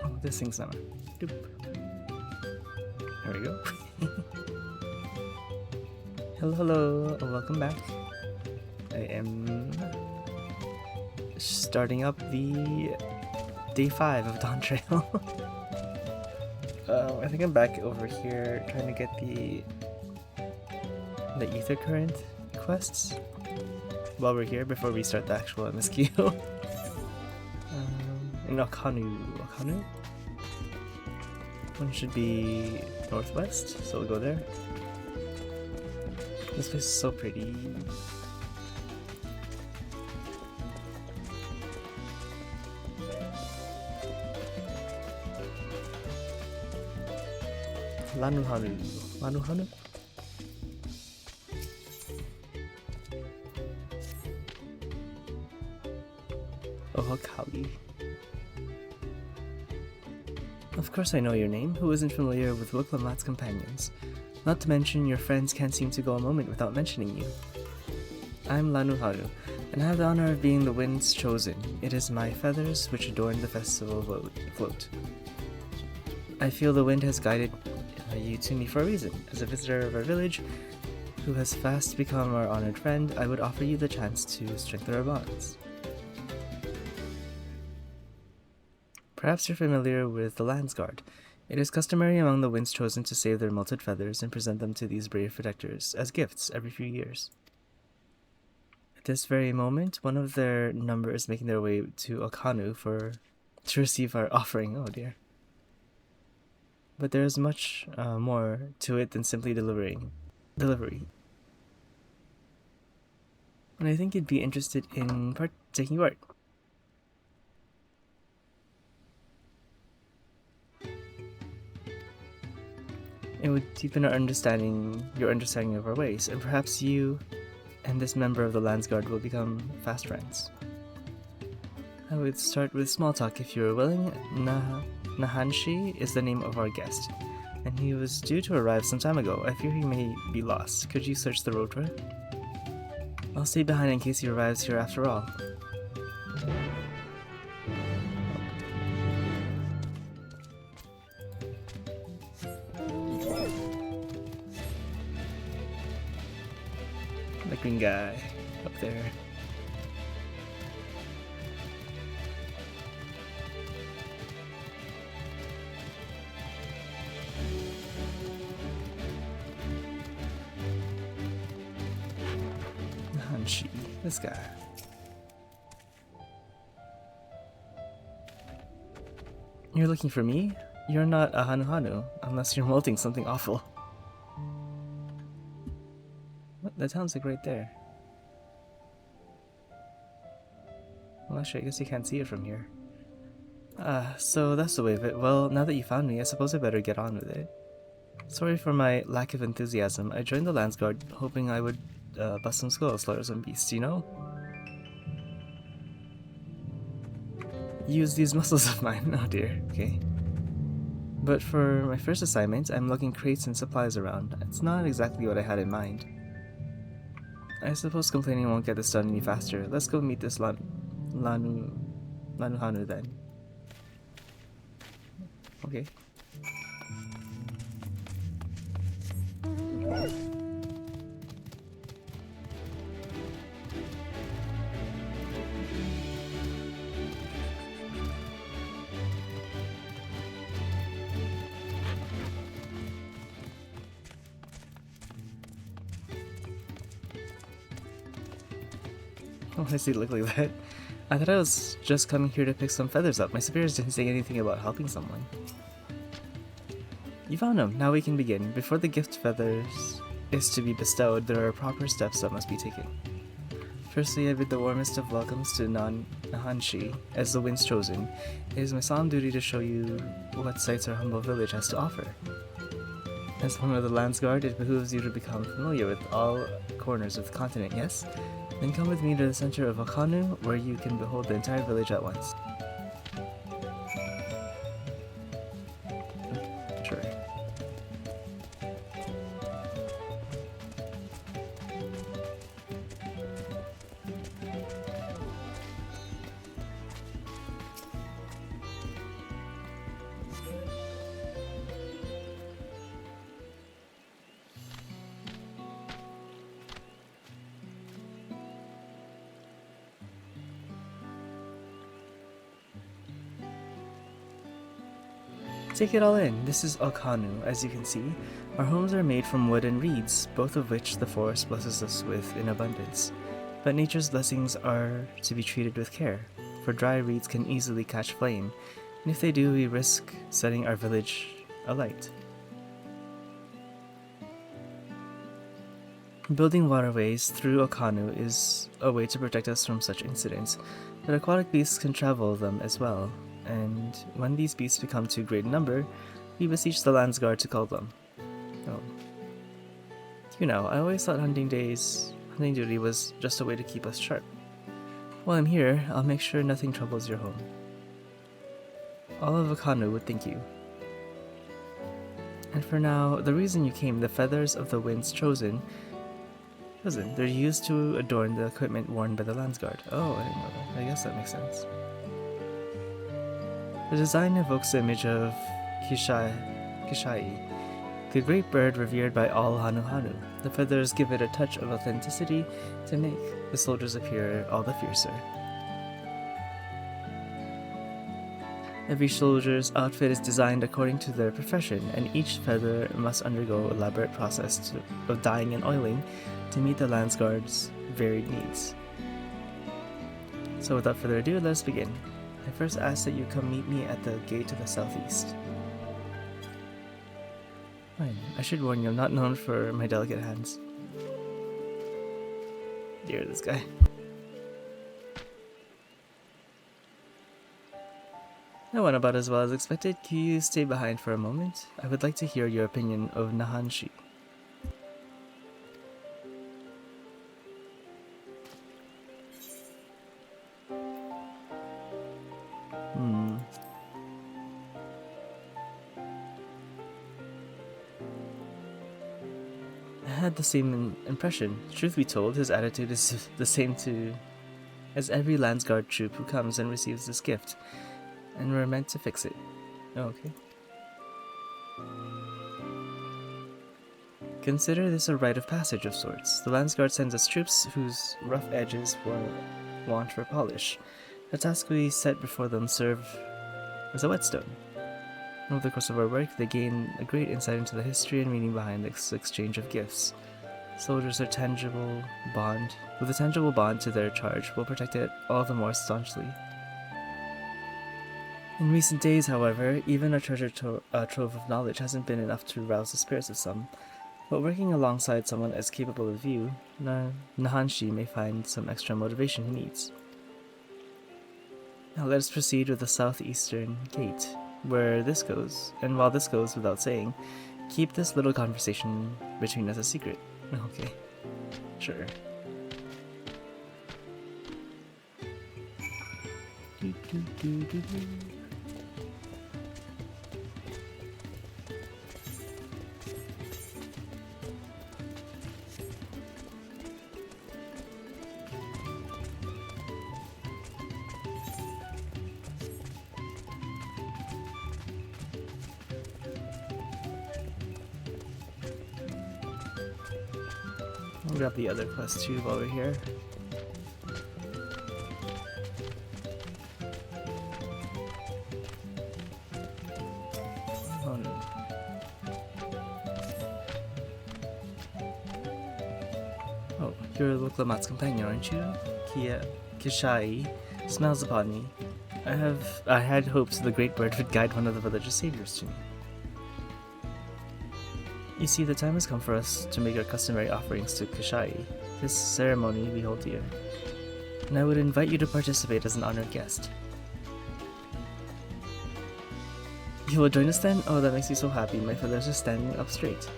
Oh, this thing's not. Doop. There we go. Hello, welcome back. I am starting up the day 5 of Dawntrail. I think I'm back over here trying to get the ether current quests while we're here before we start the actual MSQ. In Akanu. One should be northwest, so we'll go there. This place is so pretty. Lanuhanu. Ohakali. Of course I know your name. Who isn't familiar with Wiklamat's companions? Not to mention, your friends can't seem to go a moment without mentioning you. I'm Lanuhanu, and I have the honor of being the wind's chosen. It is my feathers which adorn the festival float. I feel the wind has guided you to me for a reason. As a visitor of our village, who has fast become our honored friend, I would offer you the chance to strengthen our bonds. Perhaps you're familiar with the Landsguard. It is customary among the winds chosen to save their melted feathers and present them to these brave protectors as gifts every few years. At this very moment, one of their number is making their way to Akanu to receive our offering. Oh dear. But there is much more to it than simply delivery. And I think you'd be interested in taking part. It would deepen your understanding of our ways, and perhaps you and this member of the Landsguard will become fast friends. I would start with small talk if you are willing. Nahanshi is the name of our guest, and he was due to arrive some time ago. I fear he may be lost. Could you search the road for him? I'll stay behind in case he arrives here after all. The green guy up there. Hanshi, this guy. You're looking for me? You're not a Hanuhanu, unless you're molting something awful. That sounds like right there. Well, actually, I guess you can't see it from here. So that's the way of it. Well, now that you found me, I suppose I better get on with it. Sorry for my lack of enthusiasm. I joined the Landsguard hoping I would bust some skulls, slaughter some beasts, you know? Use these muscles of mine. Oh dear, okay. But for my first assignment, I'm lugging crates and supplies around. It's not exactly what I had in mind. I suppose complaining won't get this done any faster. Let's go meet this Lanuhanu then. Okay. Oh, I see it look like that. I thought I was just coming here to pick some feathers up. My superiors didn't say anything about helping someone. You found them. Now we can begin. Before the gift feathers is to be bestowed, there are proper steps that must be taken. Firstly, I bid the warmest of welcomes to Nahanshi, as the wind's chosen. It is my solemn duty to show you what sights our humble village has to offer. As one of the Landsguard, it behooves you to become familiar with all corners of the continent, yes? Then come with me to the center of Akanu, where you can behold the entire village at once. Sure. Take it all in. This is Okanu, as you can see. Our homes are made from wood and reeds, both of which the forest blesses us with in abundance. But nature's blessings are to be treated with care, for dry reeds can easily catch flame, and if they do, we risk setting our village alight. Building waterways through Okanu is a way to protect us from such incidents, but aquatic beasts can travel them as well, and when these beasts become too great in number, we beseech the Landsguard to cull them. Oh. You know, I always thought hunting duty was just a way to keep us sharp. While I'm here, I'll make sure nothing troubles your home. All of Okanu would thank you. And for now, the reason you came, the feathers of the winds chosen, they're used to adorn the equipment worn by the Landsguard. Oh, I didn't know that. I guess that makes sense. The design evokes the image of Kishai, the great bird revered by all Hanuhanu. The feathers give it a touch of authenticity to make the soldiers appear all the fiercer. Every soldier's outfit is designed according to their profession, and each feather must undergo elaborate process of dyeing and oiling to meet the Landsguard's varied needs. So without further ado, let us begin. I first ask that you come meet me at the gate to the southeast. Fine. I should warn you, I'm not known for my delicate hands. Dear this guy. That went about as well as expected. Can you stay behind for a moment? I would like to hear your opinion of Nahanshi. I had the same impression. Truth be told, his attitude is the same as every Landsguard troop who comes and receives this gift, and we're meant to fix it. Oh, okay. Consider this a rite of passage of sorts. The Landsguard sends us troops whose rough edges want for polish. The task we set before them serve as a whetstone. Over the course of our work, they gain a great insight into the history and meaning behind this exchange of gifts. Soldiers with a tangible bond to their charge will protect it all the more staunchly. In recent days, however, even a treasure trove of knowledge hasn't been enough to rouse the spirits of some, but working alongside someone as capable as you, Nahanshi may find some extra motivation he needs. Now let us proceed with the southeastern gate. Where this goes, and while this goes without saying, keep this little conversation between us a secret. Okay, sure. I'll grab the other quest too while we're here. Oh, you're Luklamat's companion, aren't you? Kishai smiles upon me. I had hopes the great bird would guide one of the village's saviors to me. You see, the time has come for us to make our customary offerings to Kishai. This ceremony we hold dear, and I would invite you to participate as an honored guest. You will join us then? Oh, that makes me so happy. My feathers are standing up straight.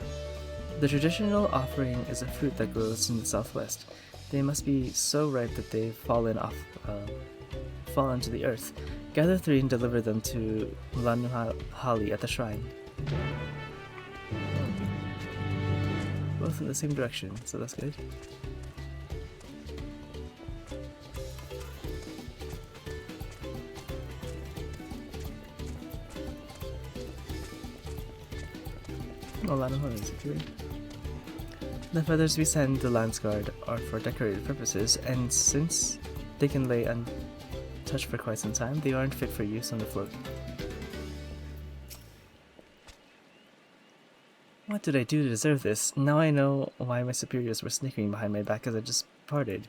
The traditional offering is a fruit that grows in the southwest. They must be so ripe that they've fallen to the earth. Gather 3 and deliver them to Lanuhali at the shrine. Both in the same direction, so that's good. The feathers we send the Landsguard are for decorative purposes, and since they can lay untouched for quite some time, they aren't fit for use on the float. What did I do to deserve this? Now I know why my superiors were snickering behind my back as I just parted.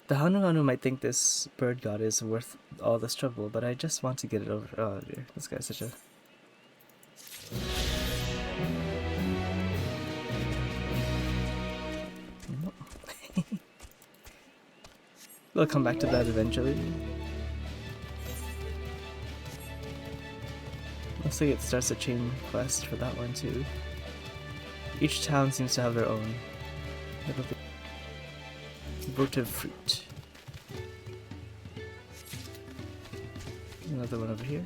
The Hanu might think this bird god is worth all this trouble, but I just want to get it over. Oh dear, this guy's such a... We'll come back to that eventually. Looks like it starts a chain quest for that one too. Each town seems to have their own. Votive fruit. Another one over here.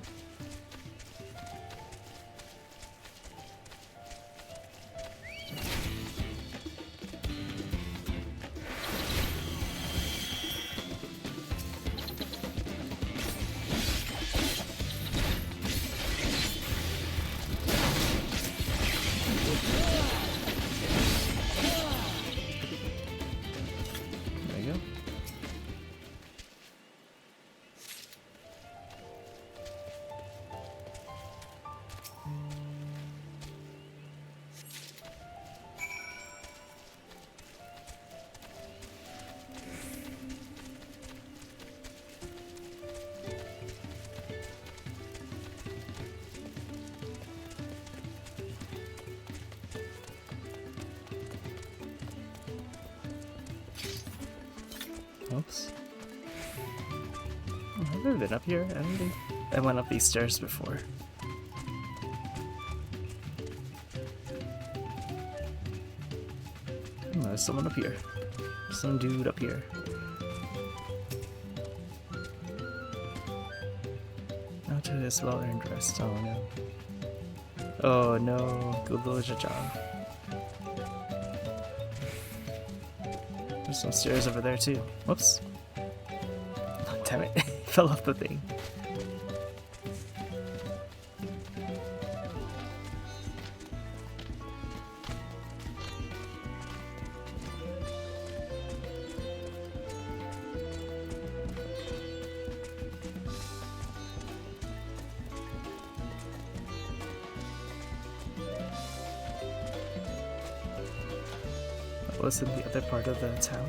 Oops. Oh, I've never been up here. I don't think I went up these stairs before. Oh, there's someone up here. Some dude up here. Now to this well-earned rest. Oh no. Oh no. Gulojaja. There's some stairs over there too. Whoops. Oh, damn it. Fell off the thing. What's in the other part of the town?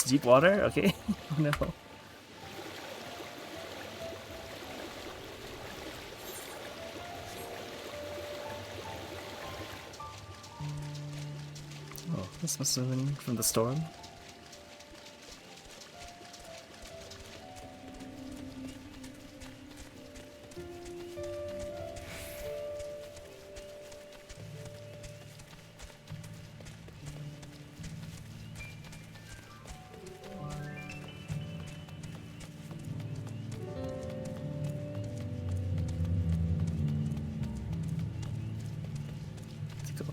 Deep water? Okay. No. Oh, this must have been from the storm.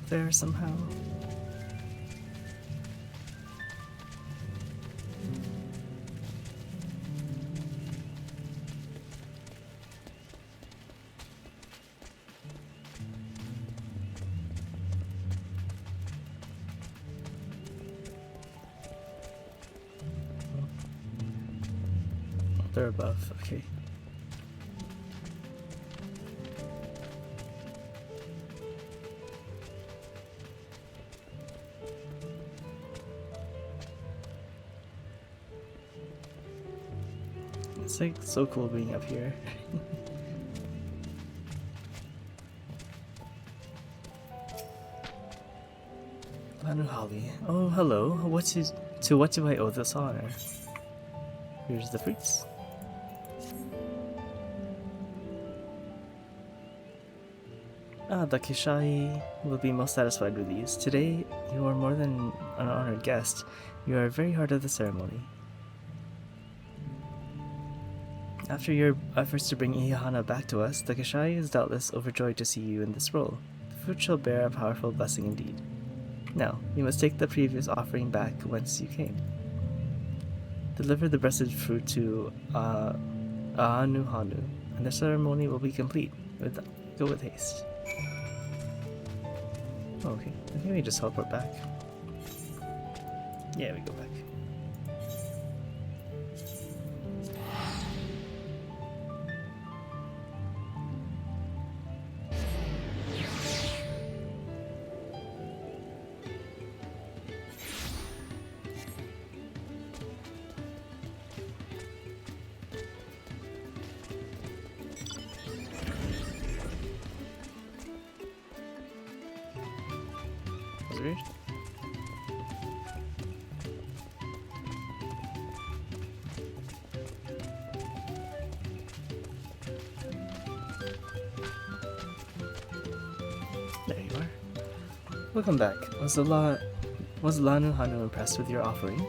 There somehow. Oh, they're above, okay. It's like so cool being up here. Lanuhali. Oh, hello. To what do I owe this honor? Here's the fruits. The Kishai will be most satisfied with these. Today, you are more than an honored guest. You are very heart of the ceremony. After your efforts to bring Ihana back to us, the Kishai is doubtless overjoyed to see you in this role. The fruit shall bear a powerful blessing indeed. Now, you must take the previous offering back whence you came. Deliver the blessed fruit to Anuhanu, and the ceremony will be complete. Go with haste. Oh, okay, I think we just teleport back. Yeah, we go back. Weird. There you are. Welcome back. Was Lanuhanu impressed with your offering?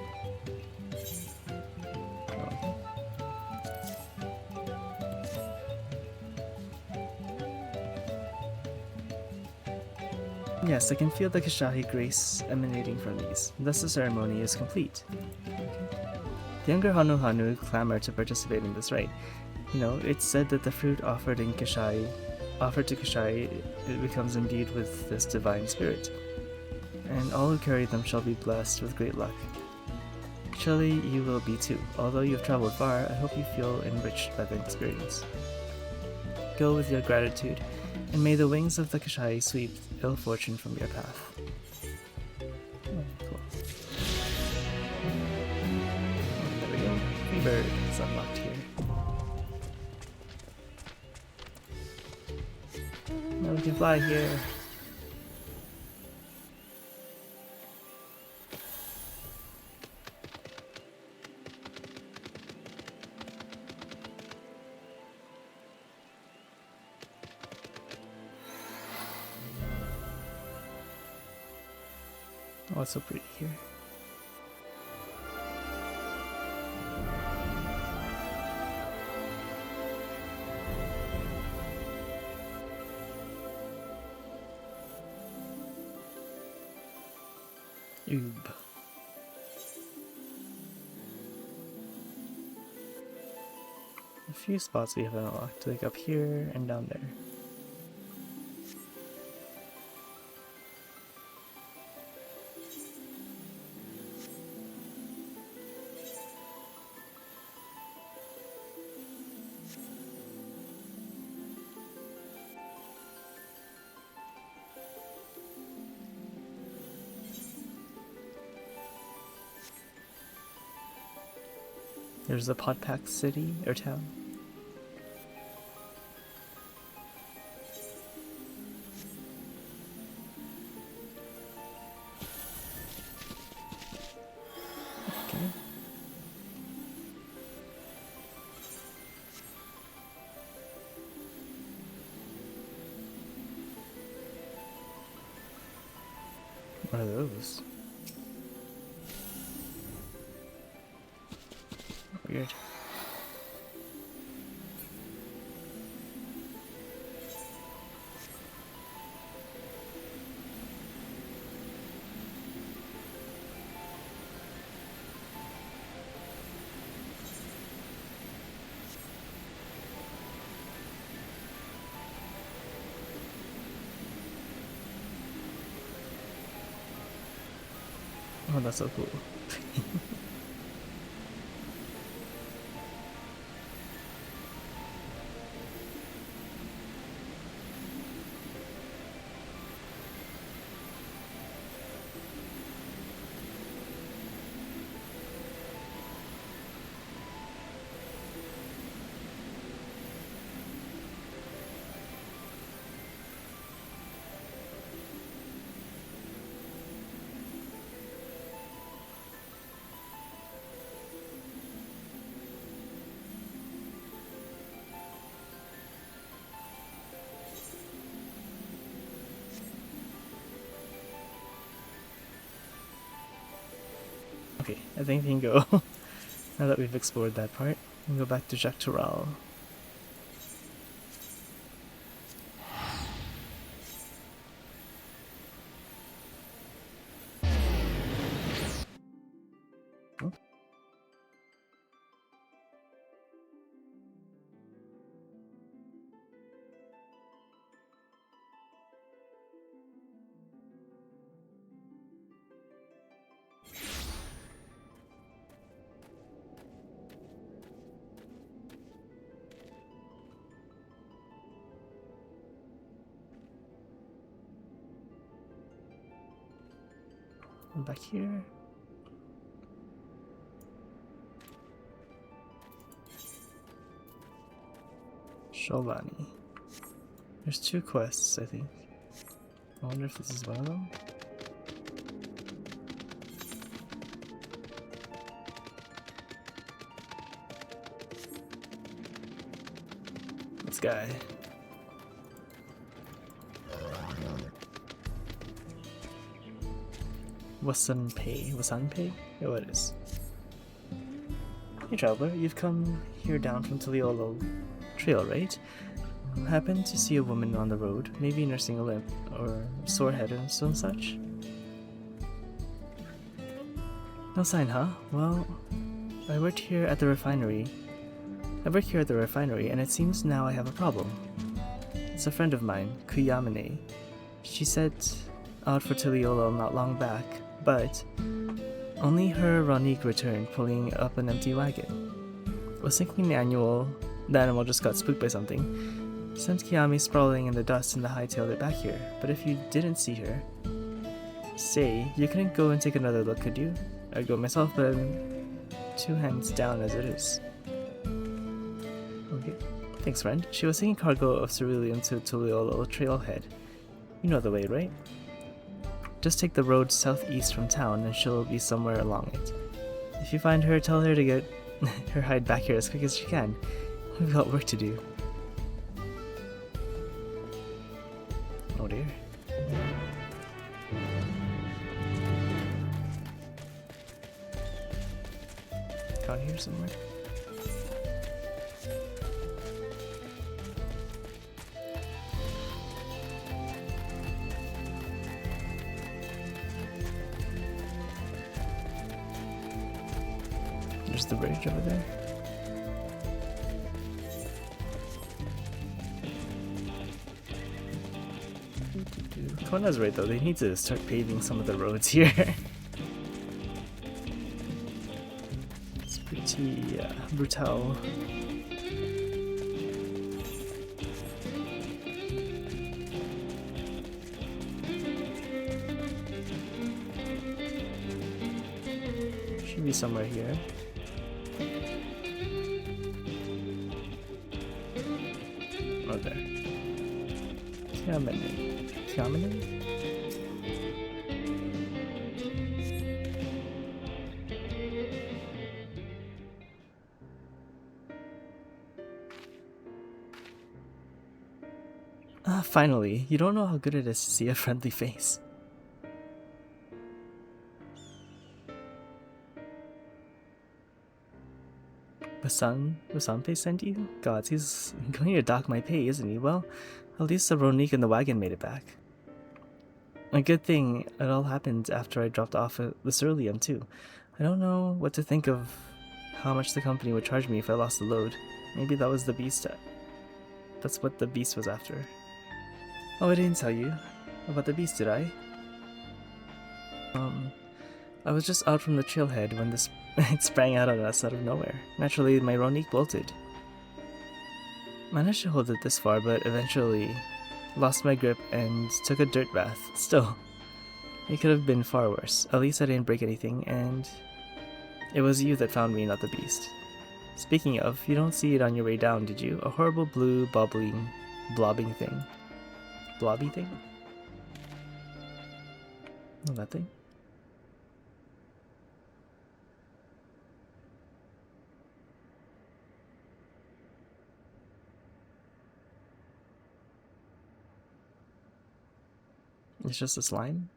Yes, I can feel the Kishahi grace emanating from these. Thus the ceremony is complete. The younger Hanuhanu clamor to participate in this rite. You know, it's said that the fruit offered to Kishai, it becomes imbued with this divine spirit, and all who carry them shall be blessed with great luck. Surely you will be too. Although you have traveled far, I hope you feel enriched by the experience. Go with your gratitude, and may the wings of the Kishai sweep ill fortune from your path. Oh, cool. There we go. Free bird is unlocked here. Now we can fly here. Oh, it's so pretty here. Oob. A few spots we haven't unlocked, like up here and down there. There's the Podpack city, or town. Okay. What are those? Weird. Oh, that's so cool. Okay, I think we can go. Now that we've explored that part, we can go back to Dawntrail. Oh. I'm back here. Yyasulani. There's 2 quests, I think. I wonder if this is one of them. This guy. Wasanpei? Oh, it is. Hey traveler, you've come here down from Yyasulani Trail, right? Happened to see a woman on the road, maybe nursing a limp, or sore head and some such? No sign, huh? Well, I work here at the refinery, and it seems now I have a problem. It's a friend of mine, Yyasulani. She set out for Yyasulani not long back, but only her Ronique returned, pulling up an empty wagon. Was thinking the animal just got spooked by something. Sent Kiami sprawling in the dust and hightailed it back here. But if you didn't see her, say, you couldn't go and take another look, could you? I'd go myself, but I'm 2 hands down as it is. Okay. Thanks, friend. She was taking cargo of cerulean to Yyasulani Trailhead. You know the way, right? Just take the road southeast from town and she'll be somewhere along it. If you find her, tell her to get her hide back here as quick as she can. We've got work to do. Oh dear. Down here somewhere. There's the bridge over there. Kona's right though, they need to start paving some of the roads here. It's pretty brutal. Should be somewhere here. Oh, there. Kiamini? Ah, finally. You don't know how good it is to see a friendly face. Wasanpei sent you? Gods, he's going to dock my pay, isn't he? Well, at least the Ronique and the wagon made it back. A good thing it all happened after I dropped off the cerulean too. I don't know what to think of how much the company would charge me if I lost the load. Maybe that was the beast. That's what the beast was after. Oh, I didn't tell you about the beast, did I? I was just out from the trailhead when it sprang out at us out of nowhere. Naturally, my Ronique bolted. Managed to hold it this far, but eventually lost my grip and took a dirt bath. Still, it could have been far worse. At least I didn't break anything, and it was you that found me, not the beast. Speaking of, you don't see it on your way down, did you? A horrible blue, blobbing thing. Blobby thing? Oh, that thing? It's just a slime?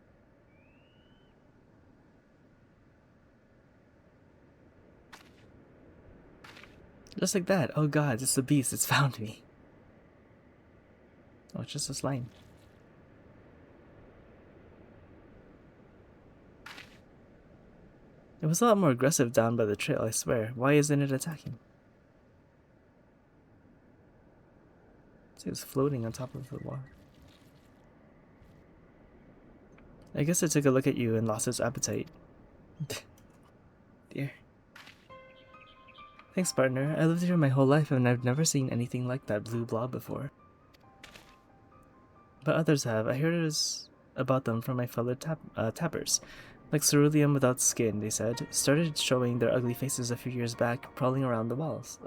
Just like that. Oh god, it's the beast. It's found me. Oh, it's just a slime. It was a lot more aggressive down by the trail, I swear. Why isn't it attacking? See, it's floating on top of the water. I guess it took a look at you and lost its appetite. Dear. Thanks, partner. I lived here my whole life and I've never seen anything like that blue blob before. But others have. I heard it was about them from my fellow tappers. Like cerulean without skin, they said, started showing their ugly faces a few years back, prowling around the wells.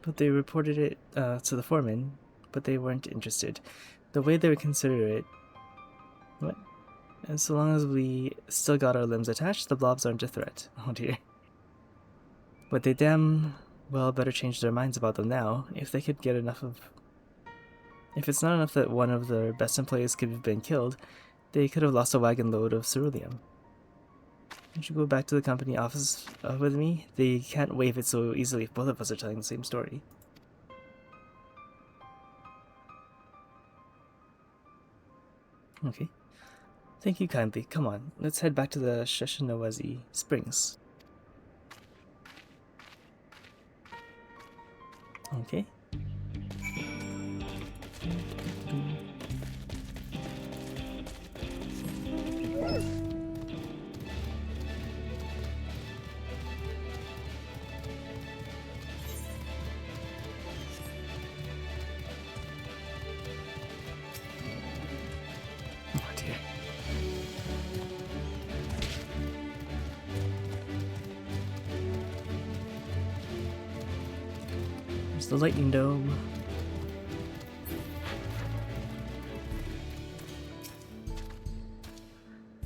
But they reported it to the foreman, but they weren't interested. The way they would consider it... What? And so long as we still got our limbs attached, the blobs aren't a threat. Oh dear. But they damn well better change their minds about them now, if they could get enough of... If it's not enough that one of their best employees could have been killed, they could have lost a wagon load of cerulean. Won't you go back to the company office with me? They can't waive it so easily if both of us are telling the same story. Okay. Thank you kindly. Come on, let's head back to the Sheshinawazi Springs. Okay. Oh dear. There's the lightning dome.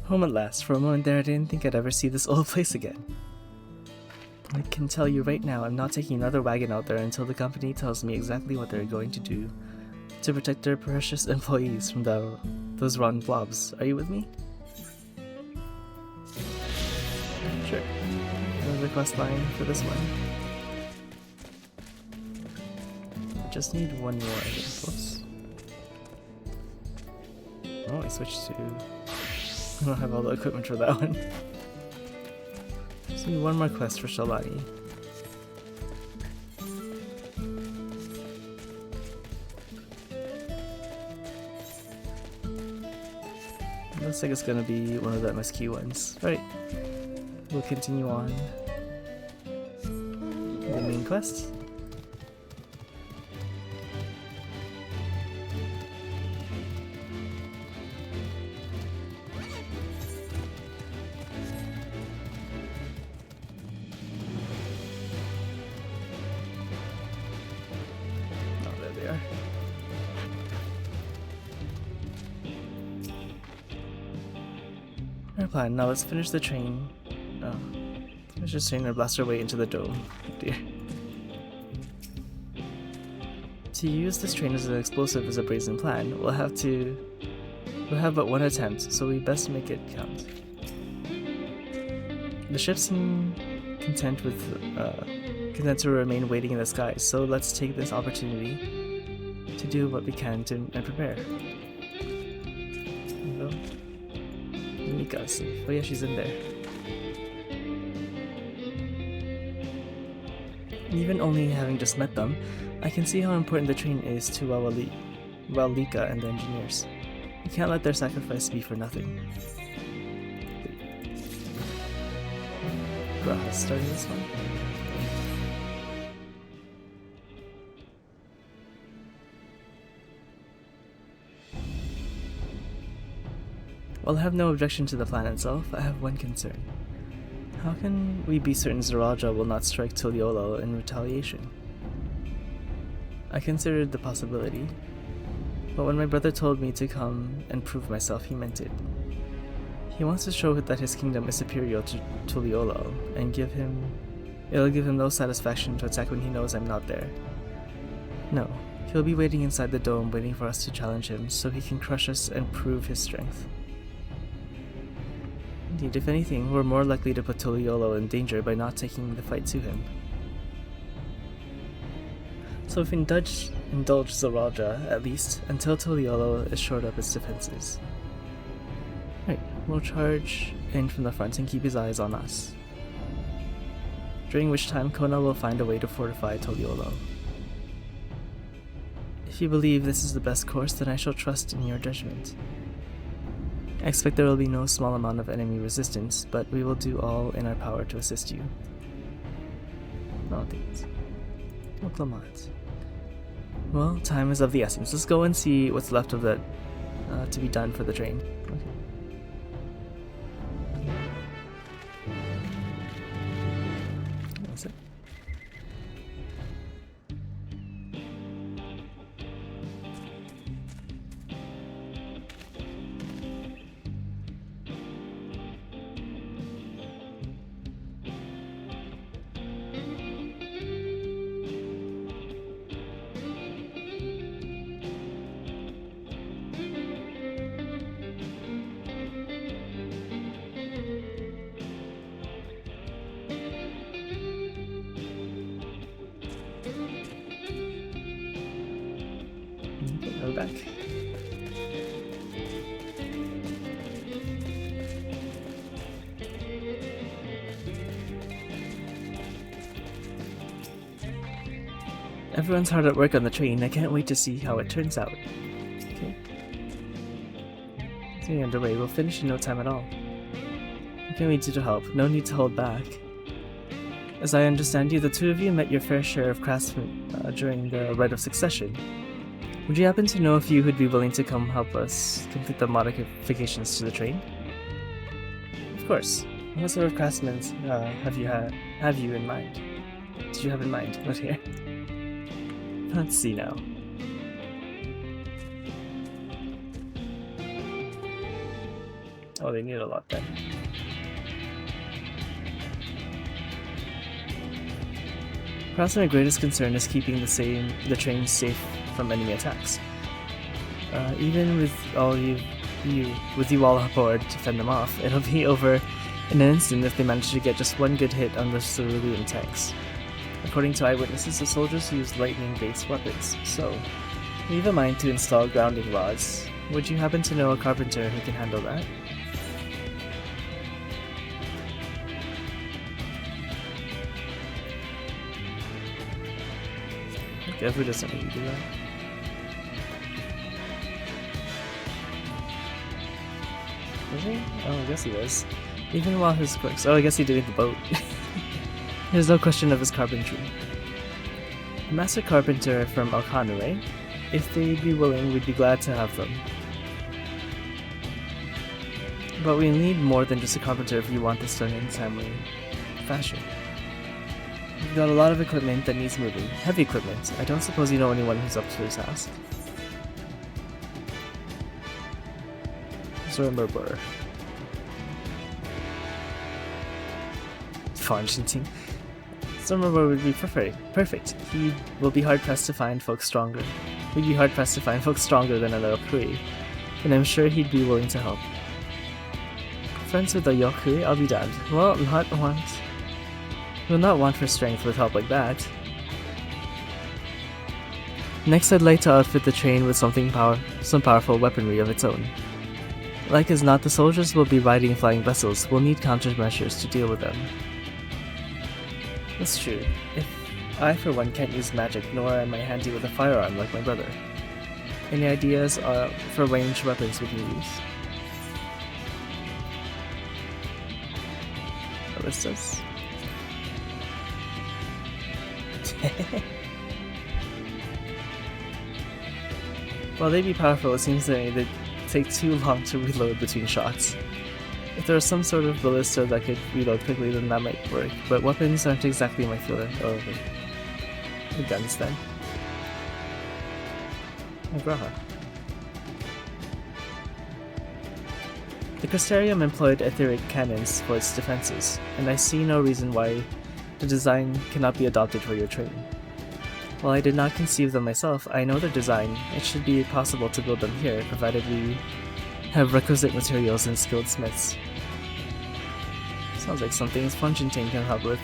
Home at last. For a moment there, I didn't think I'd ever see this old place again. I can tell you right now, I'm not taking another wagon out there until the company tells me exactly what they're going to do to protect their precious employees from those rotten blobs. Are you with me? Sure. Another quest line for this one. I just need one more, I think. Whoops. Oh, I switched to... I don't have all the equipment for that one. Just need one more quest for Yyasulani. Looks like it's gonna be one of the MSQ ones. Right. We'll continue on. The main quest. Our plan. Now let's finish the train. Oh. Let's just train and blast our way into the dome. Oh dear. To use this train as an explosive is a brazen plan. We'll have but one attempt, so we best make it count. The ship seemed content to remain waiting in the sky, so let's take this opportunity to do what we can and prepare. Mika's safe. Oh yeah, she's in there. Even only having just met them, I can see how important the train is to Wawalika and the engineers. We can't let their sacrifice be for nothing. Graha starting this one. While I have no objection to the plan itself, I have one concern. How can we be certain Zaraja will not strike Tuliolo in retaliation? I considered the possibility, but when my brother told me to come and prove myself, he meant it. He wants to show that his kingdom is superior to Tuliolo, and it'll give him no satisfaction to attack when he knows I'm not there. No, he'll be waiting inside the dome waiting for us to challenge him so he can crush us and prove his strength. Indeed, if anything, we're more likely to put Toliolo in danger by not taking the fight to him. So if indulge Zoraja, at least, until Toliolo is shored up its defenses. Right, we'll charge in from the front and keep his eyes on us. During which time Kona will find a way to fortify Toliolo. If you believe this is the best course, then I shall trust in your judgment. I expect there will be no small amount of enemy resistance, but we will do all in our power to assist you. Nowadays. Clement. Well, time is of the essence. Let's go and see what's left of that to be done for the train. Okay. That's it. We're back. Everyone's hard at work on the train. I can't wait to see how it turns out. Okay. It's getting underway. We'll finish in no time at all. I can't wait to help. No need to hold back. As I understand you, the two of you met your fair share of craftsmen during the rite of succession. Would you happen to know a few who'd be willing to come help us complete the modifications to the train? Of course. What sort of craftsmen have you in mind? Did you have in mind? What here? Let's see now. Oh, they need a lot then. Perhaps my greatest concern is keeping the train safe from enemy attacks. Even with you all aboard to fend them off, it'll be over in an instant if they manage to get just one good hit on the cerulean tanks. According to eyewitnesses, the soldiers used lightning-based weapons, so we have a mind to install grounding rods. Would you happen to know a carpenter who can handle that? Who doesn't really do that? Was he? Oh, I guess he was. Even while his quirks. Oh, I guess he did the boat. There's no question of his carpentry. A master carpenter from Alkanu, eh? If they'd be willing, we'd be glad to have them. But we need more than just a carpenter if you want this done in a timely fashion. We've got a lot of equipment that needs moving. Heavy equipment. I don't suppose you know anyone who's up to this task. Zormberber. Fargenting. Zormberber would be perfect. He will be hard-pressed to find folks stronger. We'd be hard-pressed to find folks stronger than a Yokui, and I'm sure he'd be willing to help. Friends with a Yokui? I'll be damned. Well, not want for strength with help like that. Next, I'd like to outfit the train with some powerful weaponry of its own. Like as not, the soldiers will be riding flying vessels. We'll need countermeasures to deal with them. That's true. If I, for one, can't use magic, nor am I handy with a firearm like my brother. Any ideas for ranged weapons we can use? Ballistas? While they be powerful, it seems they take too long to reload between shots. If there was some sort of ballista that could reload quickly, then that might work, but weapons aren't exactly my field. Oh, the guns then. Graha. The Crystarium employed etheric cannons for its defenses, and I see no reason why the design cannot be adopted for your train. While I did not conceive them myself, I know their design. It should be possible to build them here, provided we have requisite materials and skilled smiths. Sounds like something Spongenting can help with.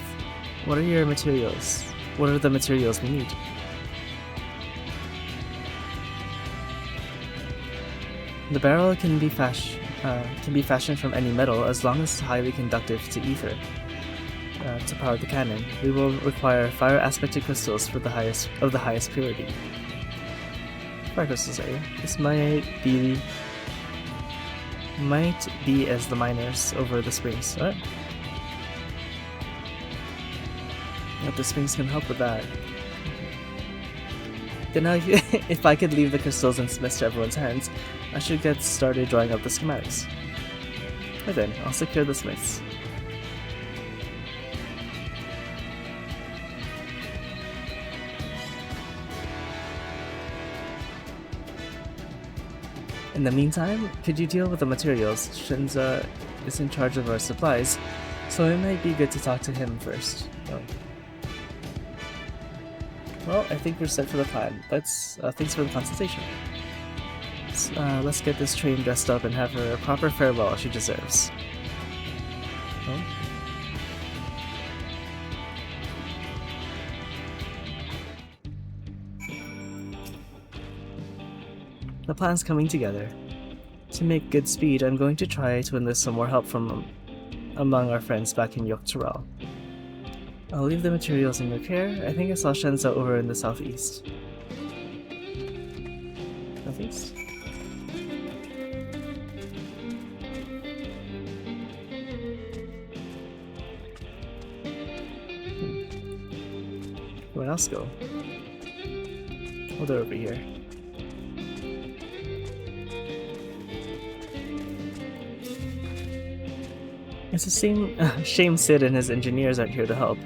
What are your materials? What are the materials we need? The barrel can be fashioned from any metal as long as it's highly conductive to ether. To power the cannon, we will require fire aspected crystals for the highest purity. Fire crystals, eh? This might be as the miners over the springs. What? But the springs can help with that. Then if I could leave the crystals and smiths to everyone's hands, I should get started drawing up the schematics. Right then, I'll secure the smiths. In the meantime, could you deal with the materials? Shinza is in charge of our supplies, so it might be good to talk to him first. Oh. Well, I think we're set for the plan. Thanks for the consultation. Let's get this train dressed up and have her a proper farewell she deserves. Oh. The plan's coming together. To make good speed, I'm going to try to enlist some more help from among our friends back in Dawntrail. I'll leave the materials in your care. I think I saw Shenza over in the southeast. Southeast? Where else go? Oh, they're over here. It's a shame Sid and his engineers aren't here to help.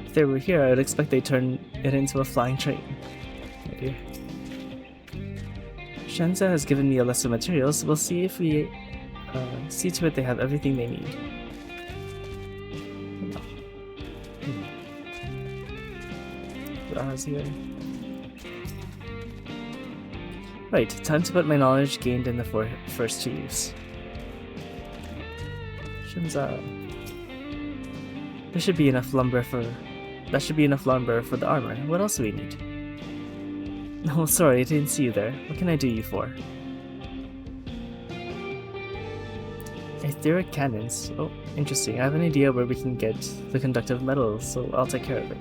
If they were here, I would expect they'd turn it into a flying train. Oh dear. Shenza has given me a list of materials. We'll see if we see to it they have everything they need. Here. Right, time to put my knowledge gained in the first to use. Shinza. That should be enough lumber for the armor. What else do we need? Oh, sorry, I didn't see you there. What can I do you for? Etheric cannons. Oh, interesting. I have an idea where we can get the conductive metals, so I'll take care of it.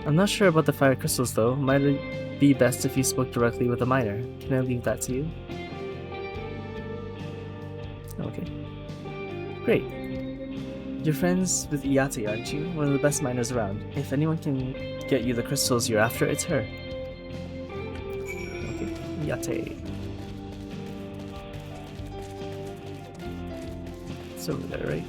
I'm not sure about the fire crystals though. Might it be best if you spoke directly with a miner? Can I leave that to you? Okay. Great. You're friends with Iyate, aren't you? One of the best miners around. If anyone can get you the crystals you're after, it's her. Okay, Iyate. It's over there, right?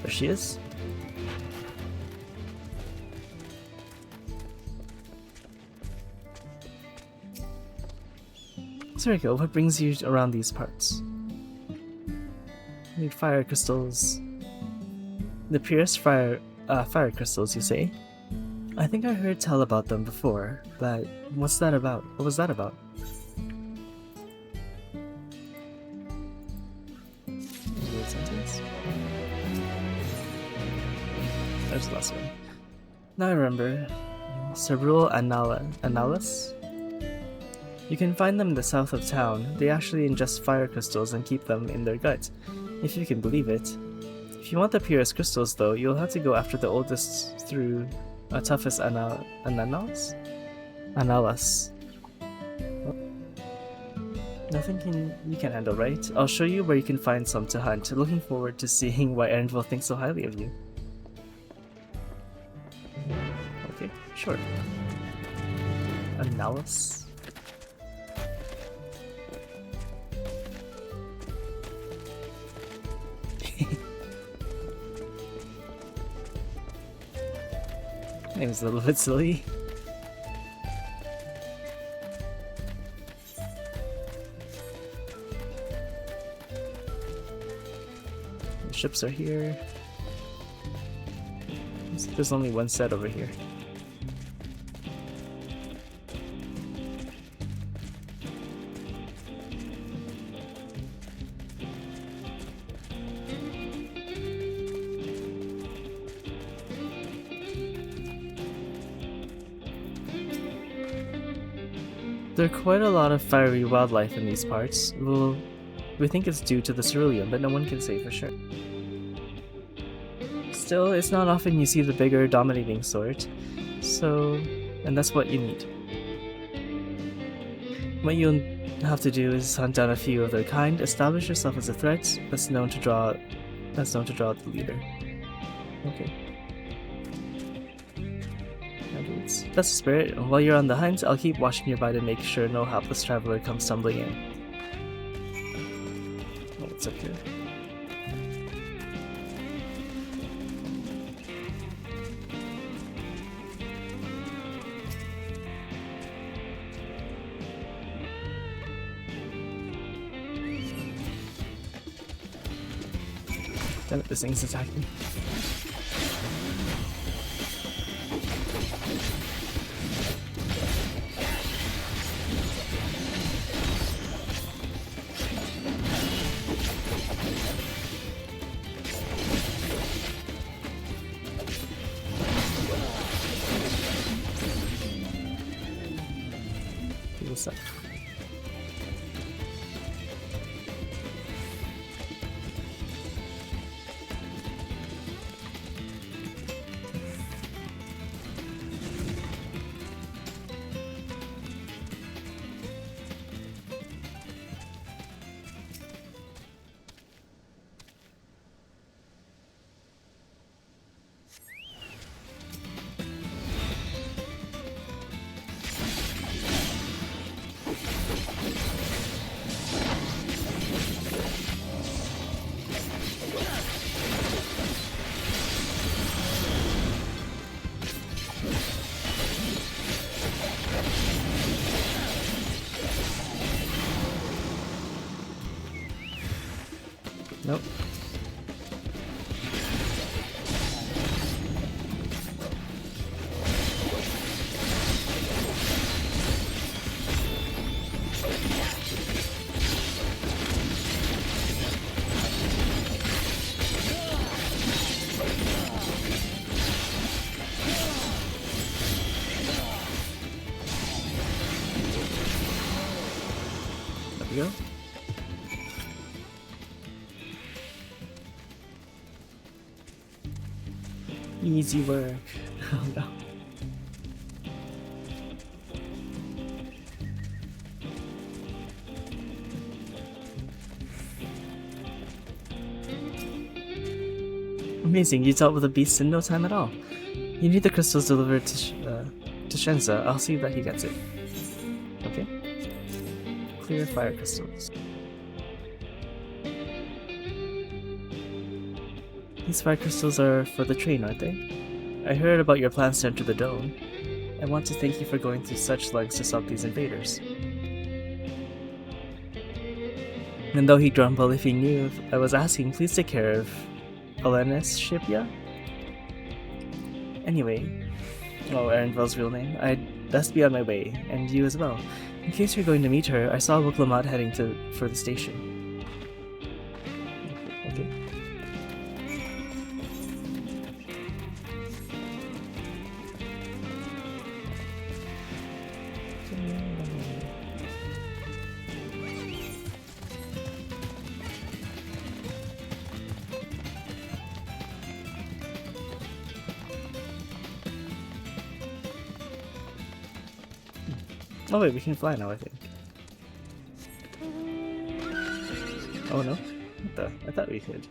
There she is. Soriko, what brings you around these parts? Need fire crystals. The purest fire crystals, you say? I think I heard tell about them before, but what's that about? What was that about? There's the last one. Now I remember. Cerebral Analysis? You can find them in the south of town. They actually ingest fire crystals and keep them in their gut, if you can believe it. If you want the purest crystals though, you'll have to go after the oldest through toughest Analysis? Nothing you can handle, right? I'll show you where you can find some to hunt. Looking forward to seeing why Erenville thinks so highly of you. Okay, sure. Analysis? Name's a little bit silly. ships are here. There's only one set over here. There are quite a lot of fiery wildlife in these parts. Well, we think it's due to the cerulean, but no one can say for sure. Still, it's not often you see the bigger, dominating sort, and that's what you need. What you'll have to do is hunt down a few of their kind, establish yourself as a threat that's known to draw out the leader. Okay. That's the spirit, and while you're on the hunt, I'll keep watching nearby to make sure no hapless traveler comes stumbling in. Oh, what's up here? Damn it, this thing's attacking me. What's up? Nope. There we go. Easy work. Oh no. Amazing, you dealt with the beast in no time at all. You need the crystals delivered to Shenza. I'll see that he gets it. Okay. Clear fire crystals. These fire crystals are for the train, aren't they? I heard about your plans to enter the dome. I want to thank you for going through such lengths to stop these invaders. And though he'd grumble if he knew if I was asking, please take care of Elena's ship, yeah? Anyway, Erenvel's real name, I'd best be on my way, and you as well. In case you're going to meet her, I saw Wuklamad heading for the station. Okay. Oh wait, we can fly now, I think. Oh no? What the? I thought we could.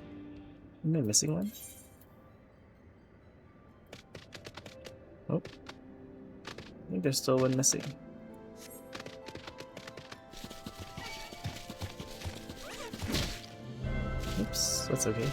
Am I missing one? Oh. I think there's still one missing. Oops, that's okay.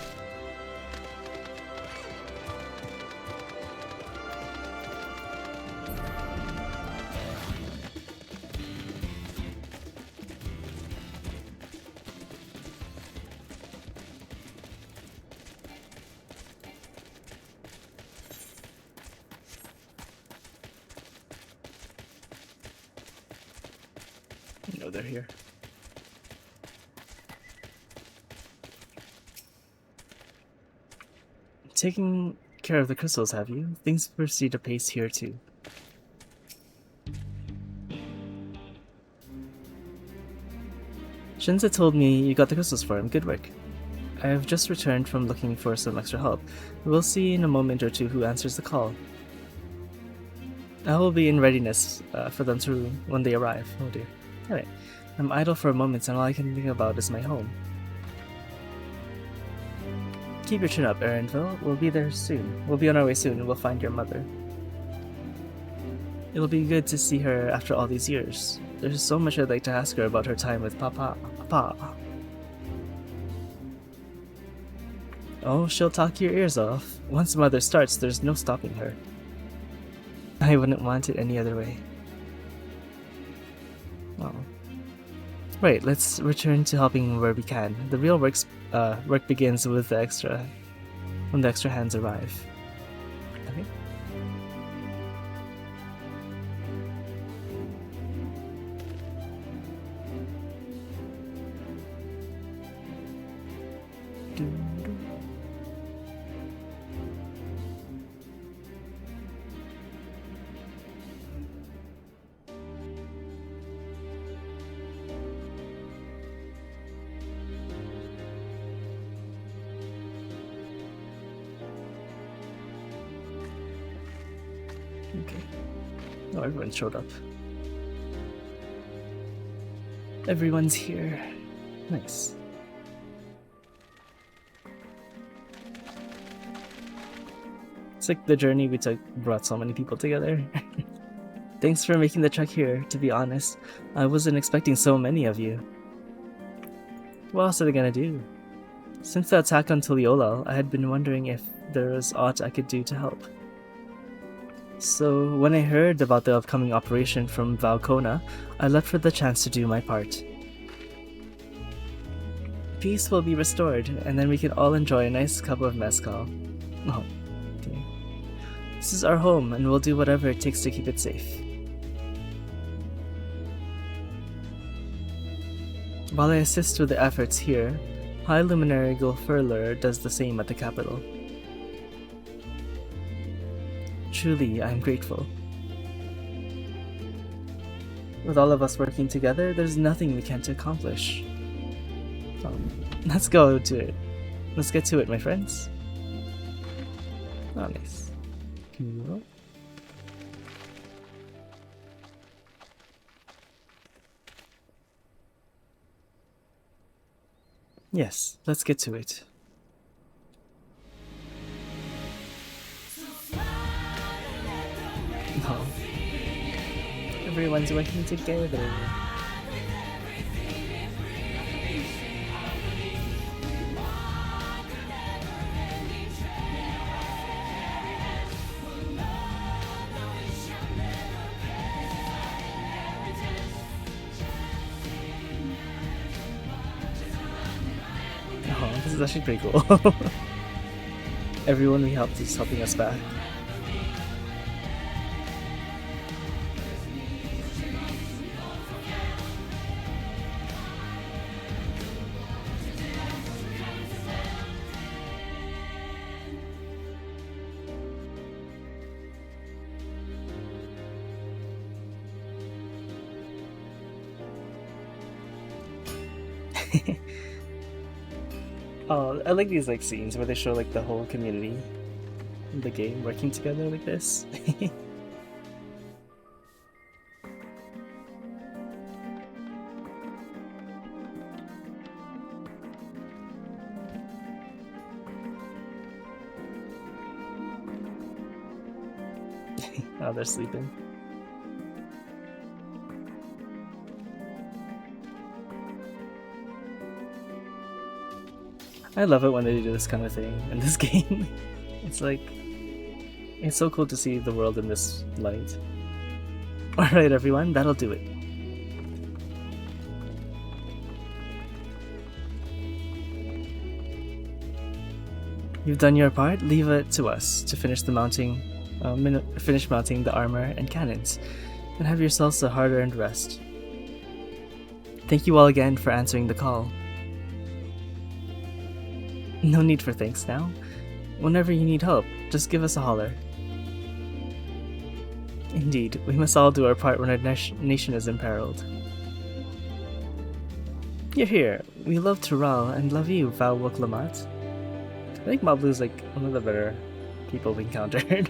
You know they're here. Taking care of the crystals, have you? Things proceed apace here too. Shinza told me you got the crystals for him. Good work. I have just returned from looking for some extra help. We'll see in a moment or two who answers the call. I will be in readiness for them when they arrive. Oh dear. Alright. I'm idle for a moment and all I can think about is my home. Keep your chin up, Erenville. We'll be there soon. We'll be on our way soon and we'll find your mother. It'll be good to see her after all these years. There's so much I'd like to ask her about her time with Papa. Oh, she'll talk your ears off. Once Mother starts, there's no stopping her. I wouldn't want it any other way. Oh. Right, let's return to helping where we can. The real work begins with when the extra hands arrive. Okay. Okay. Oh, everyone showed up. Everyone's here. Nice. It's like the journey we took brought so many people together. Thanks for making the trek here, to be honest. I wasn't expecting so many of you. What else are they gonna do? Since the attack on Tuliolal, I had been wondering if there was aught I could do to help. So when I heard about the upcoming operation from Valcona, I leapt for the chance to do my part. Peace will be restored, and then we can all enjoy a nice cup of mezcal. Oh, dear. This is our home, and we'll do whatever it takes to keep it safe. While I assist with the efforts here, High Luminary Gulfurler does the same at the capital. Truly, I am grateful. With all of us working together, there's nothing we can't accomplish. Let's go to it. Let's get to it, my friends. Oh, nice. Cool. Yes, let's get to it. Oh. Everyone's working together. Oh, this is actually pretty cool. Everyone we helped is helping us back. Oh, I like these scenes where they show the whole community in the game working together like this. Oh, they're sleeping. I love it when they do this kind of thing in this game. It's so cool to see the world in this light. Alright everyone, that'll do it. You've done your part, leave it to us to finish mounting the armor and cannons, and have yourselves a hard-earned rest. Thank you all again for answering the call. No need for thanks now. Whenever you need help, just give us a holler. Indeed, we must all do our part when our nation is imperiled. You're here. We love Tural and love you, Val Wuklamat. I think Mablu's like one of the better people we encountered.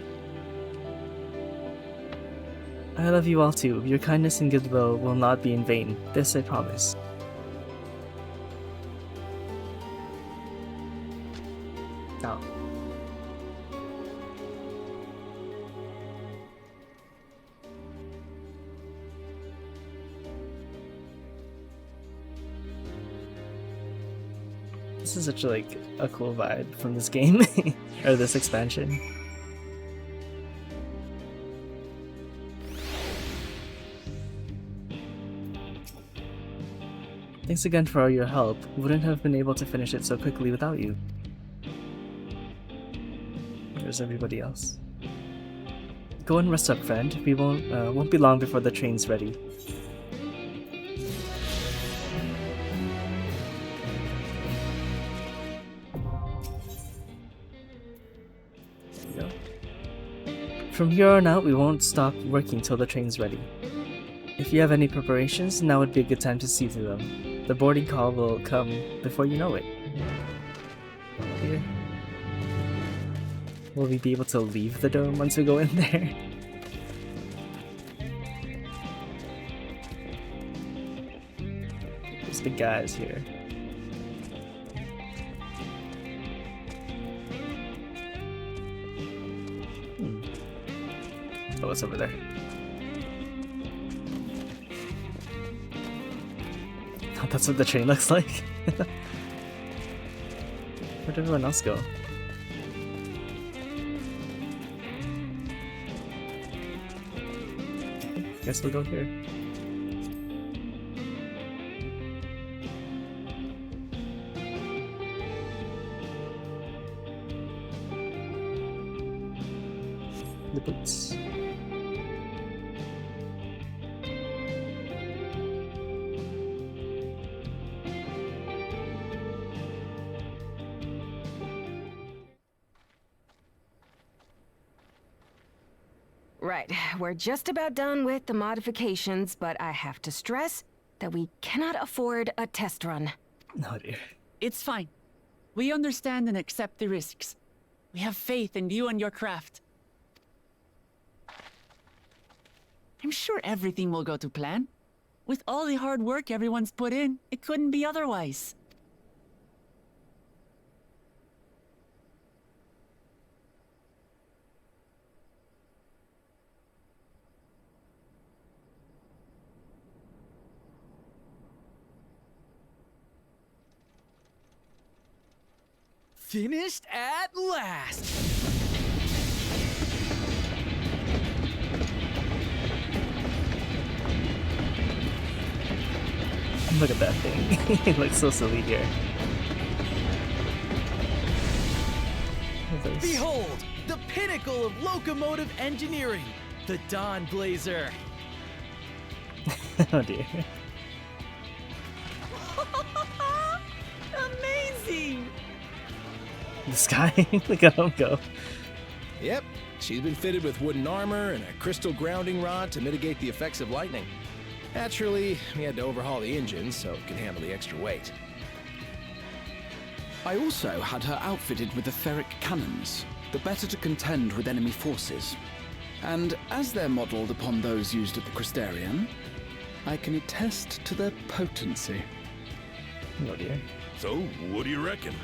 I love you all too. Your kindness and goodwill will not be in vain. This I promise. Now. This is such like a cool vibe from this game, or this expansion. Thanks again for all your help. Wouldn't have been able to finish it so quickly without you. There's everybody else. Go and rest up, friend. We won't be long before the train's ready. From here on out, we won't stop working till the train's ready. If you have any preparations, now would be a good time to see to them. The boarding call will come before you know it. Here. Will we be able to leave the dome once we go in there? There's big guys here. Oh, what's over there? Oh, that's what the train looks like. Where'd everyone else go? Guess we'll go here. The boots. Right, we're just about done with the modifications, but I have to stress that we cannot afford a test run. Oh dear. It's fine. We understand and accept the risks. We have faith in you and your craft. I'm sure everything will go to plan. With all the hard work everyone's put in, it couldn't be otherwise. Finished at last! Look at that thing. It looks so silly here. Behold, the pinnacle of locomotive engineering, the Dawn Blazer. Oh dear. Amazing! This guy, look at him go. Yep, she's been fitted with wooden armor and a crystal grounding rod to mitigate the effects of lightning. Naturally, we had to overhaul the engine so it could handle the extra weight. I also had her outfitted with the ferric cannons, the better to contend with enemy forces. And as they're modelled upon those used at the Crystarium, I can attest to their potency. Oh dear. So, what do you reckon?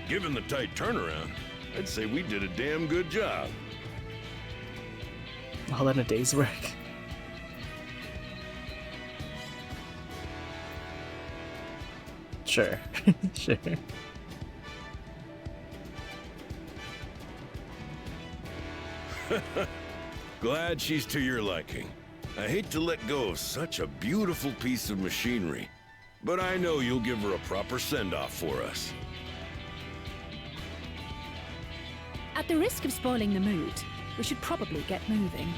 Given the tight turnaround, I'd say we did a damn good job. All in a day's work. Sure. Sure. Glad she's to your liking. I hate to let go of such a beautiful piece of machinery, but I know you'll give her a proper send-off for us. At the risk of spoiling the mood, we should probably get moving.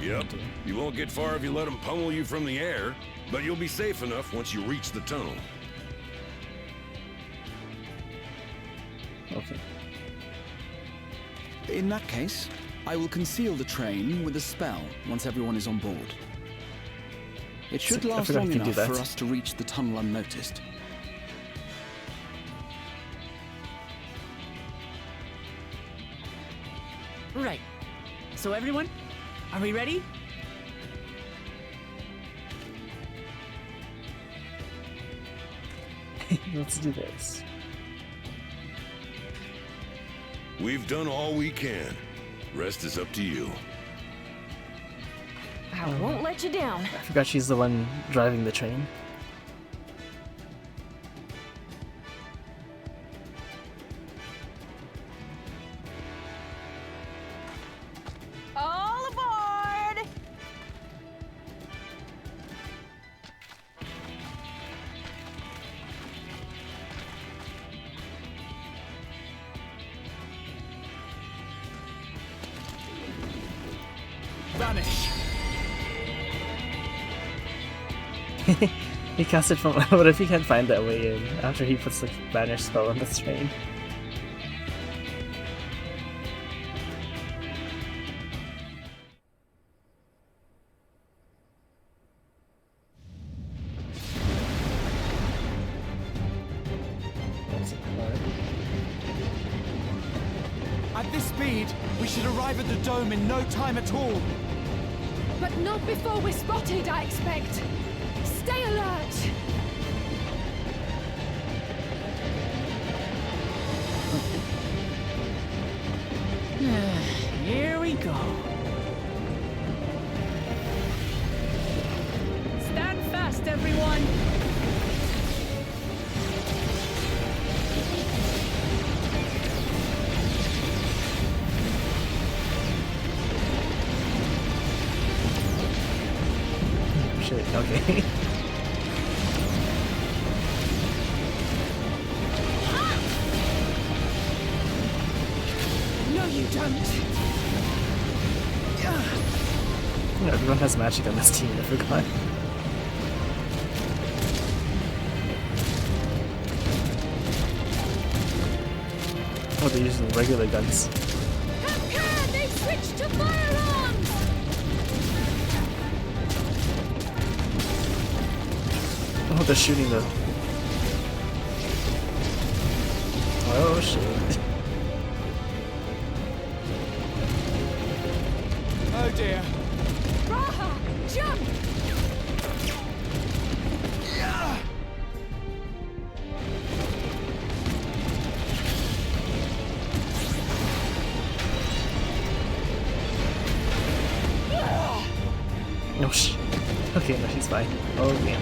Yep. You won't get far if you let them pummel you from the air, but you'll be safe enough once you reach the tunnel. Okay. In that case, I will conceal the train with a spell once everyone is on board. It should I last forgot long you could do enough for that. us to reach the tunnel unnoticed. Right. So everyone, are we ready? Let's do this. We've done all we can. Rest is up to you. I won't let you down. I forgot she's the one driving the train. All aboard! Vanish. He cast it from. What if he can't find that way in after he puts the banish spell on the train? At this speed, we should arrive at the dome in no time at all. But not before we're spotted, I expect. Stay alert! Here we go. Stand fast, everyone. Shit, okay. No, you don't. Yeah, everyone has magic on this team, I forgot. Oh, they're using regular guns. Capcan! They've switched to firearms! Oh, they're shooting the... Oh, shit. Oh dear. Raha! Jump! No, okay, no, she's fine. Oh, yeah.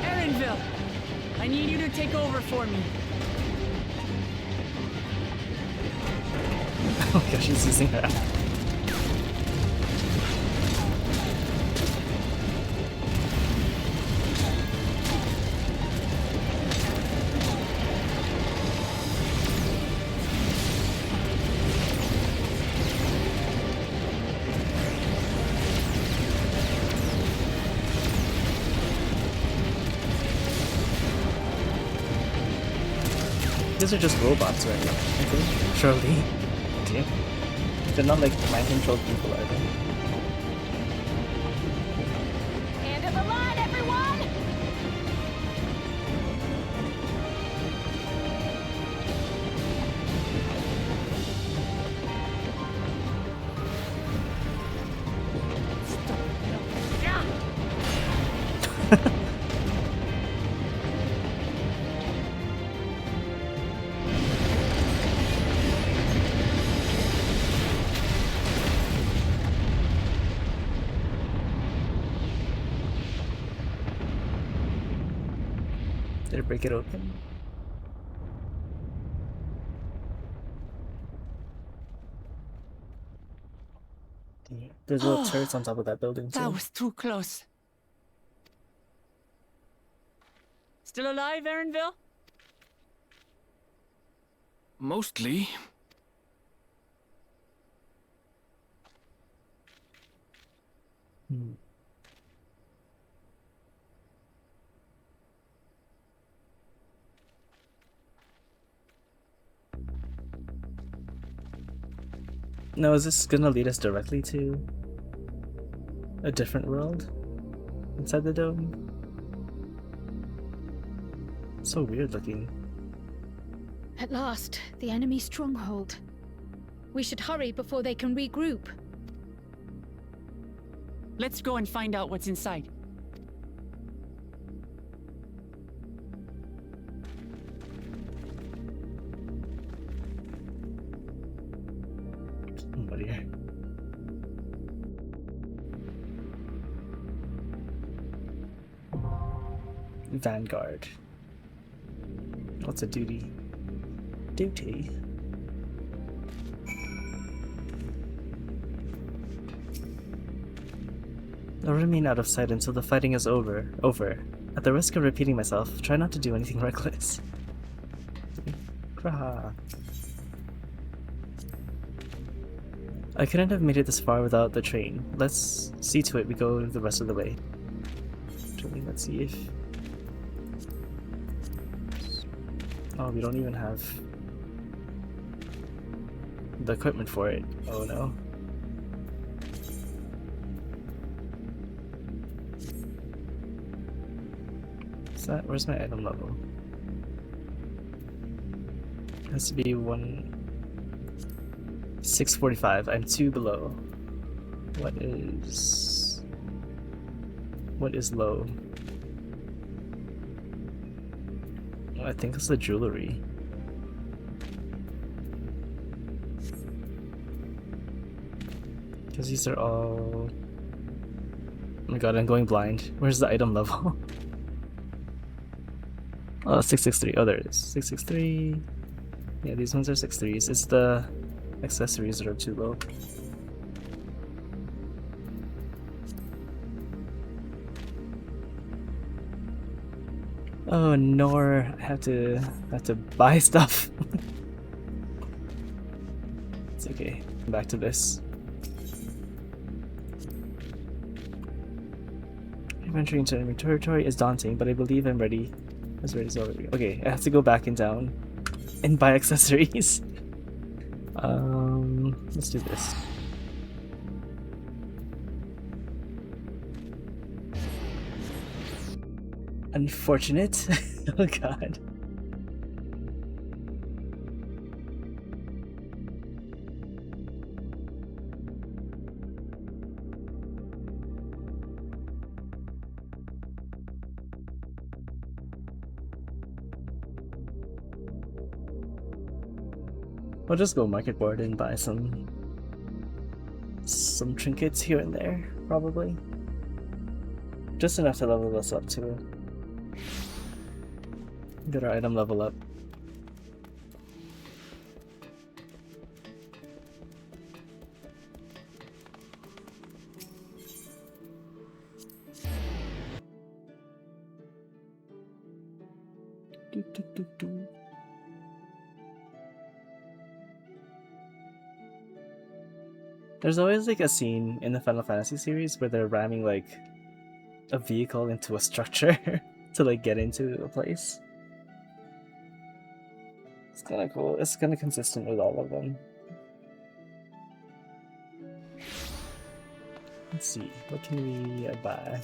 Erenville, I need you to take over for me. Oh gosh, she's using her. These are just robots right now, I think. Surely. Damn. They're not like mind-controlled people, are they? End of the line, everyone! Did it break it open? There's little turrets on top of that building too. That was too close. Still alive, Erinville? Mostly. Hmm. Now, is this gonna lead us directly to a different world inside the dome? So weird looking. At last, the enemy stronghold. We should hurry before they can regroup. Let's go and find out what's inside. Somebody here. Vanguard. What's a duty? Duty. I'll remain out of sight until the fighting is over. At the risk of repeating myself, try not to do anything reckless. Kraha. I couldn't have made it this far without the train. Let's see to it we go the rest of the way. Let's see if... Oh, we don't even have the equipment for it. Oh no. Is that... Where's my item level? It has to be 645. I'm 2 below. What is low? I think it's the jewelry. Because these are all... Oh my god, I'm going blind. Where's the item level? Oh, 663. Oh, there it is. 663. Yeah, these ones are 6.3s. It's the accessories that are too low. Oh, nor I have to buy stuff. It's okay. Back to this. Venturing into enemy territory is daunting, but I believe I'm ready. As ready as ever. Okay, I have to go back and down and buy accessories. Let's do this. Unfortunate. Oh god. I'll just go market board and buy some trinkets here and there, probably. Just enough to level us up to get our item level up. There's always like a scene in the Final Fantasy series where they're ramming like a vehicle into a structure to like get into a place. It's kind of cool. It's kind of consistent with all of them. Let's see, what can we buy?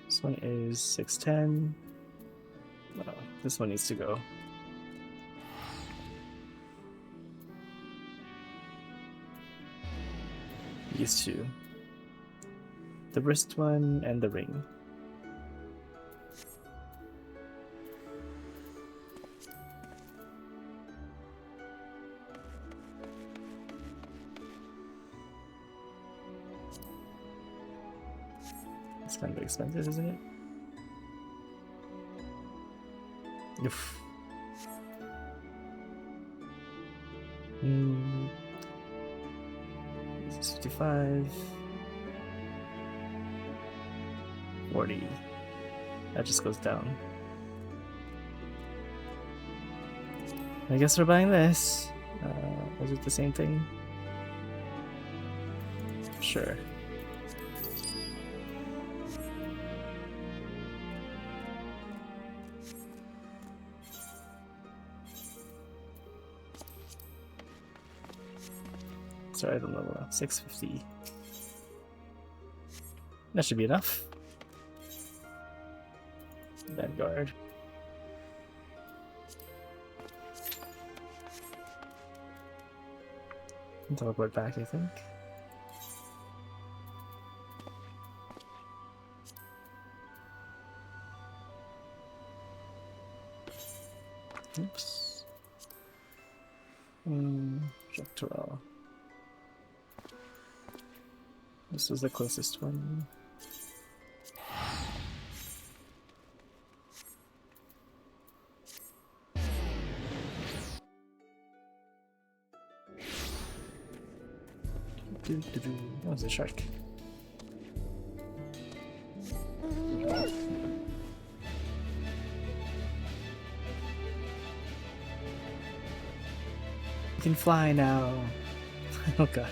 This one is 610. Oh, this one needs to go. These two. The wrist one and the ring. It's kind of expensive, isn't it? Oof. 55. 40. That just goes down. I guess we're buying this. Is it the same thing? Sure. Sorry, I don't know. 650. That should be enough. Vanguard. Teleport back, I think. Oops. Dawntrail. This was the closest one. That was a shark. You can fly now. Oh god.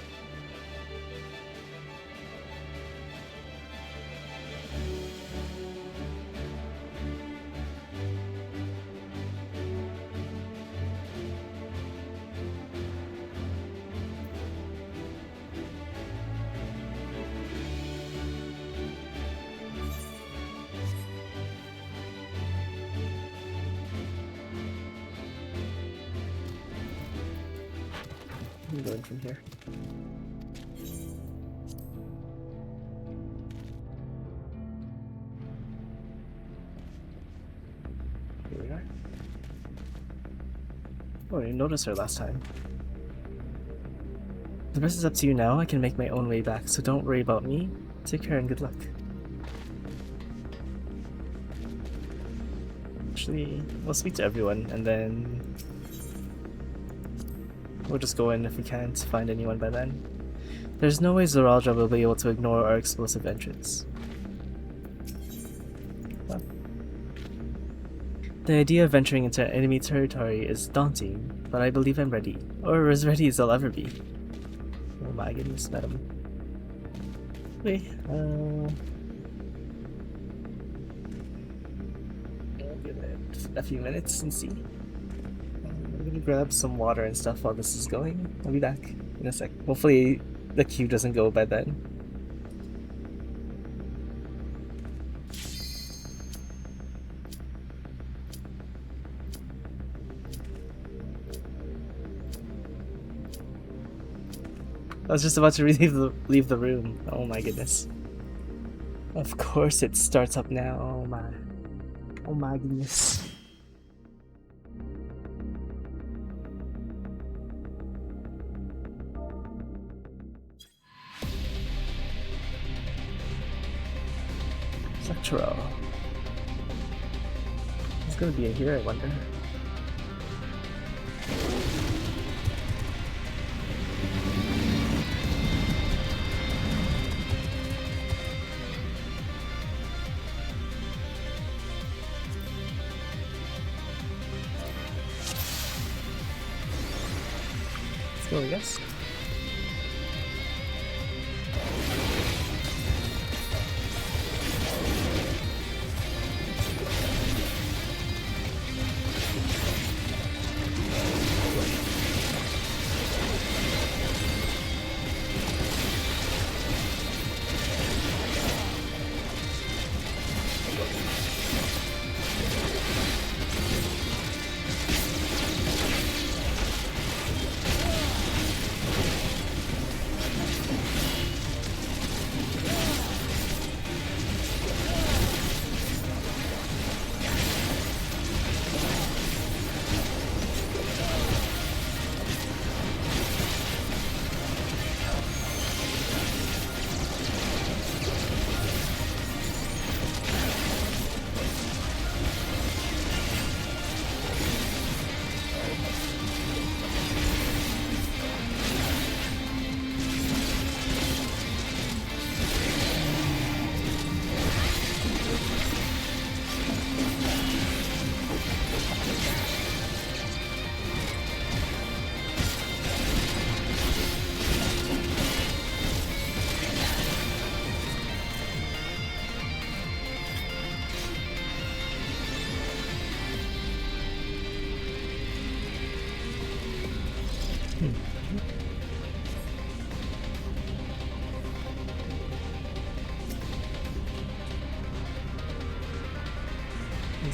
I'm going from here. Here we are. Oh, I didn't notice her last time. The rest is up to you now. I can make my own way back, so don't worry about me. Take care and good luck. Actually, we'll speak to everyone and then we'll just go in if we can't find anyone by then. There's no way Zoraldra will be able to ignore our explosive entrance. Well, the idea of venturing into enemy territory is daunting, but I believe I'm ready. Or as ready as I'll ever be. Oh my goodness, madam. Wait, I'll give it a few minutes and see. I'm gonna grab some water and stuff while this is going. I'll be back in a sec. Hopefully the queue doesn't go by then. I was just about to leave the room. Oh my goodness. Of course it starts up now. Oh my goodness. Sectoral. It's gonna be in here, I wonder. Let's go, I guess.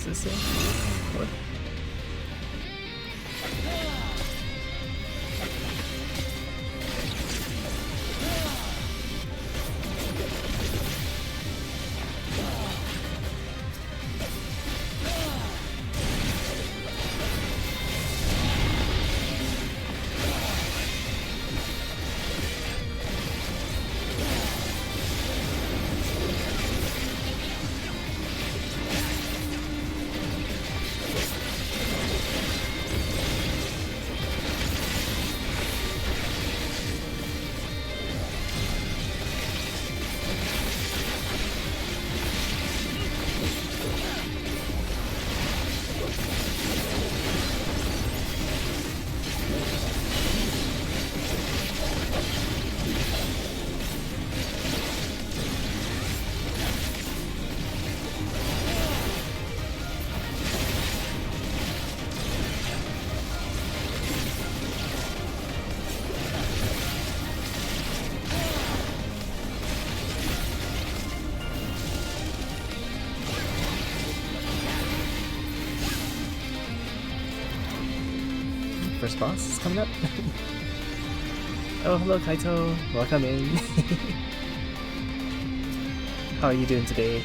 does this say? What? First boss is coming up. Oh, hello Kaito. Welcome in. How are you doing today?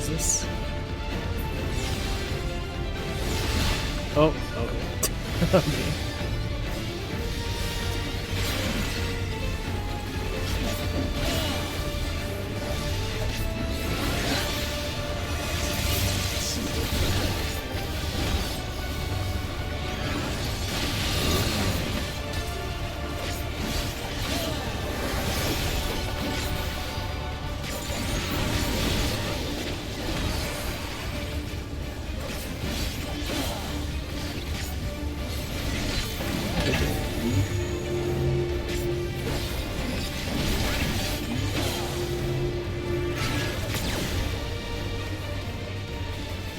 This? Oh, okay. Okay.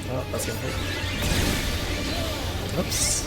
Oh, that's gonna hurt. Oops.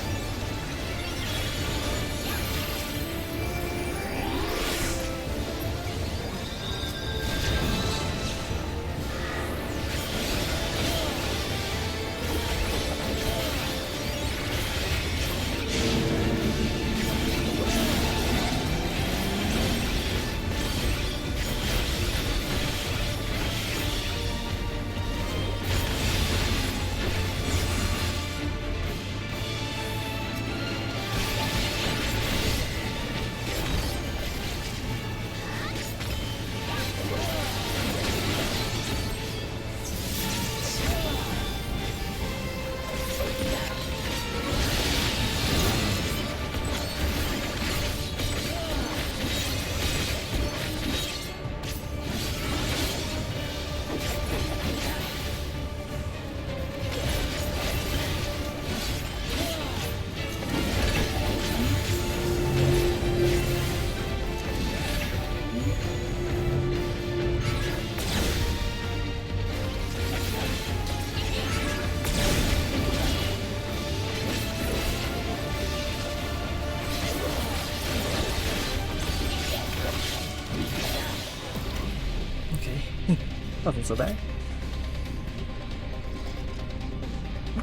Nothing so bad.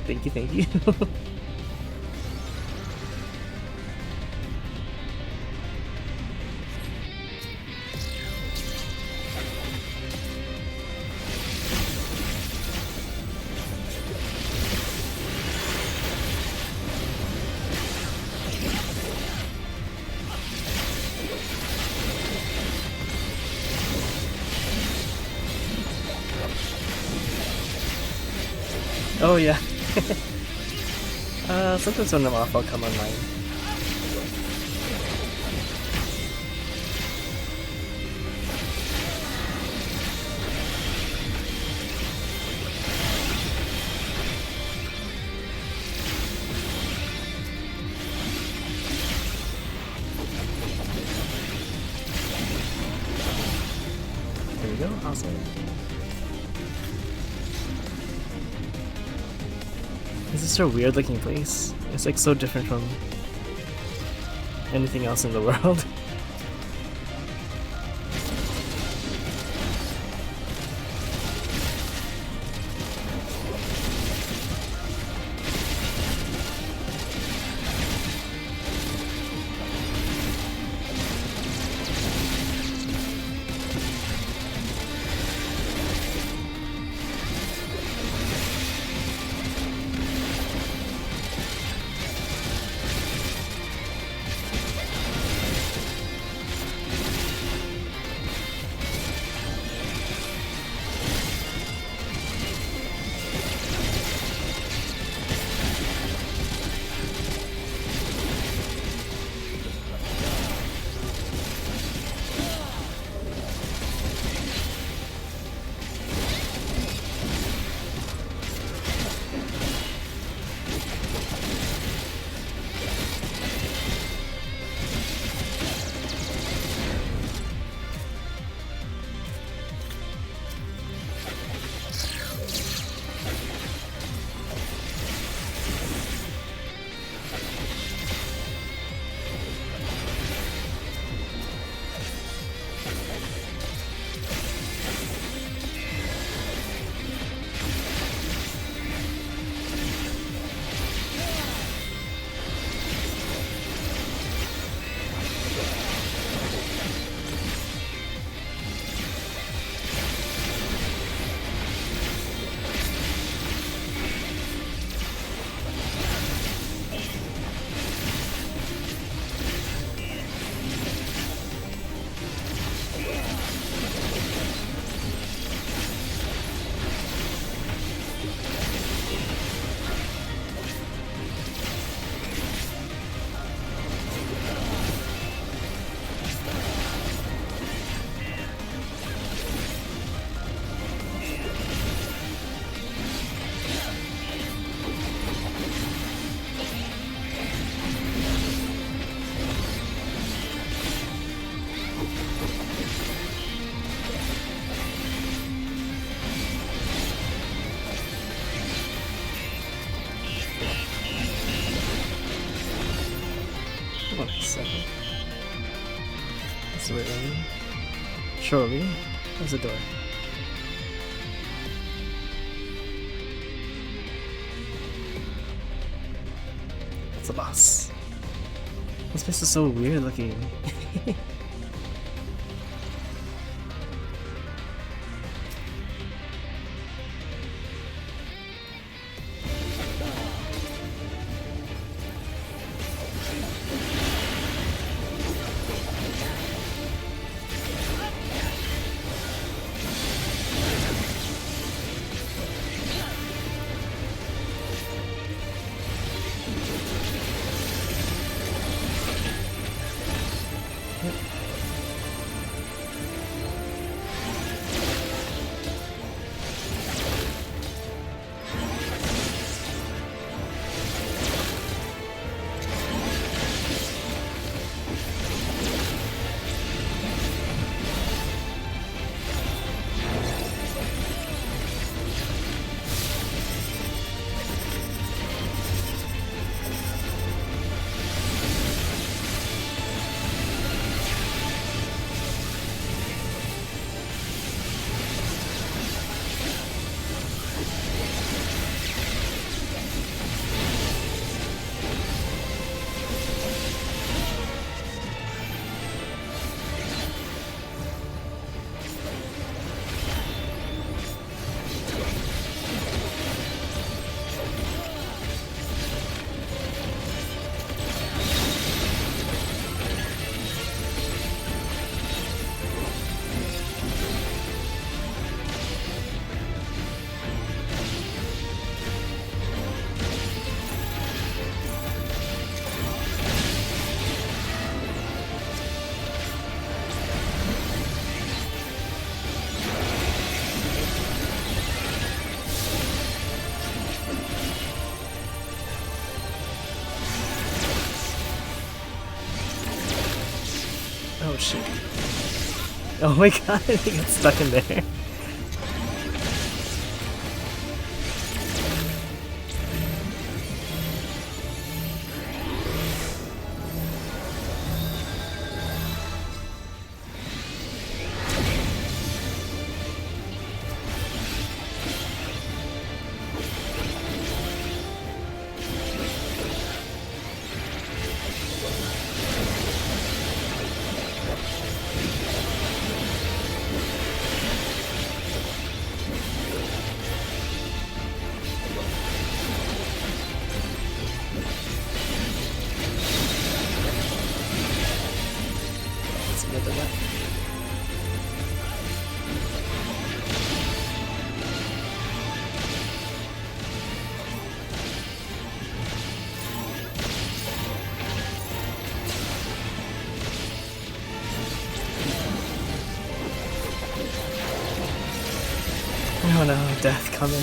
Thank you, thank you. Oh yeah. Sometimes when I'm off, I'll come online. There we go, awesome. This is a weird looking place. It's like so different from anything else in the world. Hold on a second. That's the way in. Surely. There's a door. It's a boss. This place is so weird looking. Yep. Oh shit. Oh my god, he got stuck in there. Oh no, death coming.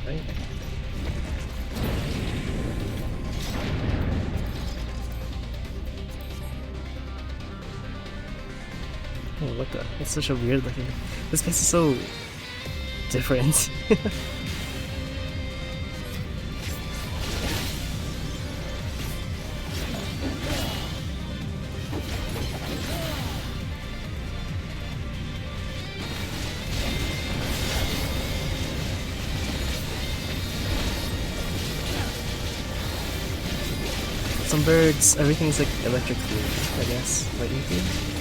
Alright. Oh, what the? It's such a weird looking. This place is so different. Some birds, everything's like electric themed, I guess. Lightning themed.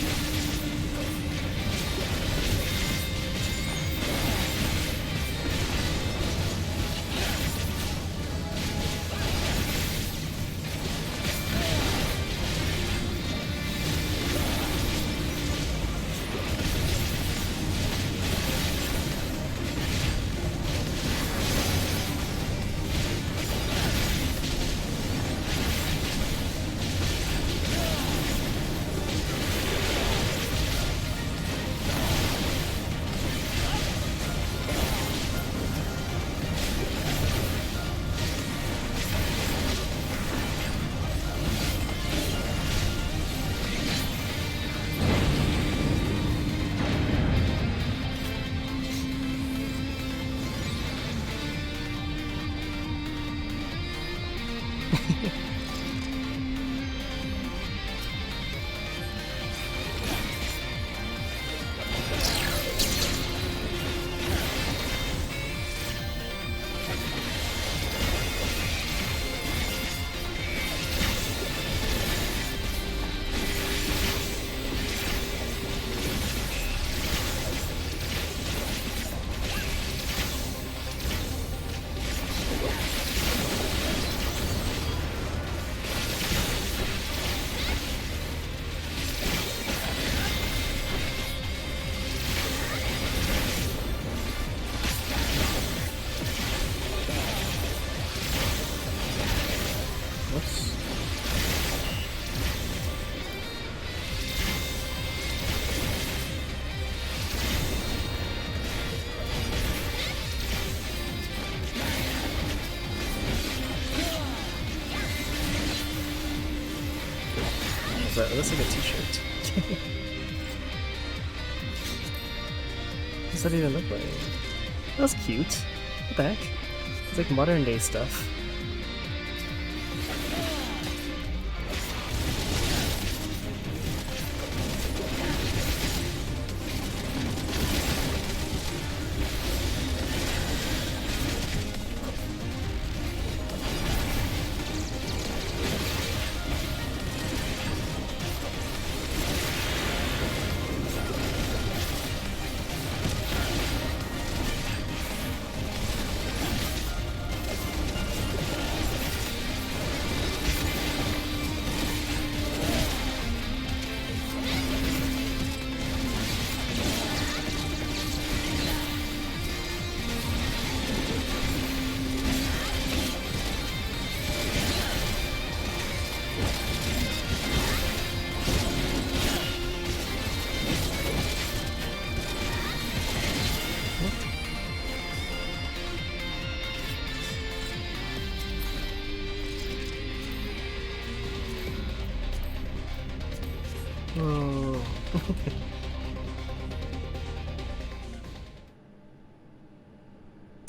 It looks like a t-shirt. What's that even look like? That's cute. What the heck? It's like modern day stuff.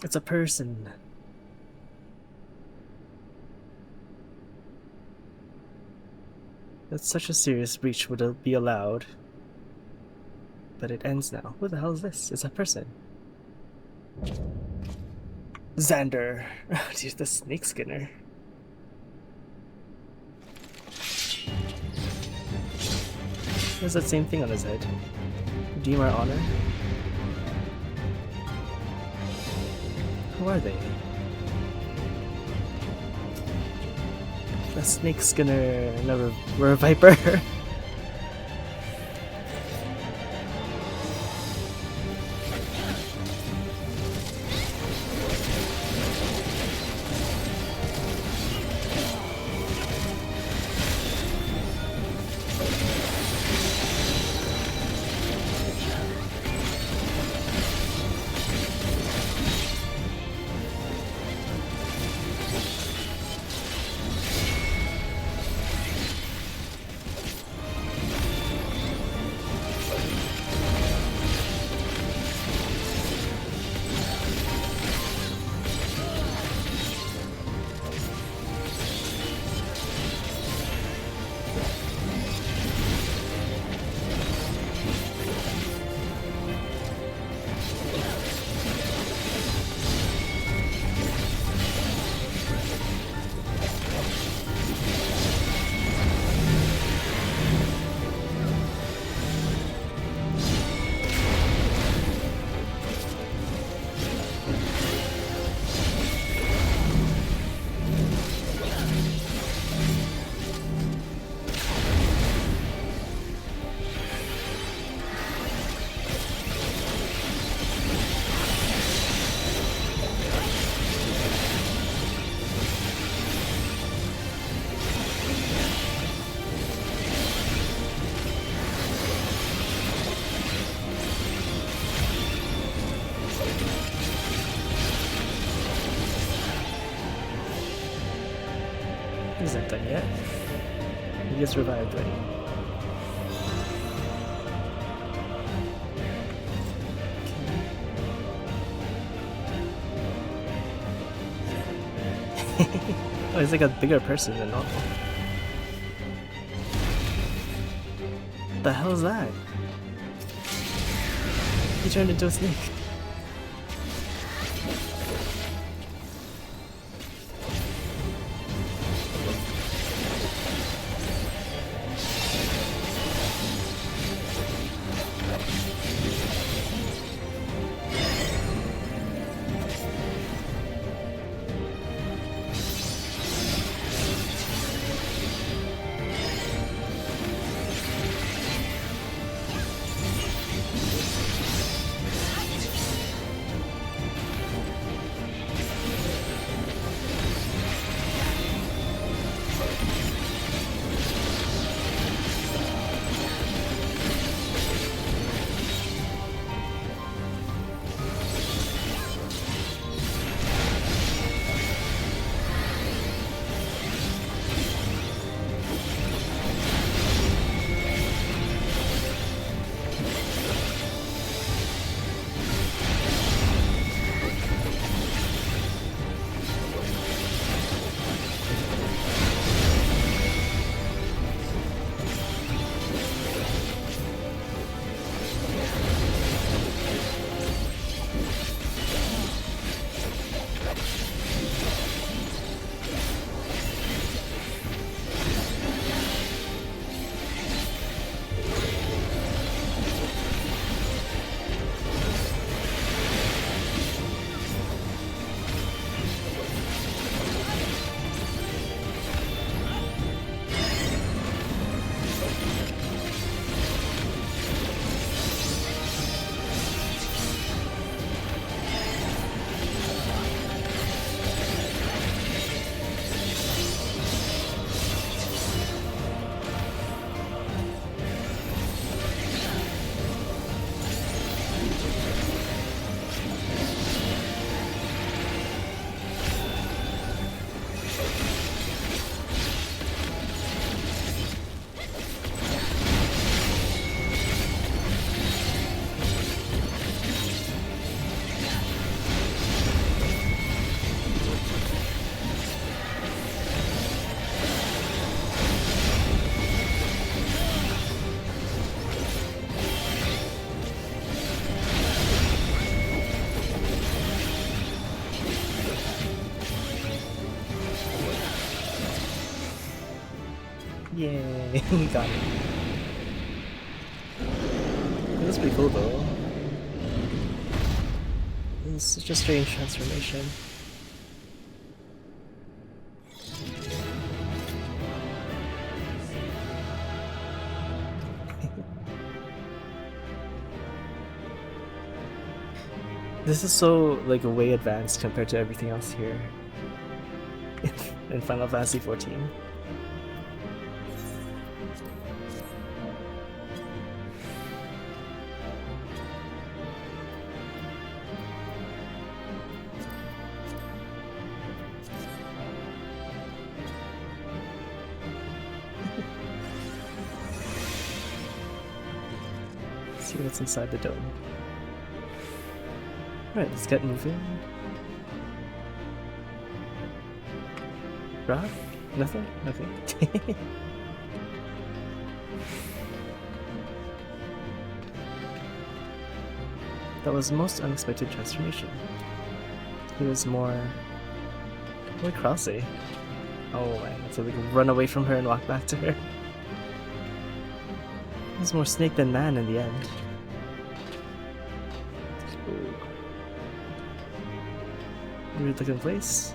It's a person. That such a serious breach would be allowed. But it ends now. Who the hell is this? It's a person. Xander. He's the snake skinner. He has that same thing on his head. Redeem our honor. Who are they? A snake skinner, another we're a viper. He's not done yet. He gets revived already. Oh, he's like a bigger person than normal. The hell is that? He turned into a snake. Yay, we got it. That's pretty cool though. It's such a strange transformation. This is so like way advanced compared to everything else here in Final Fantasy XIV. See what's inside the dome. Right, let's get moving. Rock? Nothing? Okay. That was most unexpected transformation. He was more Krause. Oh man, so we can run away from her and walk back to her. He was more snake than man in the end. Weird looking place.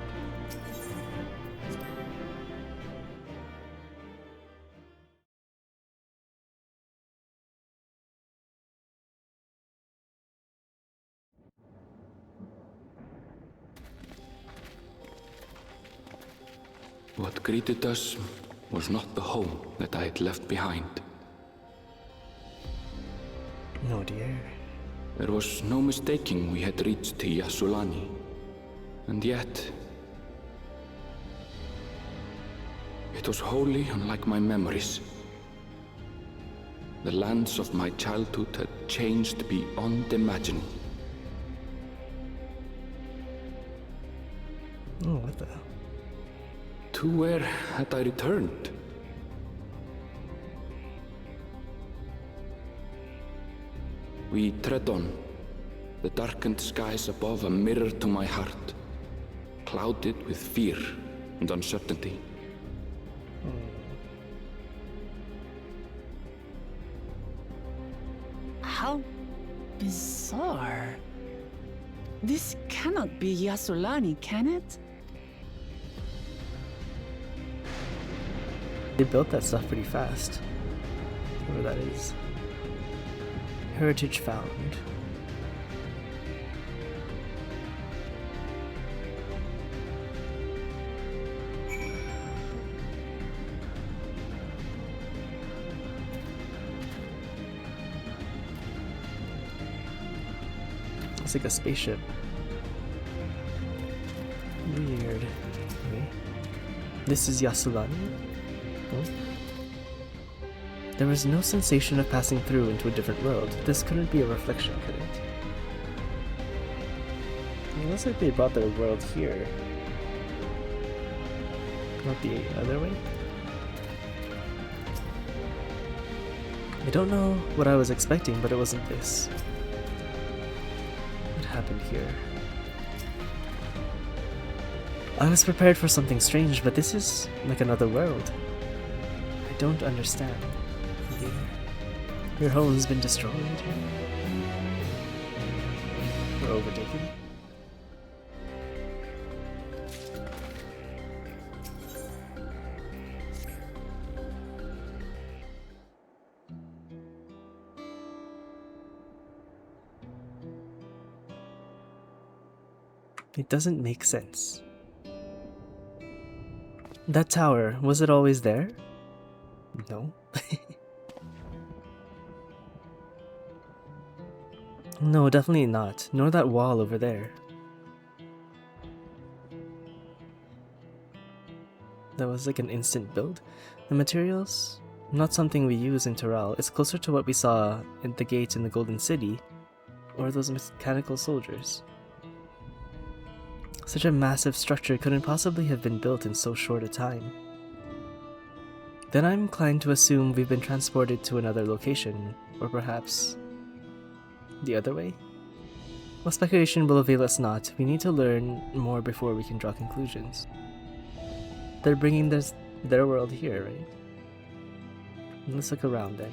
What greeted us was not the home that I had left behind. No dear. There was no mistaking we had reached Yyasulani. And yet, it was wholly unlike my memories. The lands of my childhood had changed beyond imagining. Oh, what the hell? To where had I returned? We tread on, the darkened skies above a mirror to my heart, clouded with fear and uncertainty. How bizarre. This cannot be Yyasulani, can it? They built that stuff pretty fast. Whatever that is. Heritage found. It's like a spaceship. Weird. Okay. This is Yyasulani. Oh. There was no sensation of passing through into a different world. This couldn't be a reflection, could it? It looks like they brought their world here. Not the other way? I don't know what I was expecting, but it wasn't this. What happened here? I was prepared for something strange, but this is like another world. I don't understand. Your home's been destroyed. Or overtaken. It doesn't make sense. That tower, was it always there? No. No, definitely not. Nor that wall over there. That was like an instant build. The materials? Not something we use in Trail. It's closer to what we saw at the gate in the Golden City. Or those mechanical soldiers. Such a massive structure couldn't possibly have been built in so short a time. Then I'm inclined to assume we've been transported to another location, or perhaps the other way? Well, speculation will avail us not. We need to learn more before we can draw conclusions. They're bringing their world here, right? Let's look around then.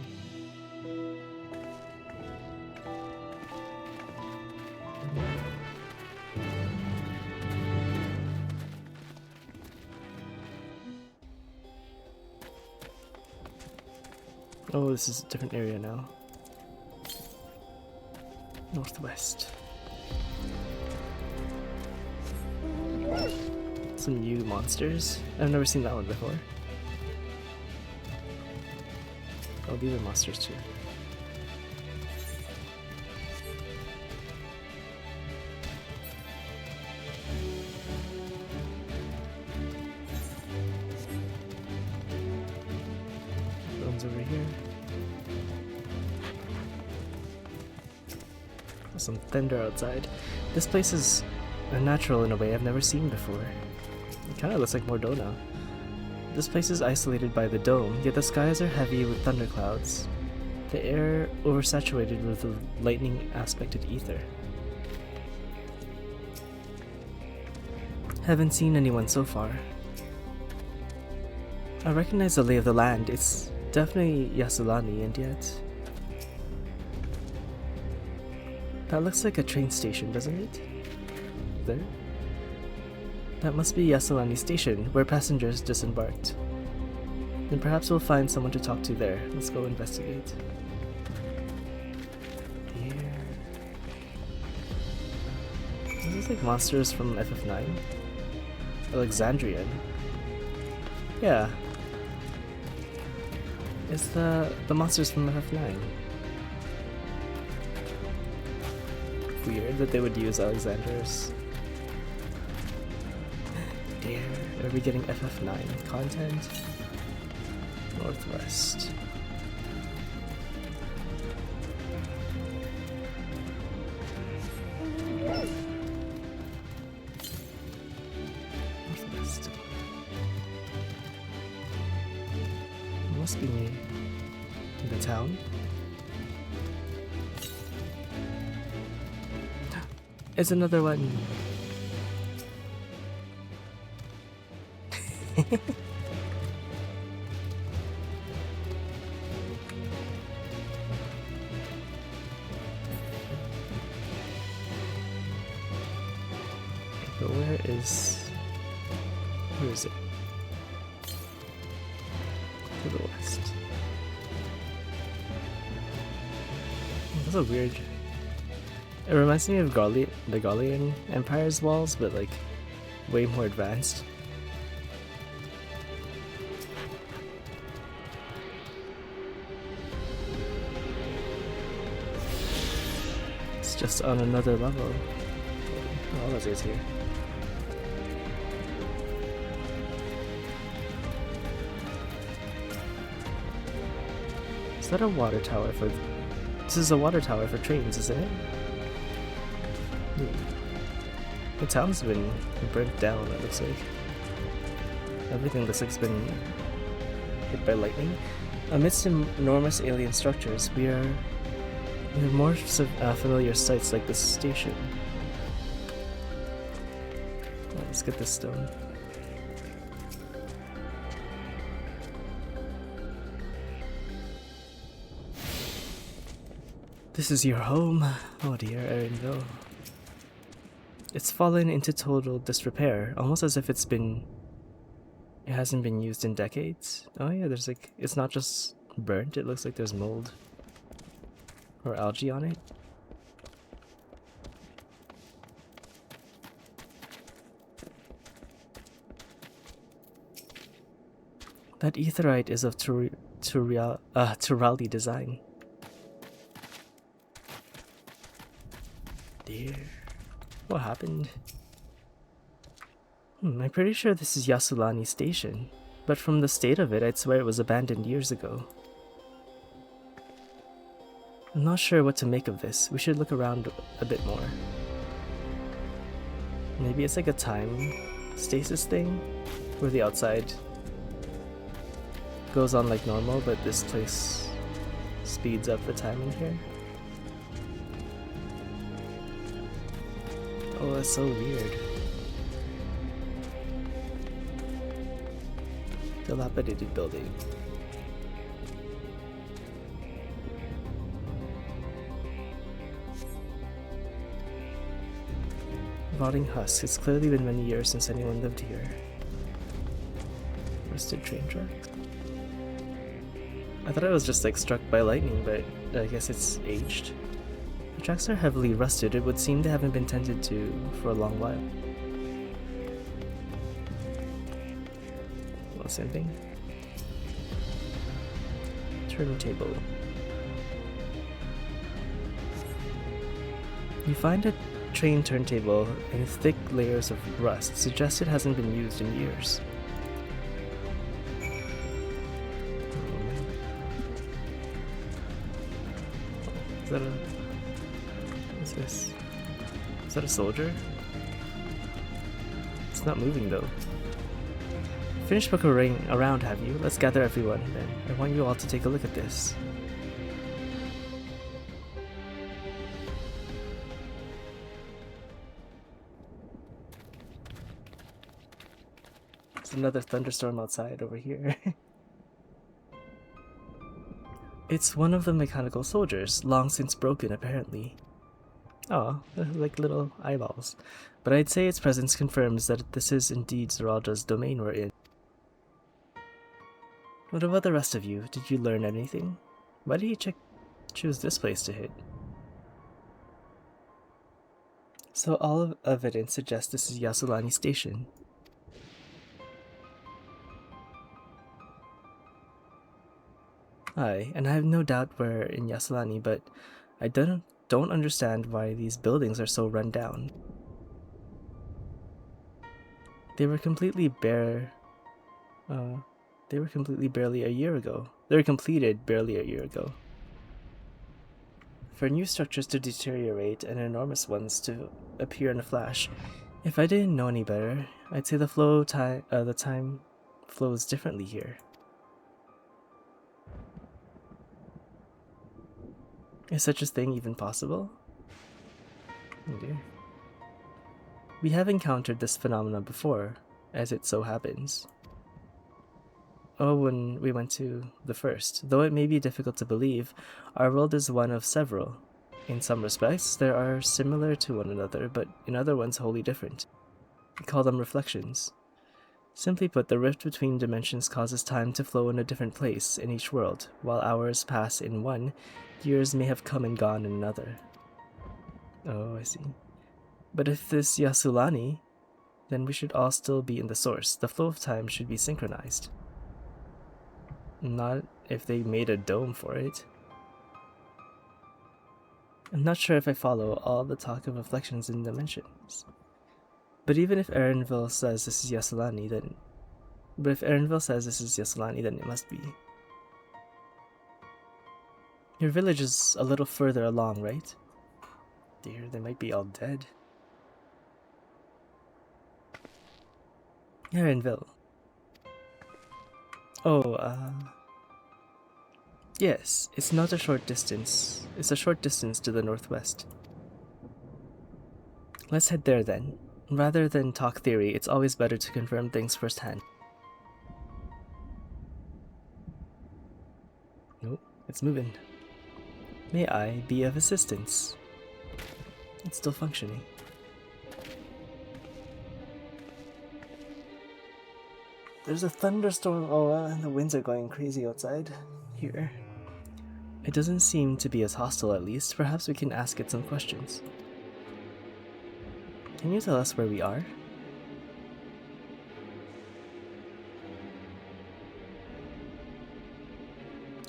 Oh, this is a different area now. Northwest. Some new monsters. I've never seen that one before. Oh, these are monsters too. One's over here. Some thunder outside. This place is unnatural in a way I've never seen before. It kind of looks like Mordona. This place is isolated by the dome, yet the skies are heavy with thunderclouds. The air oversaturated with the lightning-aspected ether. Haven't seen anyone so far. I recognize the lay of the land. It's definitely Yyasulani, and yet... That looks like a train station, doesn't it? There? That must be Yyasulani Station, where passengers disembarked. Then perhaps we'll find someone to talk to there. Let's go investigate. Here... This is like monsters from FF9? Alexandrian. Yeah. It's the monsters from FF9. Weird that they would use Alexander's. Dear, are we getting FF9 content? Northwest. Northwest. It must be in the town. It's another one. But where is it? To the west. That's a weird. It reminds me of the Gallian Empire's walls, but like way more advanced. It's just on another level. Oh, that's it here. Is that a water tower for... This is a water tower for trains, isn't it? The town's been burnt down, it looks like. Everything looks like it's been hit by lightning. Amidst enormous alien structures, we have more familiar sights like this station. Well, let's get this stone. This is your home. Oh dear, Erenville. It's fallen into total disrepair, almost as if it hasn't been used in decades. Oh yeah, there's like, it's not just burnt, it looks like there's mold or algae on it. That aetherite is of Turali design. Dear. What happened? I'm pretty sure this is Yyasulani Station, but from the state of it, I'd swear it was abandoned years ago. I'm not sure what to make of this. We should look around a bit more. Maybe it's like a time stasis thing, where the outside goes on like normal, but this place speeds up the time in here. Oh, that's so weird. Dilapidated building. Rotting husk. It's clearly been many years since anyone lived here. Rusted train tracks. I thought it was just like struck by lightning, but I guess it's aged. The tracks are heavily rusted. It would seem they haven't been tended to for a long while. Well, same thing. Turntable. You find a train turntable in thick layers of rust. Suggests it hasn't been used in years. Is that a... What's this? Is that a soldier? It's not moving though. Finished poking around, have you? Let's gather everyone then. I want you all to take a look at this. There's another thunderstorm outside over here. It's one of the mechanical soldiers, long since broken apparently. Oh, like little eyeballs. But I'd say its presence confirms that this is indeed Zeralda's domain we're in. What about the rest of you? Did you learn anything? Why did he choose this place to hit? So all of evidence suggests this is Yyasulani Station. Aye, and I have no doubt we're in Yyasulani, but I don't understand why these buildings are so run down. They were completely bare. They were completed barely a year ago. For new structures to deteriorate and enormous ones to appear in a flash, if I didn't know any better, I'd say the time flows differently here. Is such a thing even possible? Oh dear. We have encountered this phenomenon before, as it so happens. Oh, when we went to the first. Though it may be difficult to believe, our world is one of several. In some respects, they are similar to one another, but in other ones wholly different. We call them reflections. Simply put, the rift between dimensions causes time to flow in a different place in each world. While hours pass in one, years may have come and gone in another. Oh, I see. But if this Yyasulani, then we should all still be in the source. The flow of time should be synchronized. Not if they made a dome for it. I'm not sure if I follow all the talk of reflections and dimensions. But even if Erenville says this is Yyasulani, then... then it must be. Your village is a little further along, right? Dear, they might be all dead. Erenville. Oh, yes, it's not a short distance. It's a short distance to the northwest. Let's head there then. Rather than talk theory, it's always better to confirm things firsthand. Nope, it's moving. May I be of assistance? It's still functioning. There's a thunderstorm. Oh, and the winds are going crazy outside here. It doesn't seem to be as hostile, at least. Perhaps we can ask it some questions. Can you tell us where we are?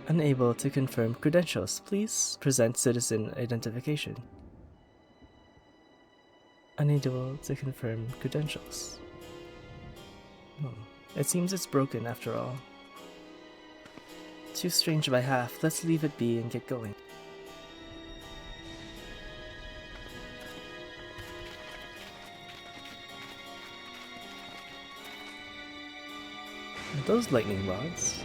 Unable to confirm credentials. Please present citizen identification. Unable to confirm credentials. Oh. It seems it's broken after all. Too strange by half. Let's leave it be and get going. Are those lightning rods?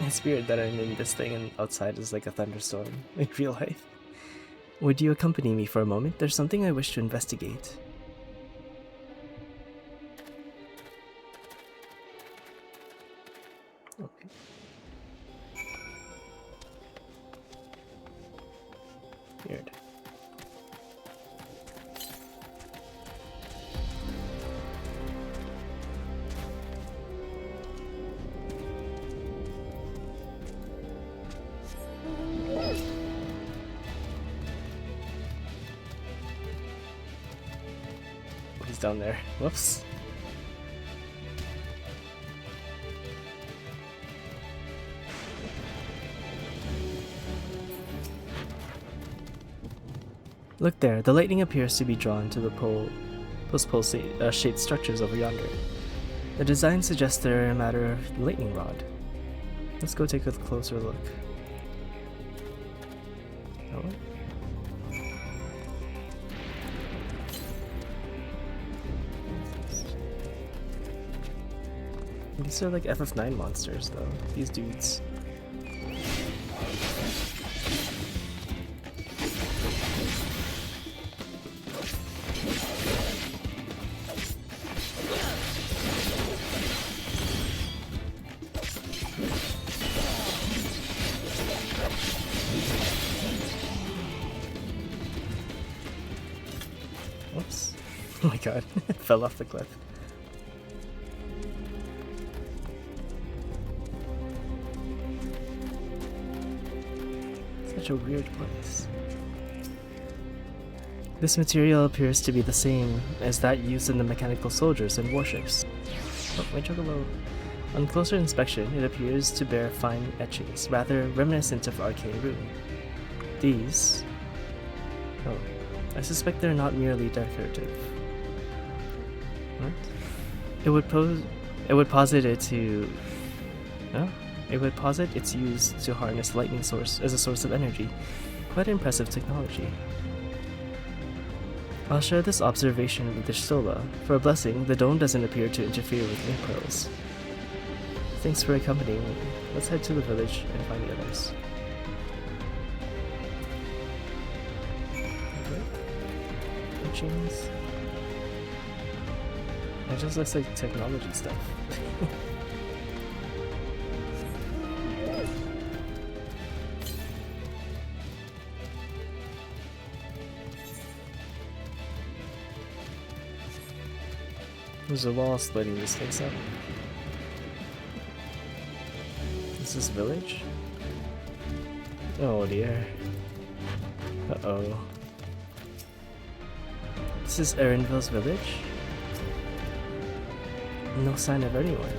It's weird that I'm in this thing and outside is like a thunderstorm in real life. Would you accompany me for a moment? There's something I wish to investigate. Okay. Weird. he's down there. Whoops. Look there, the lightning appears to be drawn to those pole-shaped structures over yonder. The design suggests they're a matter of lightning rod. Let's go take a closer look. Oh. These are like FF9 monsters though, these dudes. Whoops. Oh my god, it fell off the cliff. Such a weird place. This material appears to be the same as that used in the mechanical soldiers and warships. Oh, my juggalo. On closer inspection, it appears to bear fine etchings, rather reminiscent of arcane rune. These... oh, I suspect they're not merely decorative. What? It would posit its use to harness lightning source as a source of energy. Quite impressive technology. I'll share this observation with the Stola. For a blessing, the dome doesn't appear to interfere with ink pearls. Thanks for accompanying me. Let's head to the village and find the others. Etchings. It just looks like technology stuff. There's a wall splitting this place up. Is this village? Oh dear. Uh-oh. This is Erenville's village? No sign of anyone.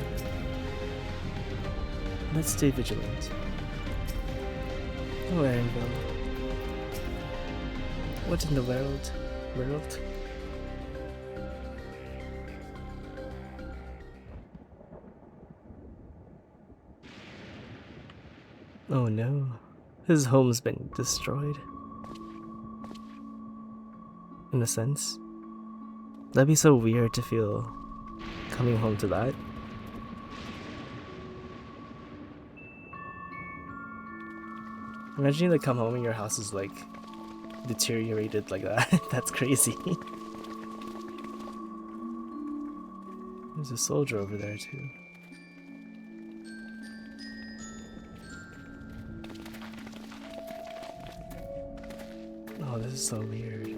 Let's stay vigilant. Oh, Erenville. What in the world? Oh no, his home's been destroyed. In a sense. That'd be so weird to feel coming home to that. Imagine you like come home and your house is like deteriorated like that. That's crazy. There's a soldier over there too. Oh, this is so weird.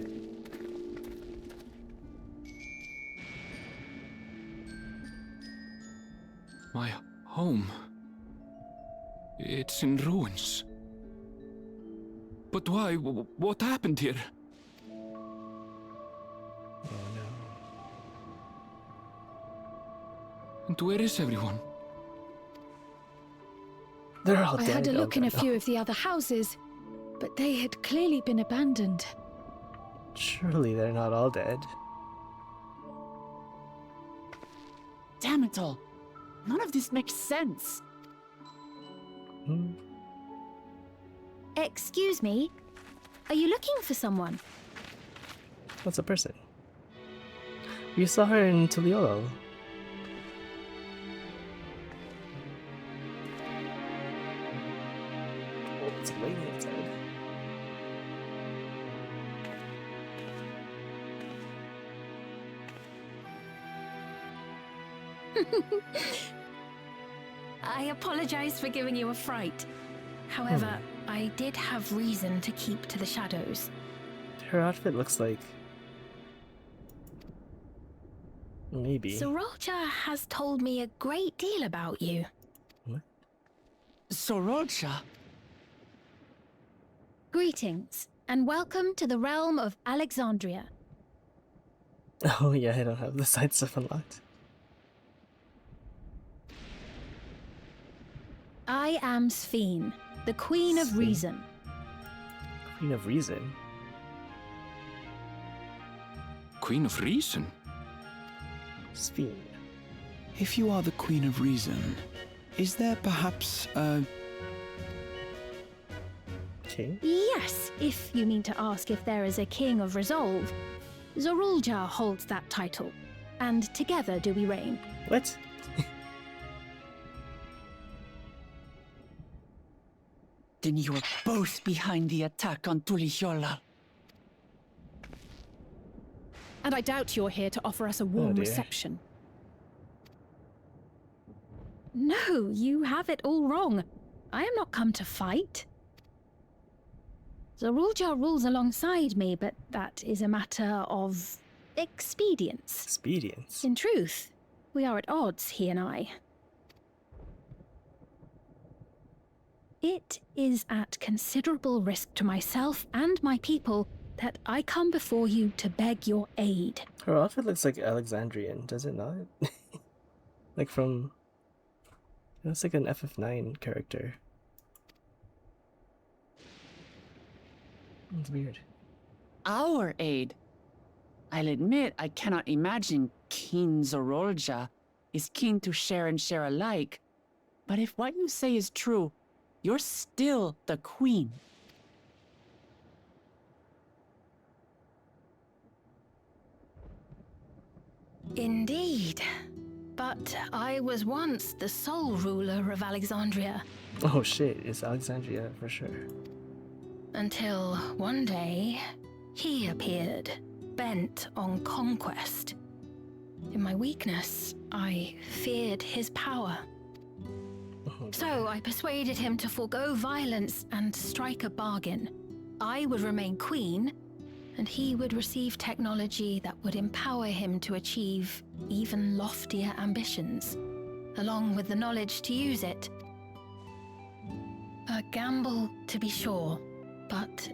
My home. It's in ruins. But why? What happened here? Oh no. And where is everyone? They're all I dead. had a look Oh, in a no. few of the other houses, but they had clearly been abandoned. Surely they're not all dead. Damn it all. None of this makes sense. Hmm? Excuse me? Are you looking for someone? What's a person? We saw her in Tuliolo. Oh, it's waiting its head. I apologize for giving you a fright. However, I did have reason to keep to the shadows. Her outfit looks like... maybe. Sorocha has told me a great deal about you. What? Sorocha? Greetings, and welcome to the realm of Alexandria. Oh yeah, I don't have the side stuff unlocked. I am Sphene, the Queen of Sphene? Reason. Queen of Reason? Queen of Reason? Sphene. If you are the Queen of Reason, is there perhaps a... King? Yes, if you mean to ask if there is a King of Resolve. Zorulja holds that title, and together do we reign. What? Then you were both behind the attack on Tuliyollal. And I doubt you're here to offer us a warm dear. reception. No, you have it all wrong. I am not come to fight. Zorulja rules alongside me, but that is a matter of expedience. Expedience? In truth, we are at odds, he and I. It is at considerable risk to myself and my people that I come before you to beg your aid. Her outfit looks like Alexandrian, does it not? Like from... It looks like an FF9 character. It's weird. Our aid? I'll admit I cannot imagine King Zorulja is keen to share and share alike. But if what you say is true, you're still the queen. Indeed. But I was once the sole ruler of Alexandria. Oh shit, it's Alexandria for sure. Until one day, he appeared, bent on conquest. In my weakness, I feared his power. So I persuaded him to forego violence and strike a bargain. I would remain queen, and he would receive technology that would empower him to achieve even loftier ambitions, along with the knowledge to use it. A gamble, to be sure, but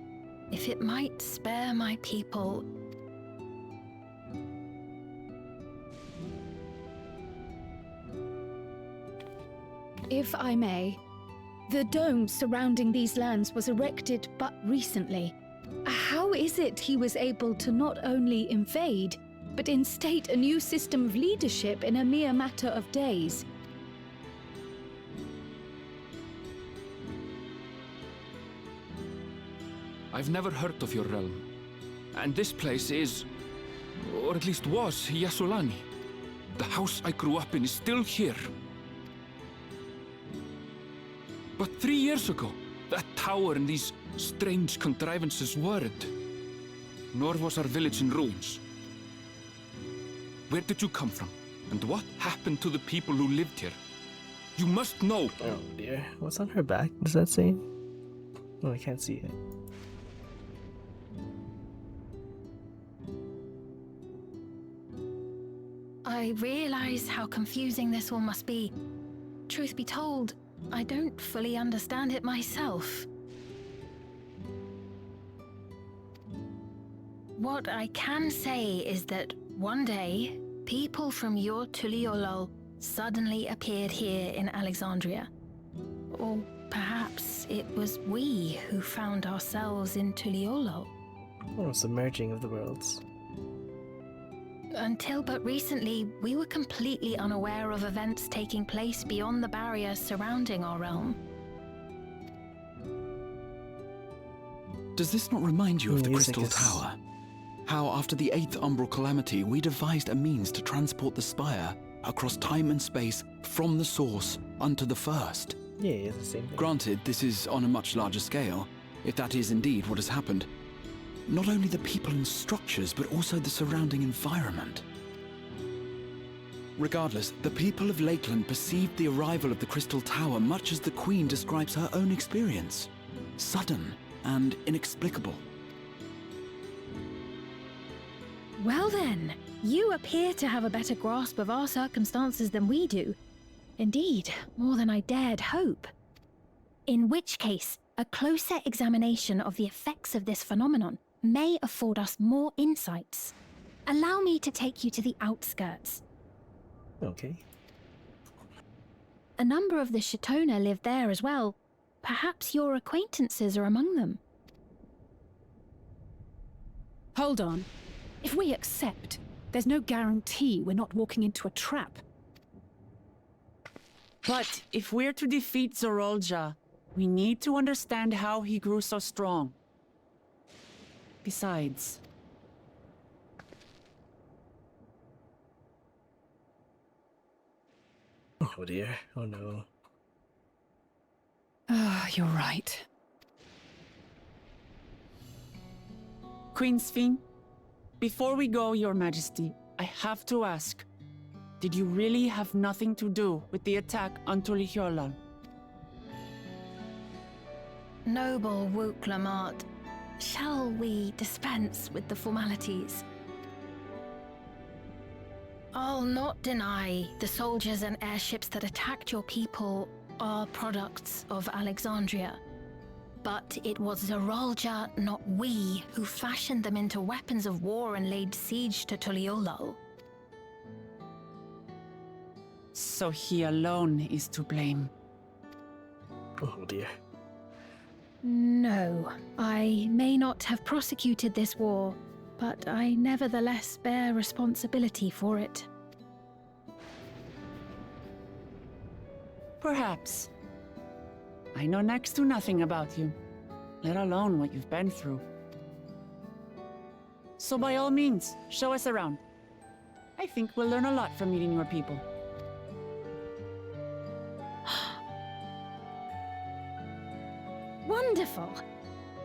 if it might spare my people... If I may, the dome surrounding these lands was erected but recently. How is it he was able to not only invade, but instate a new system of leadership in a mere matter of days? I've never heard of your realm. And this place is, or at least was, Yyasulani. The house I grew up in is still here. But 3 years ago, that tower and these strange contrivances weren't. Nor was our village in ruins. Where did you come from? And what happened to the people who lived here? You must know! Oh dear. What's on her back? Does that say? Oh, I can't see it. I realize how confusing this all must be. Truth be told, I don't fully understand it myself. What I can say is that one day, people from your Tuliyollal suddenly appeared here in Alexandria. Or perhaps it was we who found ourselves in Tuliyollal. Oh, submerging of the worlds. Until but recently, we were completely unaware of events taking place beyond the barrier surrounding our realm. Does this not remind you of the Music Crystal is- Tower? How after the 8th Umbral Calamity, we devised a means to transport the Spire across time and space from the source unto the first. Yeah, it's the same thing. Granted, this is on a much larger scale, if that is indeed what has happened. Not only the people and structures, but also the surrounding environment. Regardless, the people of Lakeland perceived the arrival of the Crystal Tower much as the Queen describes her own experience. Sudden and inexplicable. Well then, you appear to have a better grasp of our circumstances than we do. Indeed, more than I dared hope. In which case, a closer examination of the effects of this phenomenon may afford us more insights. Allow me to take you to the outskirts. Okay. A number of the Shatona live there as well. Perhaps your acquaintances are among them. Hold on. If we accept, there's no guarantee we're not walking into a trap. But if we're to defeat Zorolja, we need to understand how he grew so strong. Besides... Oh dear. Oh no. You're right. Queen Sphene, before we go, Your Majesty, I have to ask, did you really have nothing to do with the attack on Tulihyolal? Noble Wuklamat, shall we dispense with the formalities? I'll not deny the soldiers and airships that attacked your people are products of Alexandria. But it was Zorolja, not we, who fashioned them into weapons of war and laid siege to Tuliolal. So he alone is to blame. Oh dear. No, I may not have prosecuted this war, but I nevertheless bear responsibility for it. Perhaps. I know next to nothing about you, let alone what you've been through. So by all means, show us around. I think we'll learn a lot from meeting your people. Wonderful!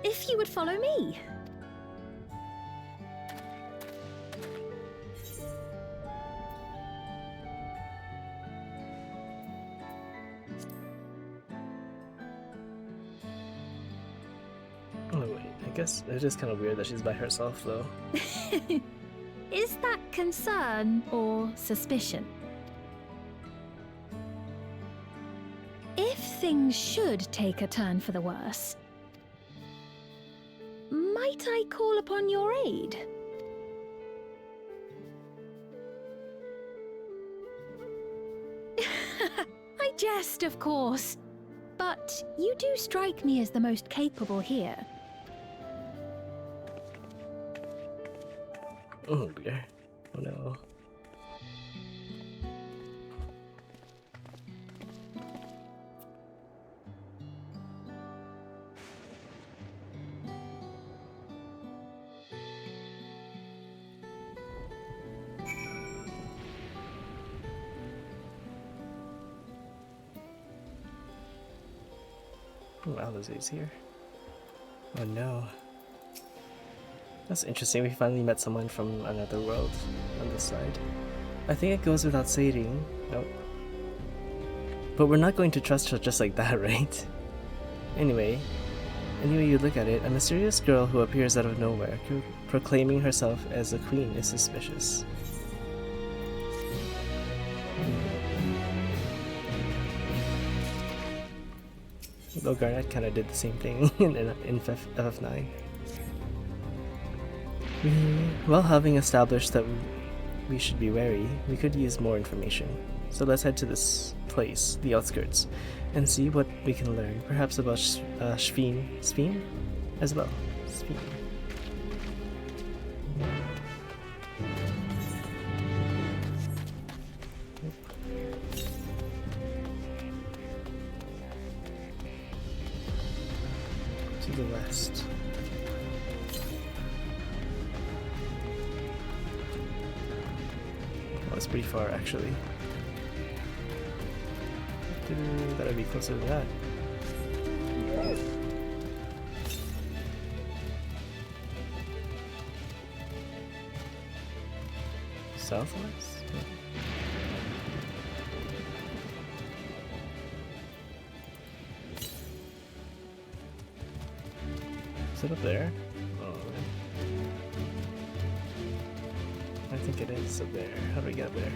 If you would follow me. Oh wait, I guess it is kind of weird that she's by herself though. Is that concern or suspicion? If things should take a turn for the worse, might I call upon your aid? I jest, of course, but you do strike me as the most capable here. Oh dear. Oh no. Oh, Alizé's here. Oh no. That's interesting, we finally met someone from another world on this side. I think it goes without saying. Nope. But we're not going to trust her just like that, right? Anyway, any way you look at it, a mysterious girl who appears out of nowhere, proclaiming herself as a queen, is suspicious. Though Garnet kinda did the same thing in FF9. Well, having established that we should be wary, we could use more information. So let's head to this place, the outskirts, and see what we can learn. Perhaps about Sphene as well. Sphene. To the west. Oh, it's pretty far actually. Gotta be closer to that. Southwest? Is it up there? Oh, I think it is up there. How do we get up there?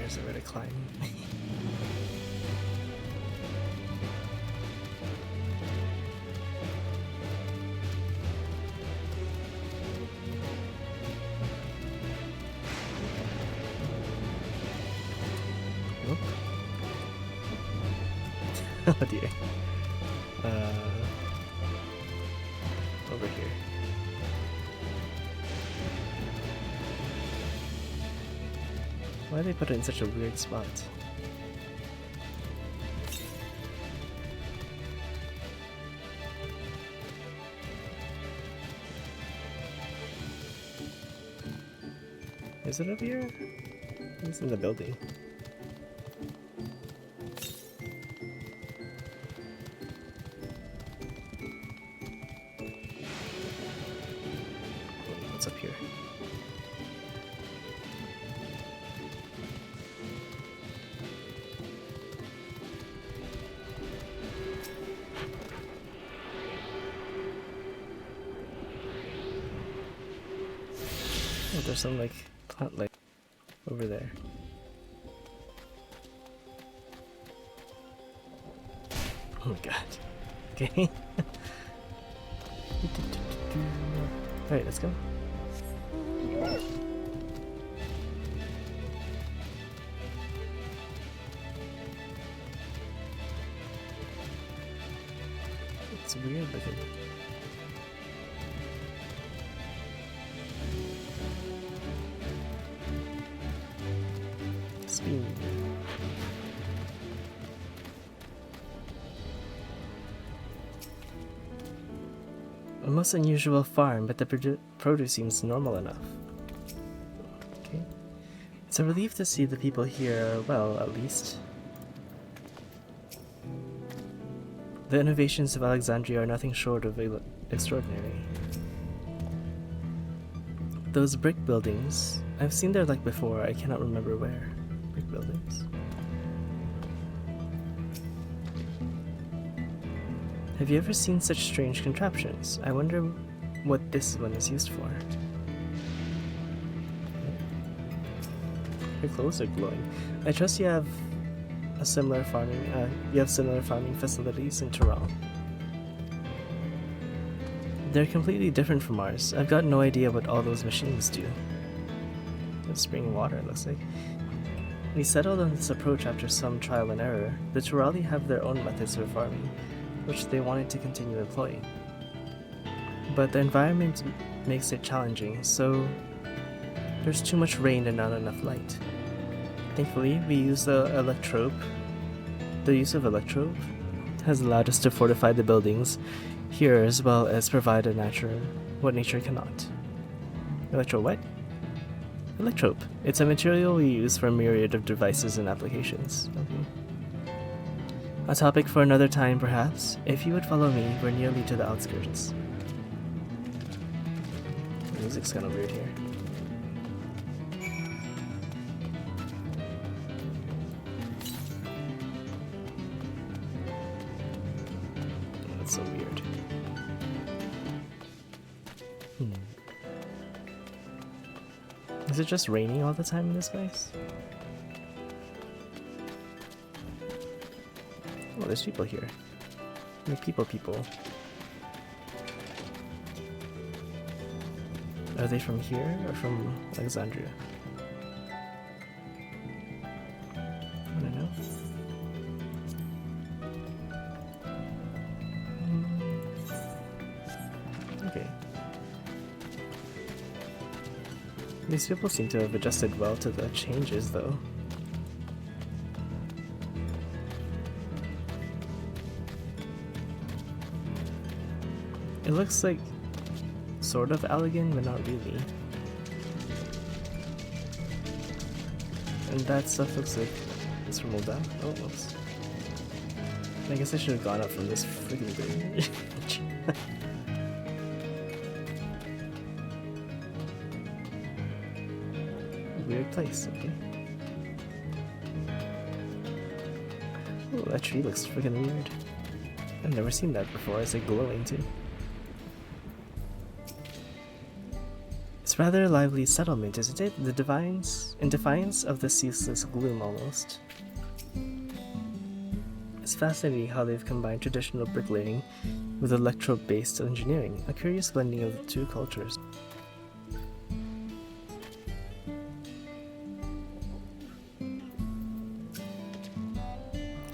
stairs over to climb. Whoop. Oh dear. Over here. Why did they put it in such a weird spot? Is it up here? It's in the building. What's up here? Oh, there's some like plant light over there. Oh my god. Okay. Alright, let's go. It's weird looking. Speed. A most unusual farm, but the produce seems normal enough. Okay. It's a relief to see the people here are well, at least. The innovations of Alexandria are nothing short of extraordinary. Those brick buildings, I've seen their like before, I cannot remember where. Brick buildings. Have you ever seen such strange contraptions? I wonder what this one is used for. Your clothes are glowing. I trust you have a similar farming. You have similar farming facilities in Tyrol. They're completely different from ours. I've got no idea what all those machines do. It's spring water, it looks like. We settled on this approach after some trial and error. The Tyrali have their own methods for farming, which they wanted to continue employing. But the environment makes it challenging, so there's too much rain and not enough light. Thankfully, we use the electrope. The use of electrope has allowed us to fortify the buildings here as well as provide what nature cannot. Electro what? Electrope. It's a material we use for a myriad of devices and applications. Okay. A topic for another time, perhaps. If you would follow me, we're nearly to the outskirts. The music's kind of weird here. That's so weird. Is it just raining all the time in this place? Oh, there's people here. Like people. Are they from here or from Alexandria? I don't know. Okay. These people seem to have adjusted well to the changes, though. It looks like sort of Allegan, but not really. And that stuff looks like it's from Molda. Oh, whoops. I guess I should have gone up from this freaking bridge. Weird place, okay. Oh, that tree looks freaking weird. I've never seen that before. It's like glowing too. It's It's rather a lively settlement, isn't it? In defiance of this ceaseless gloom, almost. It's fascinating how they've combined traditional bricklaying with electro-based engineering, a curious blending of the two cultures.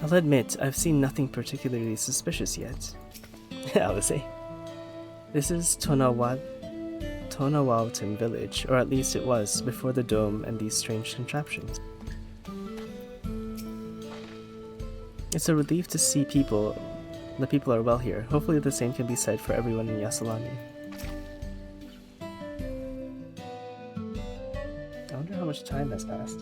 I'll admit, I've seen nothing particularly suspicious yet. I would say. This is Tonawautan village, or at least it was, before the dome and these strange contraptions. It's a relief to see the people are well here. Hopefully the same can be said for everyone in Yyasulani. I wonder how much time has passed.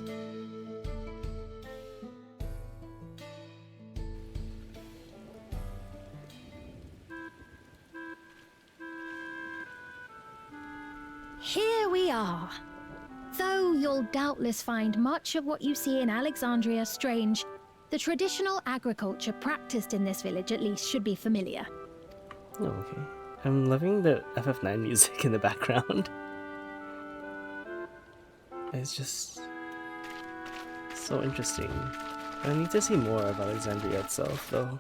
Here we are. Though you'll doubtless find much of what you see in Alexandria strange, the traditional agriculture practiced in this village at least should be familiar. Oh, okay. I'm loving the FF9 music in the background. It's just so interesting. I need to see more of Alexandria itself, though.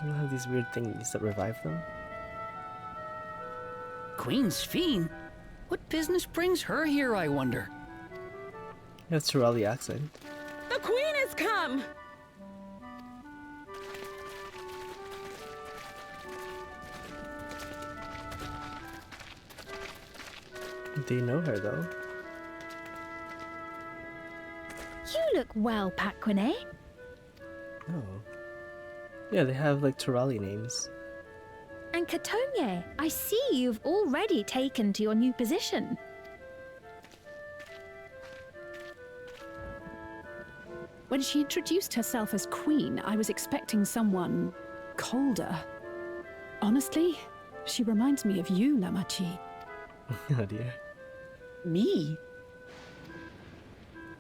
I don't have these weird things that revive them. Queen's Fiend? What business brings her here, I wonder? That's Turali accent. The Queen has come! Do you know her, though? You look well, Paquine. Oh. Yeah, they have, like, Turali names. And Katonye, I see you've already taken to your new position. When she introduced herself as queen, I was expecting someone colder. Honestly, she reminds me of you, Lamachi. Oh dear. Me?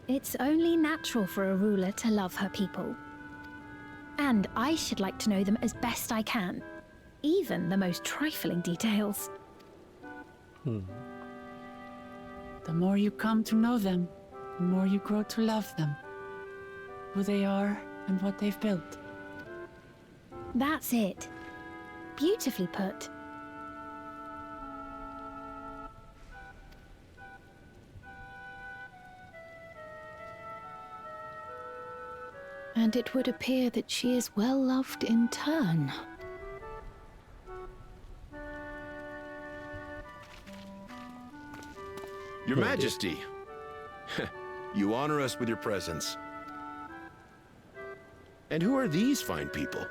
It's only natural for a ruler to love her people. And I should like to know them as best I can. Even the most trifling details. The more you come to know them, the more you grow to love them. Who they are and what they've built. That's it. Beautifully put. And it would appear that she is well loved in turn. Your Majesty, you honor us with your presence. And who are these fine people?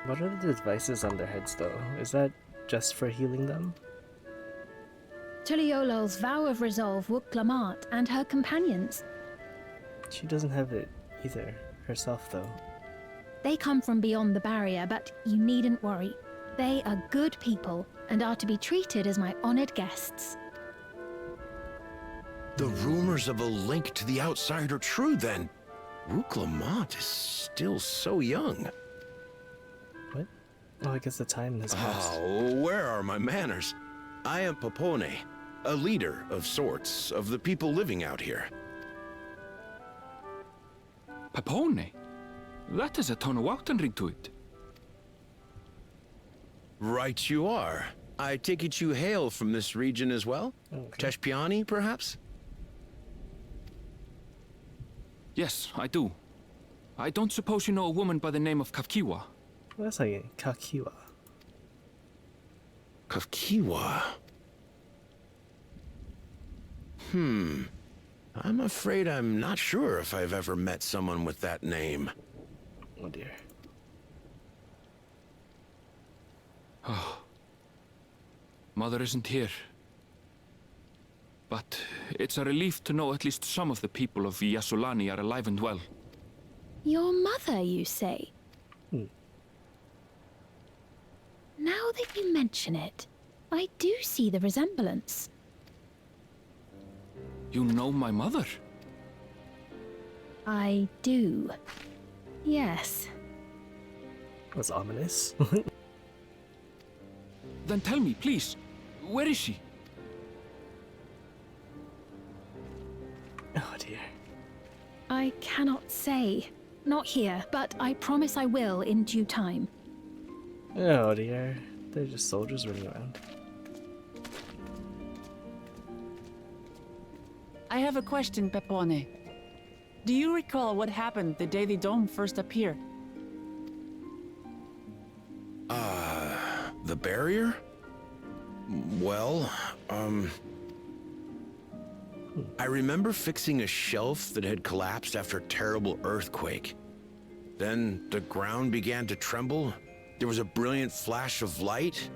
What are the devices on their heads, though? Is that just for healing them? Tuliolo's vow of resolve Wuklamat and her companions. She doesn't have it either, herself, though. They come from beyond the barrier, but you needn't worry. They are good people and are to be treated as my honored guests. The rumors of a link to the outside are true, then. Wuklamat is still so young. What? Oh, I guess the time has passed. Oh, where are my manners? I am Popone, a leader of sorts of the people living out here. Popone? That is a Tonawautan ring to it. Right you are. I take it you hail from this region as well? Okay. Teshpiani, perhaps? Yes, I do. I don't suppose you know a woman by the name of Kafkiwa? Well, that's like Kakiwa. Kafkiwa? I'm afraid I'm not sure if I've ever met someone with that name. Oh dear. Oh. Mother isn't here. But it's a relief to know at least some of the people of Yyasulani are alive and well. Your mother, you say? Now that you mention it, I do see the resemblance. You know my mother? I do. Yes. That's ominous. Then tell me, please, where is she? Oh dear. I cannot say. Not here, but I promise I will in due time. Oh dear. They're just soldiers running around. I have a question, Pepone. Do you recall what happened the day the dome first appeared? The barrier? Well, I remember fixing a shelf that had collapsed after a terrible earthquake. Then the ground began to tremble. There was a brilliant flash of light,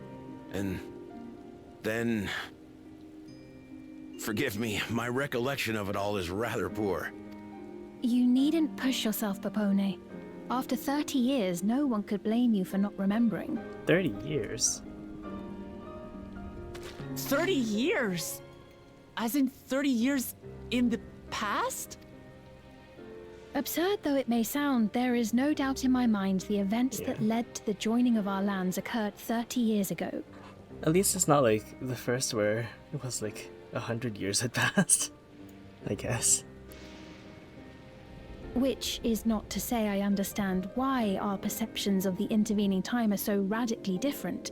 and then... Forgive me, my recollection of it all is rather poor. You needn't push yourself, Pepone. After 30 years, no one could blame you for not remembering. 30 years? 30 years? As in 30 years in the past? Absurd though it may sound, there is no doubt in my mind the events that led to the joining of our lands occurred 30 years ago. At least it's not like the first where it was like 100 years had passed, I guess. Which is not to say I understand why our perceptions of the intervening time are so radically different.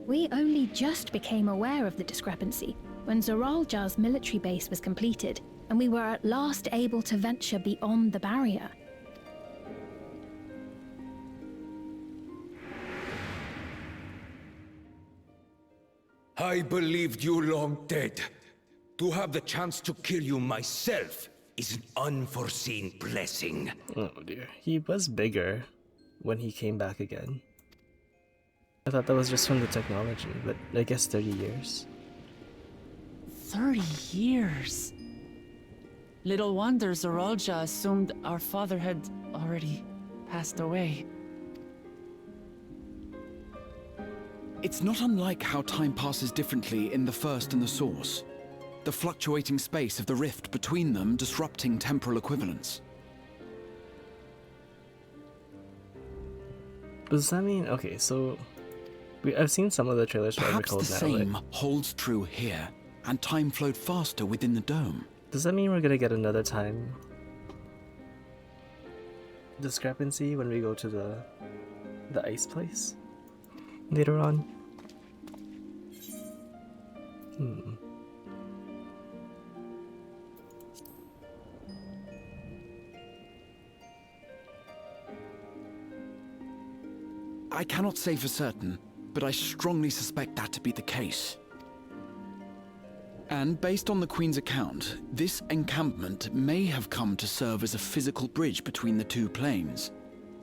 We only just became aware of the discrepancy when Zoralja's military base was completed, and we were at last able to venture beyond the barrier. I believed you long dead. To have the chance to kill you myself is an unforeseen blessing. Oh dear. He was bigger when he came back again. I thought that was just from the technology, but I guess 30 years. 30 years? Little wonder Zoralja assumed our father had already passed away. It's not unlike how time passes differently in the First and the Source. The fluctuating space of the rift between them disrupting temporal equivalence. Does that mean... Okay, so... I've seen some of the trailers for Perhaps Evercold the now. same holds true here, and time flowed faster within the dome. Does that mean we're gonna get another time discrepancy when we go to the ice place later on? I cannot say for certain, but I strongly suspect that to be the case. And based on the Queen's account, this encampment may have come to serve as a physical bridge between the two planes,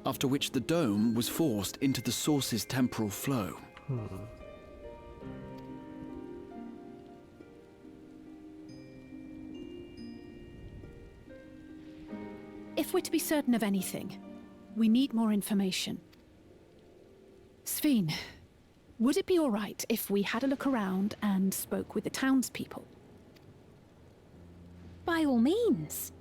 after which the dome was forced into the Source's temporal flow. If we're to be certain of anything, we need more information. Sveen, would it be all right if we had a look around and spoke with the townspeople? By all means.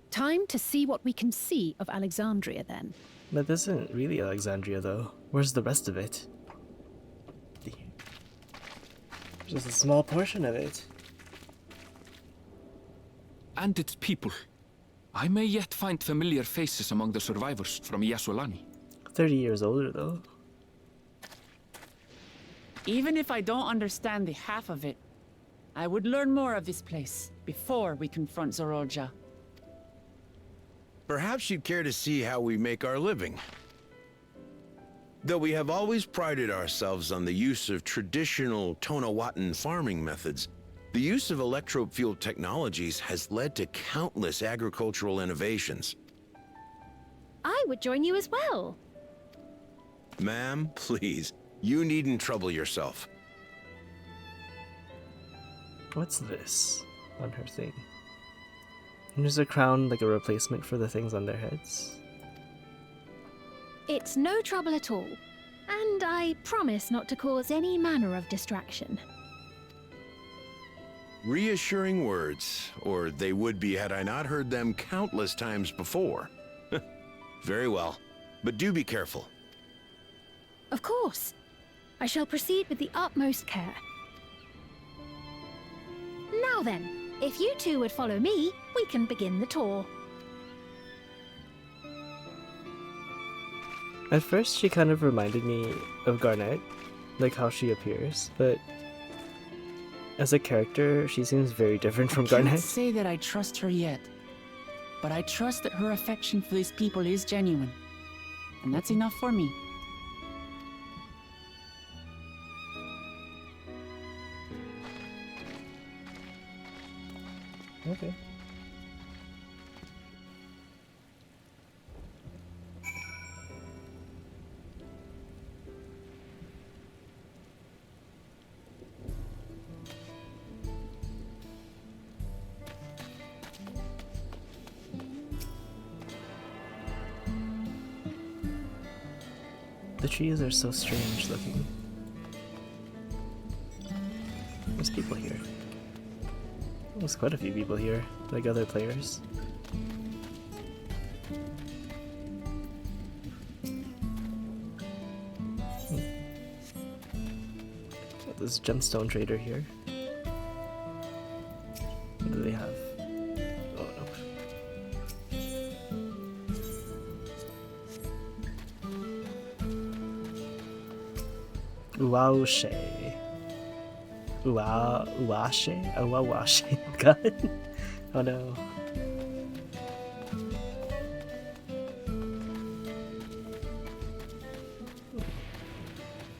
Time to see what we can see of Alexandria, then. But this isn't really Alexandria, though. Where's the rest of it? Just a small portion of it. And its people. I may yet find familiar faces among the survivors from Yyasulani. 30 years older, though. Even if I don't understand the half of it, I would learn more of this place before we confront Zoralja. Perhaps you'd care to see how we make our living. Though we have always prided ourselves on the use of traditional Tonawatan farming methods, the use of electro-fueled technologies has led to countless agricultural innovations. I would join you as well. Ma'am, please, you needn't trouble yourself. What's this on her thing? And there's a crown, like a replacement for the things on their heads. It's no trouble at all. And I promise not to cause any manner of distraction. Reassuring words, or they would be had I not heard them countless times before. Very well, but do be careful. Of course. I shall proceed with the utmost care. Now then, if you two would follow me, we can begin the tour. At first, she kind of reminded me of Garnet, like how she appears, but as a character, she seems very different from I can't Garnet. say that I trust her yet, but I trust that her affection for these people is genuine, and that's enough for me. Okay. The trees are so strange looking. There's people here. There's quite a few people here, like other players. This gemstone trader here. What do they have? Oh no. Uawashe. Uawashe? Uawashe. God. Oh no.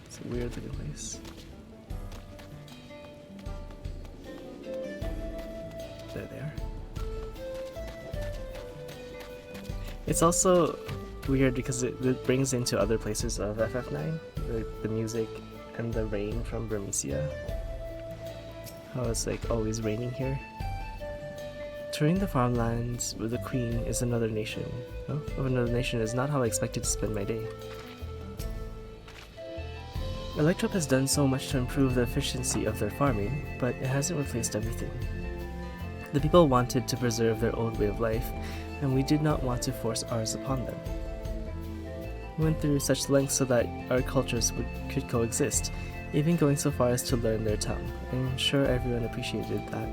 It's a weird looking place. There they are. It's also weird because it brings into other places of FF9, the music and the rain from Burmecia. How it's like always raining here. Touring the farmlands with the queen is another nation. Oh, of another nation is not how I expected to spend my day. Electrop has done so much to improve the efficiency of their farming, but it hasn't replaced everything. The people wanted to preserve their old way of life, and we did not want to force ours upon them. We went through such lengths so that our cultures could coexist, even going so far as to learn their tongue. I'm sure everyone appreciated that.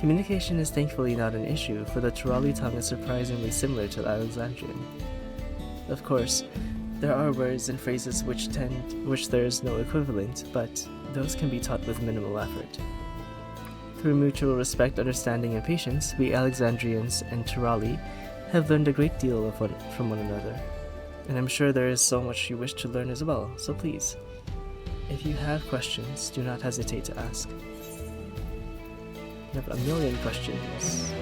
Communication is thankfully not an issue, for the Turali tongue is surprisingly similar to Alexandrian. Of course, there are words and phrases which there is no equivalent, but those can be taught with minimal effort. Through mutual respect, understanding, and patience, we Alexandrians and Turali have learned a great deal from one another. And I'm sure there is so much you wish to learn as well, so please, if you have questions, do not hesitate to ask. I have a million questions.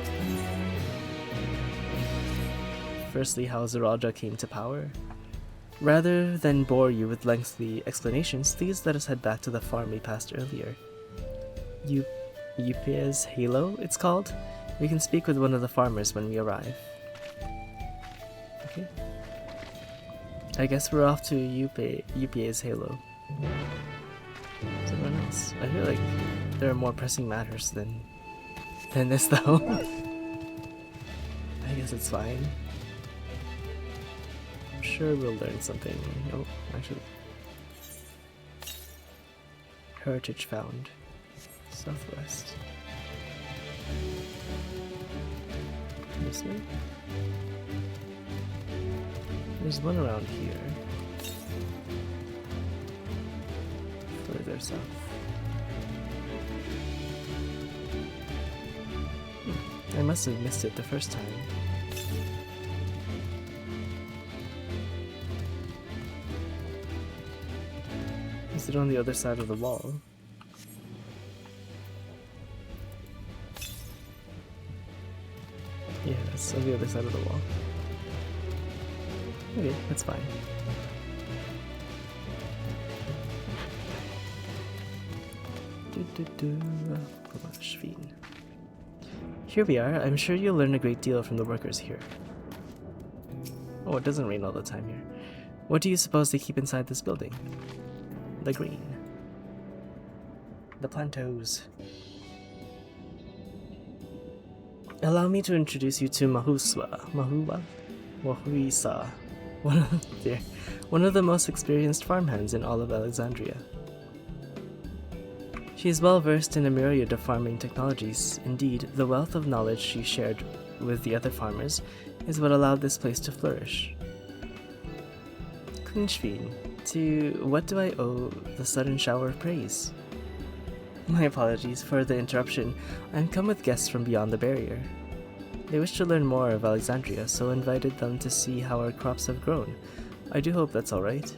Firstly, how Zeralja came to power. Rather than bore you with lengthy explanations, please let us head back to the farm we passed earlier. Yupe's Halo, it's called? We can speak with one of the farmers when we arrive. Okay. I guess we're off to Yupe's Halo. Is everyone else? I feel like there are more pressing matters than this though. I guess it's fine. I'm sure we'll learn something. Oh, actually. Heritage found. Southwest. This way? There's one around here. Further south. I must have missed it the first time. Is it on the other side of the wall? Yeah, it's on the other side of the wall. Okay, that's fine. Here we are. I'm sure you'll learn a great deal from the workers here. Oh, it doesn't rain all the time here. What do you suppose they keep inside this building? The green. The plantos. Allow me to introduce you to Mahuisa, one of the most experienced farmhands in all of Alexandria. She is well versed in a myriad of farming technologies. Indeed, the wealth of knowledge she shared with the other farmers is what allowed this place to flourish. Clinchfield, to what do I owe the sudden shower of praise? My apologies for the interruption. I'm come with guests from beyond the barrier. They wish to learn more of Alexandria, so invited them to see how our crops have grown. I do hope that's alright.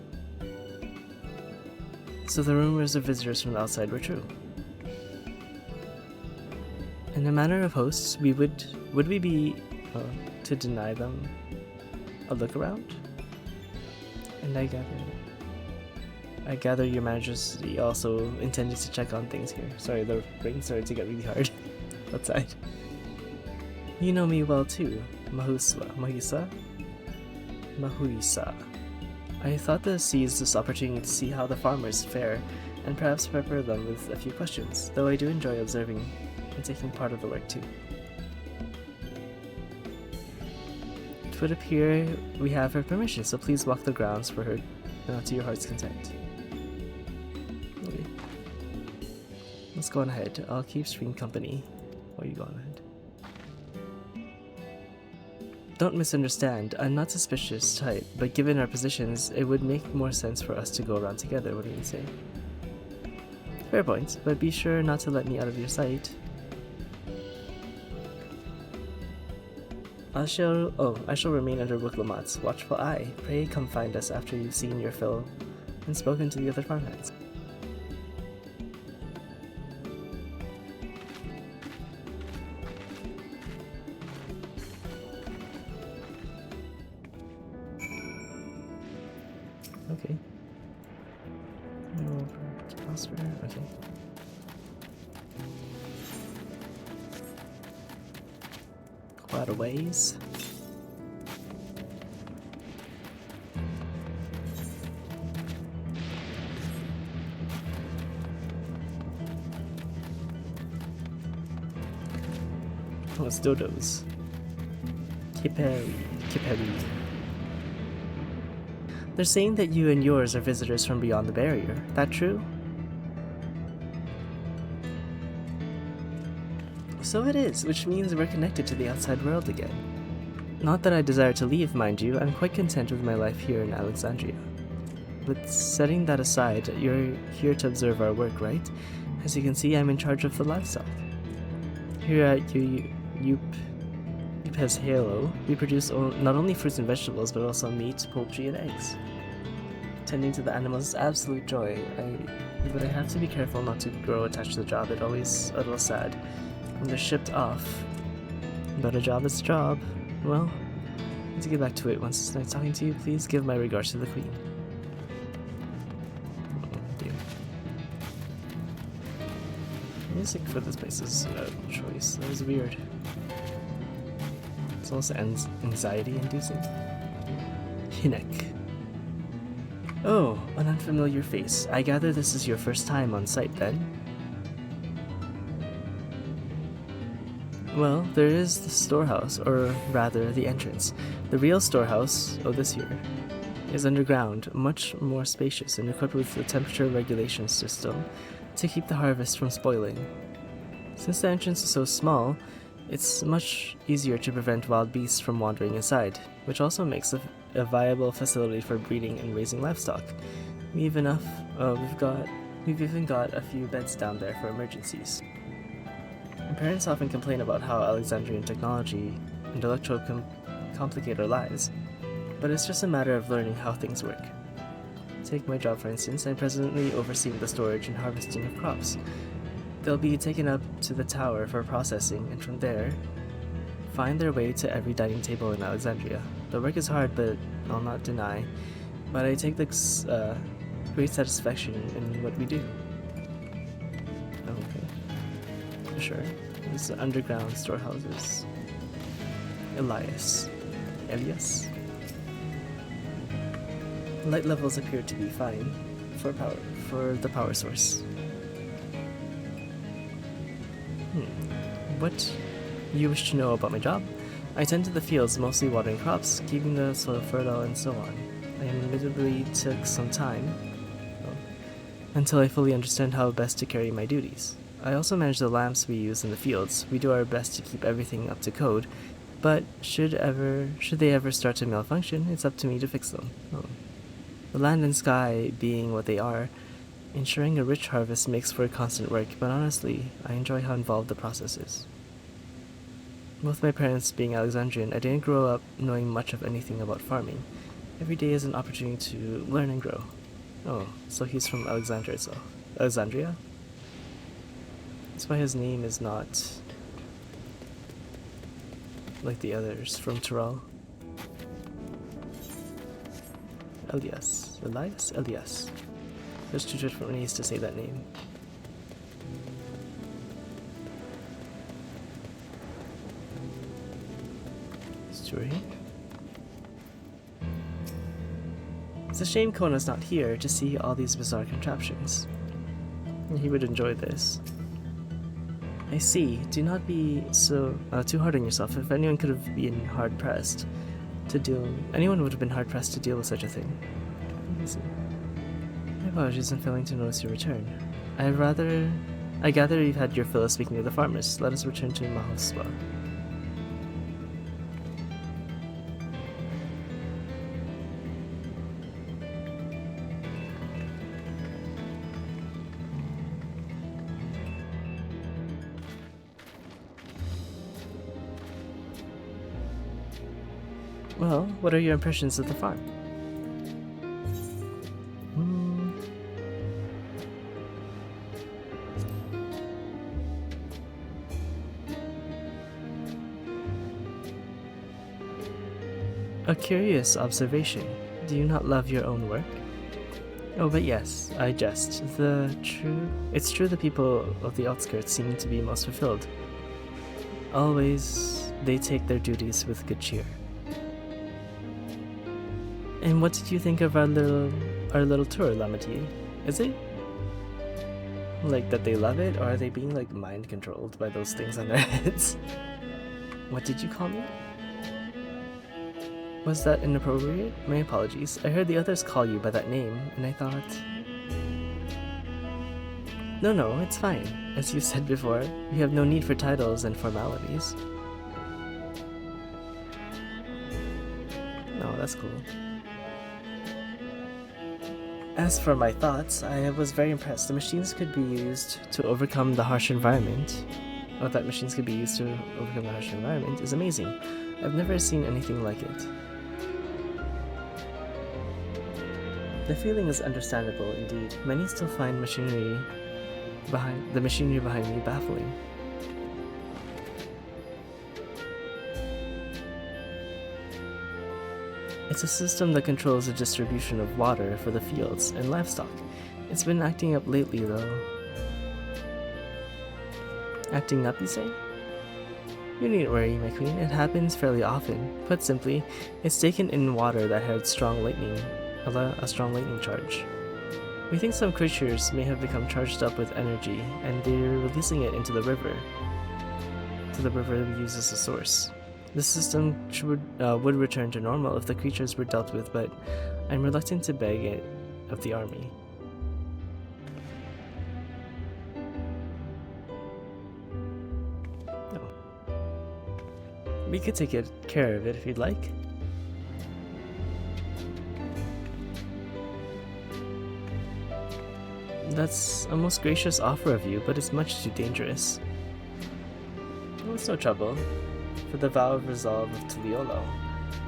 So the rumors of visitors from the outside were true. In a manner of hosts, would we be to deny them a look around? And I gather your majesty also intended to check on things here. Sorry, the rain started to get really hard outside. You know me well too, Mahuisa. I thought to seize this opportunity to see how the farmers fare, and perhaps prepare them with a few questions, though I do enjoy observing and taking part of the work too. It would appear we have her permission, so please walk the grounds for her to your heart's content. Okay. Let's go on ahead. I'll keep Stream company while you go on ahead. Don't misunderstand, I'm not suspicious type, but given our positions, it would make more sense for us to go around together, what do you say? Fair point, but be sure not to let me out of your sight. I shall remain under Wiklamat's watchful eye. Pray come find us after you've seen your fill and spoken to the other farmhands. Okay. Okay. Quite a ways. Oh, it's dodos. Kiperi. They're saying that you and yours are visitors from beyond the barrier. That true? So it is, which means we're connected to the outside world again. Not that I desire to leave, mind you, I'm quite content with my life here in Alexandria. But setting that aside, you're here to observe our work, right? As you can see, I'm in charge of the livestock. Here at Yupes Halo, we produce not only fruits and vegetables, but also meat, poultry, and eggs. Tending to the animals is absolute joy, but I have to be careful not to grow attached to the job. It's always a little sad when they're shipped off. But a job is a job. Well, to get back to it, once it's nice talking to you, please give my regards to the Queen. Oh, dear. Music for this place is a choice. That was weird. It's also anxiety-inducing. Hinek. Oh, an unfamiliar face. I gather this is your first time on site, then? Well, there is the storehouse, or rather, the entrance. The real storehouse, this here, is underground, much more spacious and equipped with a temperature regulation system to keep the harvest from spoiling. Since the entrance is so small, it's much easier to prevent wild beasts from wandering inside, which also makes a viable facility for breeding and raising livestock. We've even got a few beds down there for emergencies. My parents often complain about how Alexandrian technology and electro complicate our lives, but it's just a matter of learning how things work. Take my job, for instance. I'm presently overseeing the storage and harvesting of crops. They'll be taken up to the tower for processing, and from there, find their way to every dining table in Alexandria. The work is hard, but I'll not deny, but I take great satisfaction in what we do. Okay. Sure. These are underground storehouses. Elias. Light levels appear to be fine for the power source. What you wish to know about my job? I tend to the fields, mostly watering crops, keeping the soil fertile, and so on. I admittedly took some time. until I fully understand how best to carry my duties. I also manage the lamps we use in the fields. We do our best to keep everything up to code, but should they ever start to malfunction, it's up to me to fix them. Oh. The land and sky being what they are, ensuring a rich harvest makes for constant work, but honestly, I enjoy how involved the process is. Both my parents being Alexandrian, I didn't grow up knowing much of anything about farming. Every day is an opportunity to learn and grow. Oh, so he's from Alexandria itself. Alexandria? That's why his name is not like the others from Tyrell. Elias. There's two different ways to say that name. Story. It's a shame Kona's not here to see all these bizarre contraptions. He would enjoy this. I see. Do not be so too hard on yourself. If anyone could have been hard-pressed to deal... Anyone would have been hard-pressed to deal with such a thing. My apologies in failing to notice your return. I gather you've had your fill of speaking to the farmers. Let us return to Mahospa. Well, what are your impressions of the farm? A curious observation. Do you not love your own work? Oh, but yes, I jest. It's true the people of the outskirts seem to be most fulfilled. Always, they take their duties with good cheer. And what did you think of our little tour, Lamati? Is it like that they love it, or are they being like mind controlled by those things on their heads? What did you call me? Was that inappropriate? My apologies. I heard the others call you by that name, and I thought... No, it's fine. As you said before, you have no need for titles and formalities. Oh, that's cool. As for my thoughts, I was very impressed. The machines could be used to overcome the harsh environment. Oh, that machines could be used to overcome the harsh environment is amazing. I've never seen anything like it. The feeling is understandable indeed. Many still find the machinery behind me baffling. It's a system that controls the distribution of water for the fields and livestock. It's been acting up lately, though. Acting up, you say? You needn't worry, my queen. It happens fairly often. Put simply, it's taken in water that had a strong lightning charge. We think some creatures may have become charged up with energy, and they're releasing it into the river. To the river we use as a source. The system would return to normal if the creatures were dealt with, but I'm reluctant to beg it of the army. No. We could take care of it if you'd like. That's a most gracious offer of you, but it's much too dangerous. Oh, it's no trouble. For the vow of resolve of Tuliolo.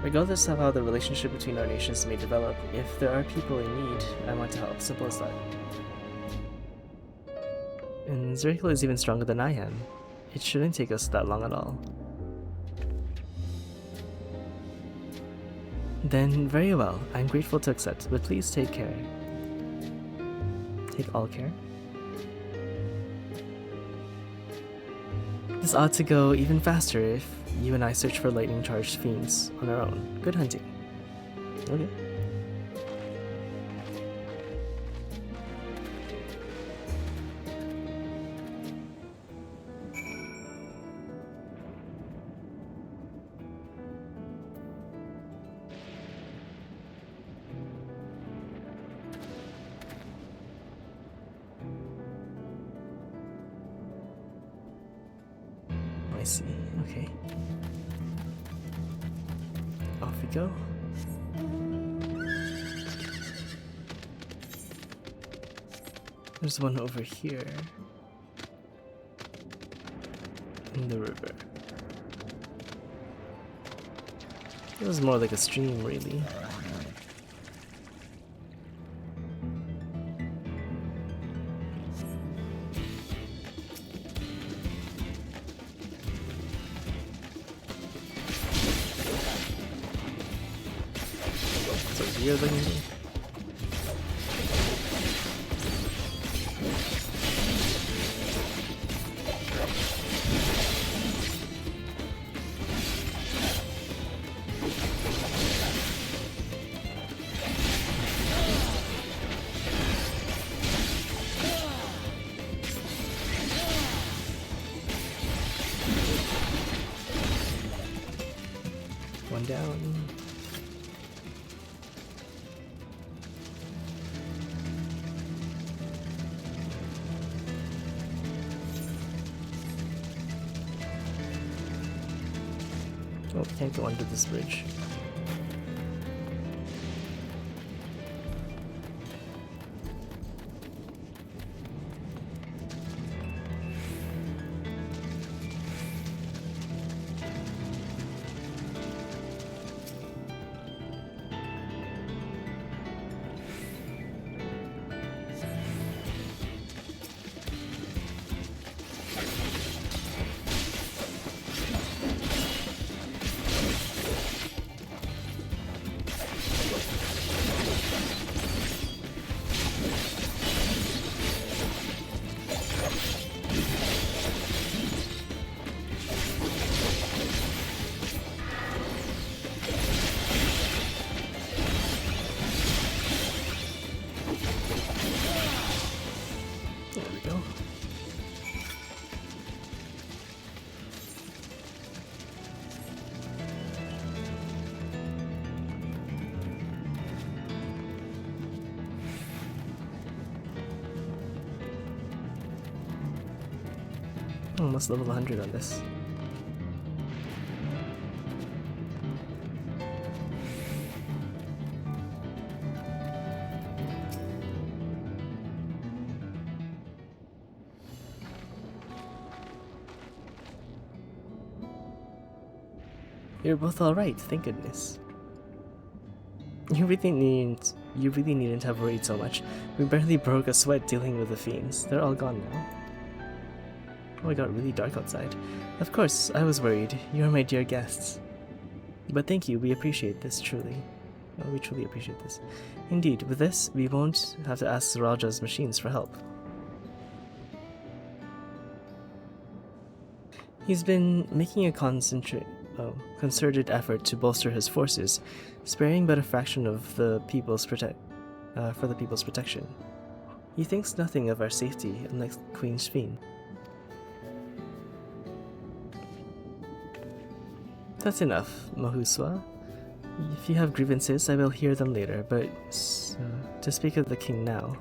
Regardless of how the relationship between our nations may develop, if there are people in need, I want to help. Simple as that. And Zerikla is even stronger than I am. It shouldn't take us that long at all. Then, very well. I'm grateful to accept, but please take care. Take all care? This ought to go even faster if you and I search for lightning-charged fiends on our own. Good hunting. Okay. I see. Okay. Off we go. There's one over here. In the river. It was more like a stream, really. So weird looking thing. One down. Oh, can't go under this bridge. There we go. Almost level 100 on this. You're both alright, thank goodness. You really needn't have worried so much. We barely broke a sweat dealing with the fiends. They're all gone now. Oh, it got really dark outside. Of course, I was worried. You are my dear guests. But thank you, we appreciate this, truly. Oh, we truly appreciate this. Indeed, with this, we won't have to ask Zoralja's machines for help. He's been making a concerted effort to bolster his forces, sparing but a fraction of the people's for the people's protection. He thinks nothing of our safety, unlike Queen Shveen. That's enough, Mahuswa. If you have grievances, I will hear them later, but to speak of the king now.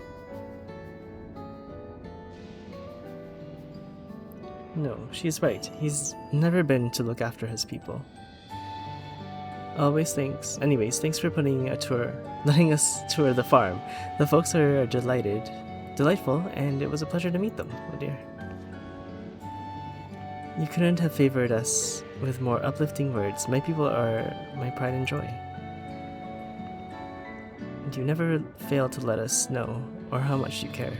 No, she's right. He's never been to look after his people. Always thanks. Anyways, thanks for letting us tour the farm. The folks are delightful, and it was a pleasure to meet them. Oh dear. You couldn't have favored us with more uplifting words. My people are my pride and joy. And you never fail to let us know or how much you care.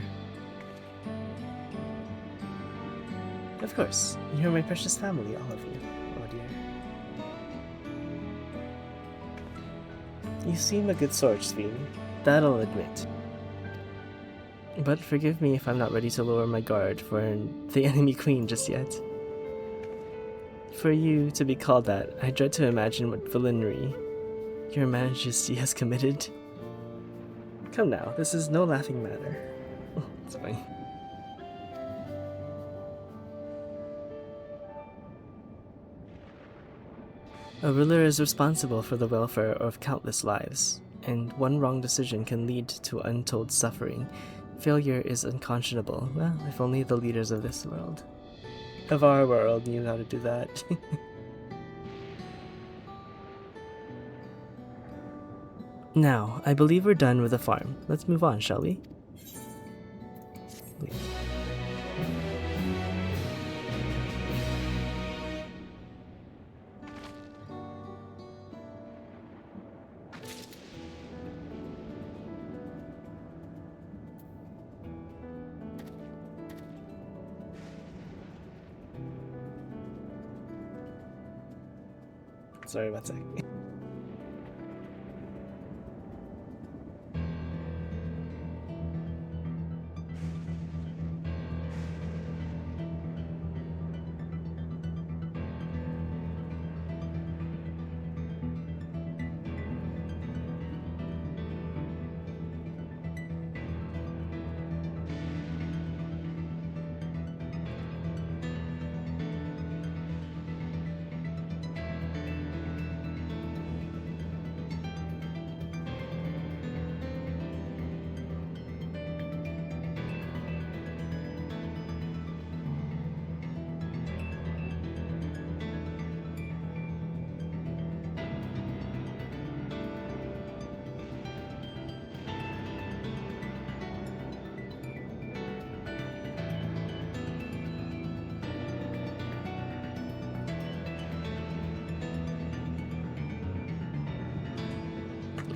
Of course, you're my precious family, all of you. Oh dear. You seem a good sort, Shveen. That I'll admit. But forgive me if I'm not ready to lower my guard for the enemy queen just yet. For you to be called that, I dread to imagine what villainy your Majesty has committed. Come now, this is no laughing matter. It's fine. A ruler is responsible for the welfare of countless lives, and one wrong decision can lead to untold suffering. Failure is unconscionable. Well, if only the leaders of this world. of our world knew how to do that. Now, I believe we're done with the farm. Let's move on, shall we? Sorry about that.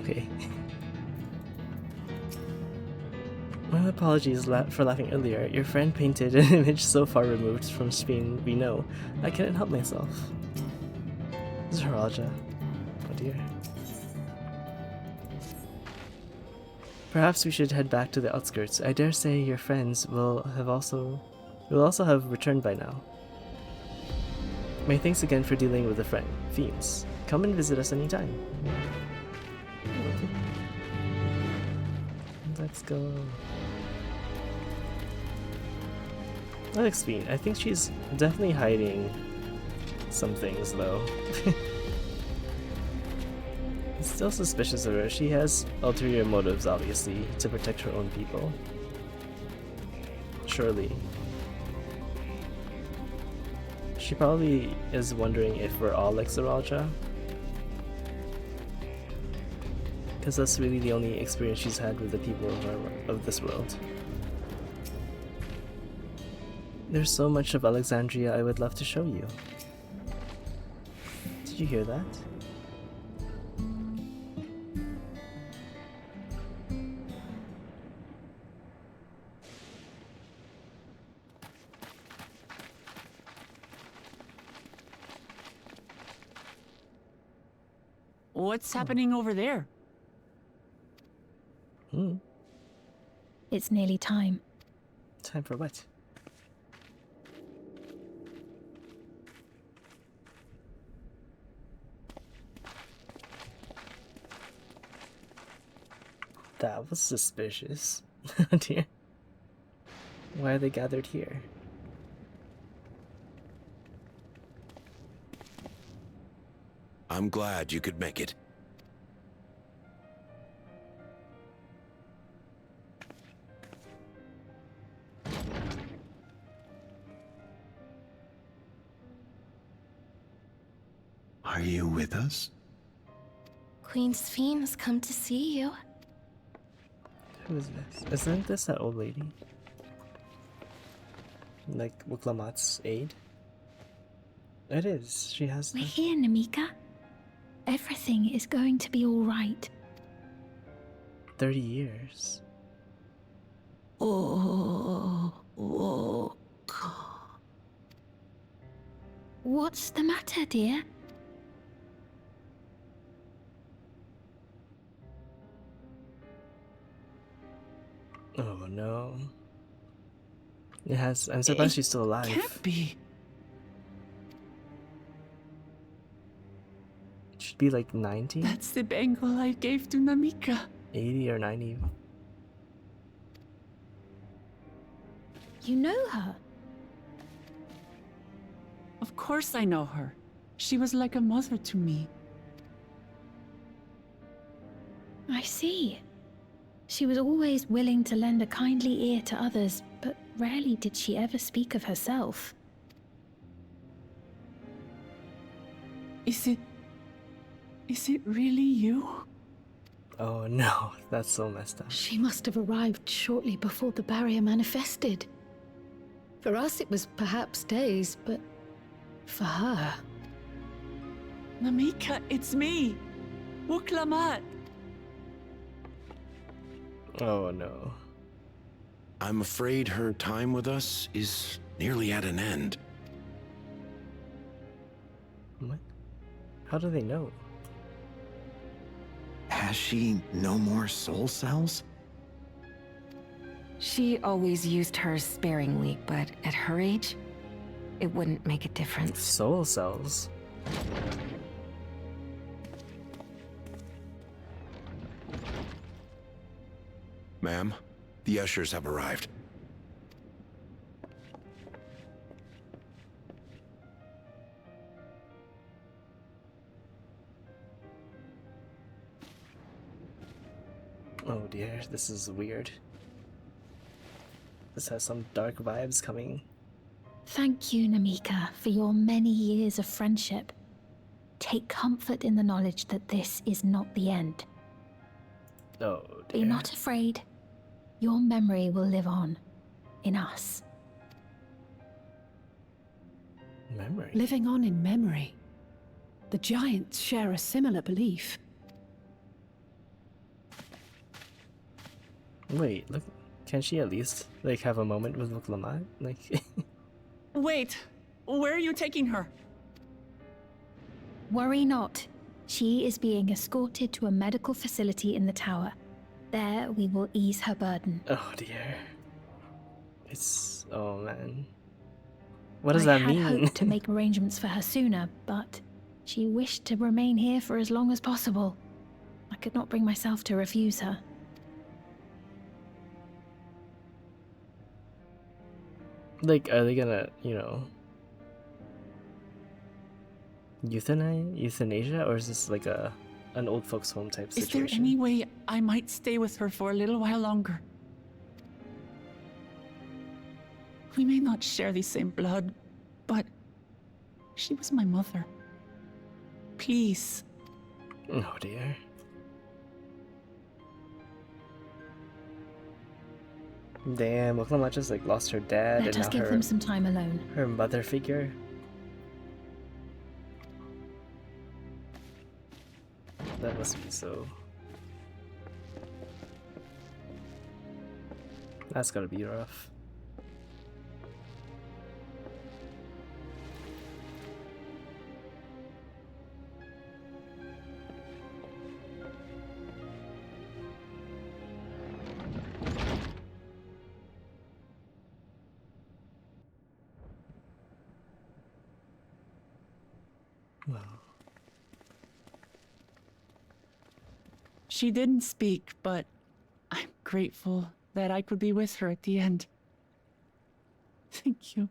Okay. My apologies for laughing earlier. Your friend painted an image so far removed from Spain we know. I couldn't help myself. This is Haraja. Oh dear. Perhaps we should head back to the outskirts. I dare say your friends will also have returned by now. My thanks again for dealing with the fiends. Come and visit us anytime. Let's go. Alex Fiend. I think she's definitely hiding some things though. Still suspicious of her. She has ulterior motives, obviously, to protect her own people. Surely. She probably is wondering if we're all like Zoraja. Because that's really the only experience she's had with the people of this world. There's so much of Alexandria I would love to show you. Did you hear that? What's happening over there? It's nearly time. Time for what? That was suspicious. Oh dear. Why are they gathered here? I'm glad you could make it. Are you with us? Queen Sphene has come to see you. Who is this? Isn't this that old lady? Like Wuklamat's aide? It is. She has. We're here, Namika. Everything is going to be all right. 30 years. What's the matter, dear? Oh no. It has. I'm surprised she's still alive. Can't be. Should be like 90? That's the bangle I gave to Namika. 80 or 90. You know her? Of course I know her. She was like a mother to me. I see. She was always willing to lend a kindly ear to others, but rarely did she ever speak of herself. Is it really you? Oh no, that's so messed up. She must have arrived shortly before the barrier manifested. For us, it was perhaps days, but for her... Namika, it's me! Wuklamat! Oh no. I'm afraid her time with us is nearly at an end. What? How do they know? Has she no more soul cells? She always used hers sparingly, but at her age, it wouldn't make a difference. Soul cells? Ma'am, the ushers have arrived. Oh dear, this is weird. This has some dark vibes coming. Thank you, Namika, for your many years of friendship. Take comfort in the knowledge that this is not the end. Oh Be dear. not afraid. Your memory will live on. In us. Memory? Living on in memory. The giants share a similar belief. Wait, look. Can she at least, like, have a moment with Wuklamat? Like... Wait! Where are you taking her? Worry not. She is being escorted to a medical facility in the tower. There we will ease her burden. Oh dear. It's... oh man. What does that mean? I had hoped to make arrangements for her sooner, but she wished to remain here for as long as possible. I could not bring myself to refuse her. Like, are they gonna, you know... euthanasia? Or is this like an old folks home type situation? Is there any way I might stay with her for a little while longer? We may not share the same blood, but she was my mother. Please. Oh dear. Damn, Wuklamat just like lost her dad Let and us now give her, them some time alone. her mother figure. That must be so... that's gotta be rough. Wow. She didn't speak, but I'm grateful that I could be with her at the end. Thank you.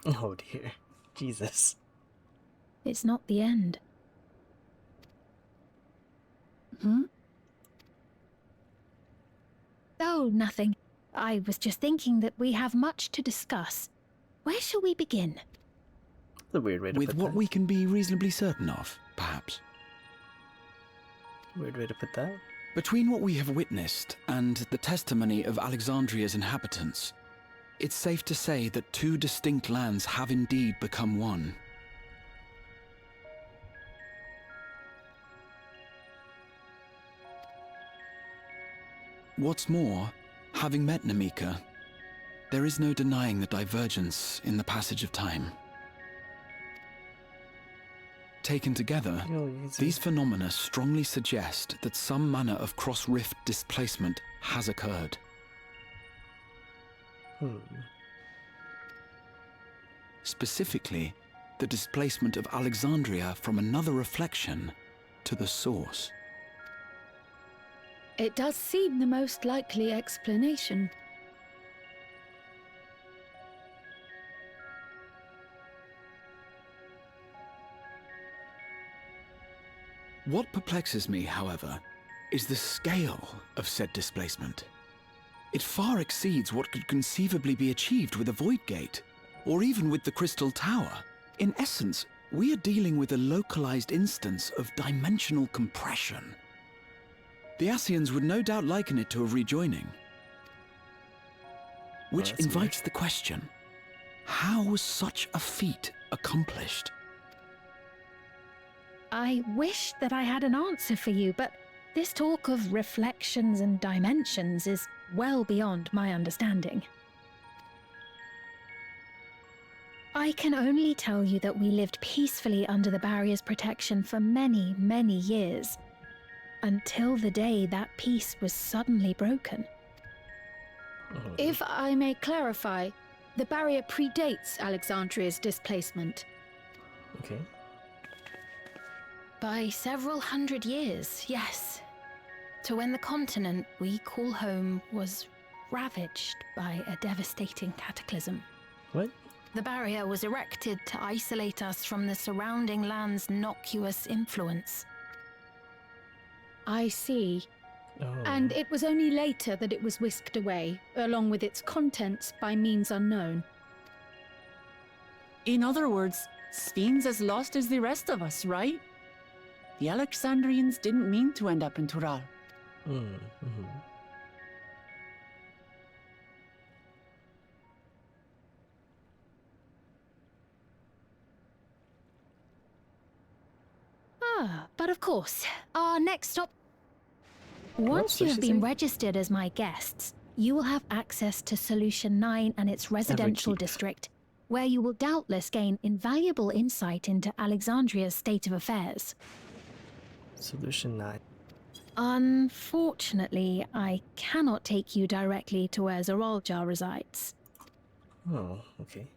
Oh dear. Jesus. It's not the end. Hmm? Oh, nothing. I was just thinking that we have much to discuss. Where shall we begin? That's a weird way to With put what that. we can be reasonably certain of, perhaps. Weird way to put that. Between what we have witnessed and the testimony of Alexandria's inhabitants, it's safe to say that two distinct lands have indeed become one. What's more, having met Namika, there is no denying the divergence in the passage of time. Taken together, these phenomena strongly suggest that some manner of cross-rift displacement has occurred. Specifically, the displacement of Alexandria from another reflection to the source. It does seem the most likely explanation. What perplexes me, however, is the scale of said displacement. It far exceeds what could conceivably be achieved with a Void Gate, or even with the Crystal Tower. In essence, We are dealing with a localized instance of dimensional compression. The Ascians would no doubt liken it to a rejoining. Which invites the question, how was such a feat accomplished? I wish that I had an answer for you, but this talk of reflections and dimensions is well beyond my understanding. I can only tell you that we lived peacefully under the barrier's protection for many, many years, until the day that peace was suddenly broken. If I may clarify, the barrier predates Alexandria's displacement. Okay. By several hundred years, yes. To when the continent we call home was ravaged by a devastating cataclysm. What? The barrier was erected to isolate us from the surrounding land's noxious influence. I see. Oh. And it was only later that it was whisked away, along with its contents, by means unknown. In other words, Sphene's as lost as the rest of us, right? The Alexandrians didn't mean to end up in Tural. But of course, our next stop... Once you have been registered as my guests, you will have access to Solution 9 and its residential district, where you will doubtless gain invaluable insight into Alexandria's state of affairs. Solution 9. Unfortunately, I cannot take you directly to where Zoralja resides. Oh, okay.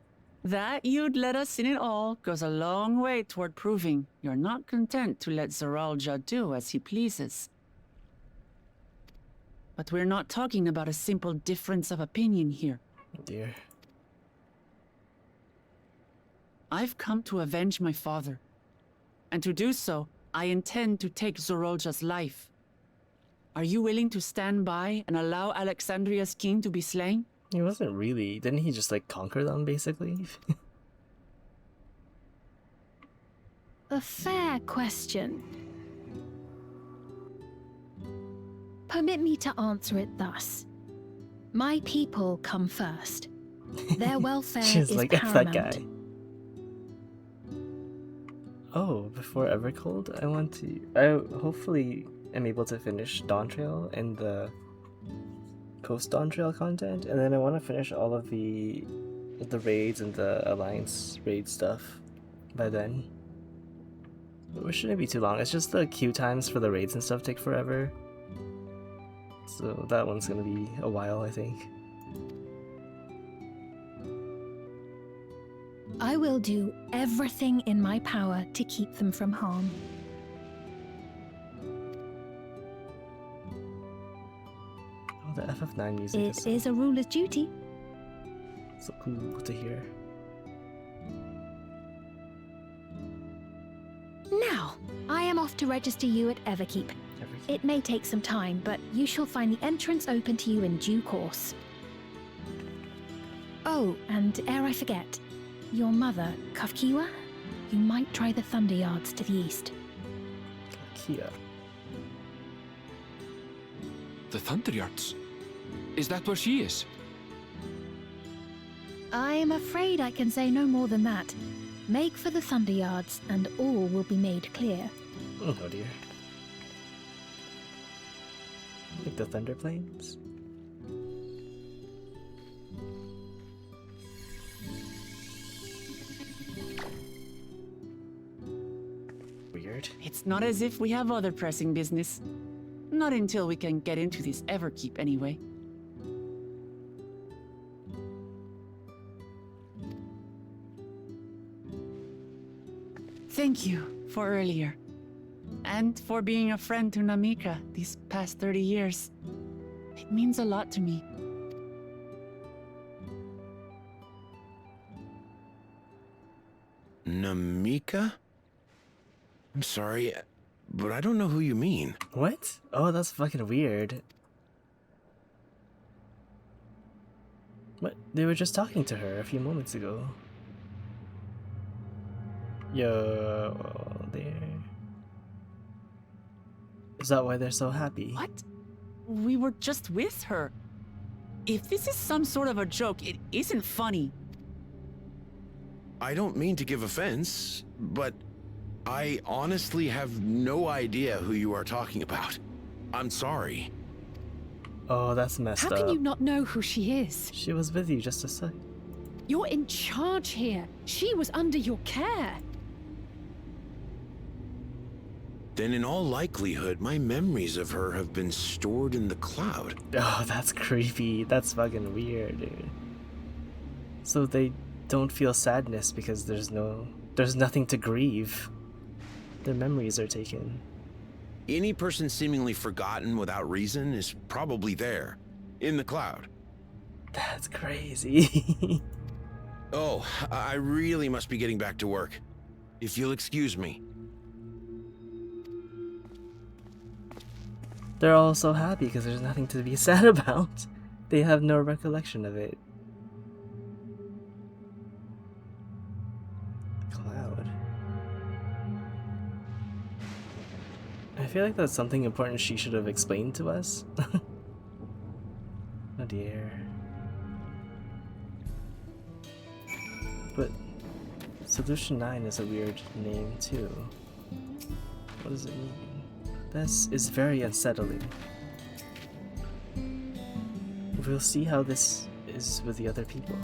That you'd let us in it all goes a long way toward proving you're not content to let Zoralja do as he pleases. But we're not talking about a simple difference of opinion here. Oh dear. I've come to avenge my father. And to do so, I intend to take Zoralja's life. Are you willing to stand by and allow Alexandria's king to be slain? He wasn't really. Didn't he just like conquer them basically? A fair question. Permit me to answer it thus. My people come first. Their welfare She's is like, F paramount. that guy. Oh, before Evercold, I hopefully am able to finish Dawntrail and the post Dawntrail content, and then I want to finish all of the raids and the Alliance raid stuff by then. It shouldn't be too long. It's just the queue times for the raids and stuff take forever. So that one's gonna be a while, I think. I will do everything in my power to keep them from harm. Oh, the FF9 music It is a ruler's duty. So cool to hear. Now, I am off to register you at Everkeep. It may take some time, but you shall find the entrance open to you in due course. Oh, and ere I forget, your mother, Kafkiwa, you might try the Thunder Yards to the east. Kia. The Thunder Yards? Is that where she is? I am afraid I can say no more than that. Make for the Thunder Yards, and all will be made clear. Oh dear. Like the Thunder Plains? Weird. It's not as if we have other pressing business. Not until we can get into this Everkeep, anyway. Thank you for earlier. And for being a friend to Namika these past 30 years. It means a lot to me. Namika? I'm sorry, but I don't know who you mean. What? Oh, that's fucking weird. What? They were just talking to her a few moments ago. Yo, there. Is that why they're so happy? What? We were just with her. If this is some sort of a joke, it isn't funny. I don't mean to give offense, but I honestly have no idea who you are talking about. I'm sorry. Oh, that's messed up. How can you not know who she is? She was with you just a sec. You're in charge here. She was under your care. Then in all likelihood, my memories of her have been stored in the cloud. Oh, that's creepy. That's fucking weird, dude. So they don't feel sadness because there's nothing to grieve. Their memories are taken. Any person seemingly forgotten without reason is probably there, in the cloud. That's crazy. Oh, I really must be getting back to work. If you'll excuse me. They're all so happy because there's nothing to be sad about. They have no recollection of it. Cloud. I feel like that's something important she should have explained to us. Oh dear. But Solution 9 is a weird name too. What does it mean? This is very unsettling. We'll see how this is with the other people.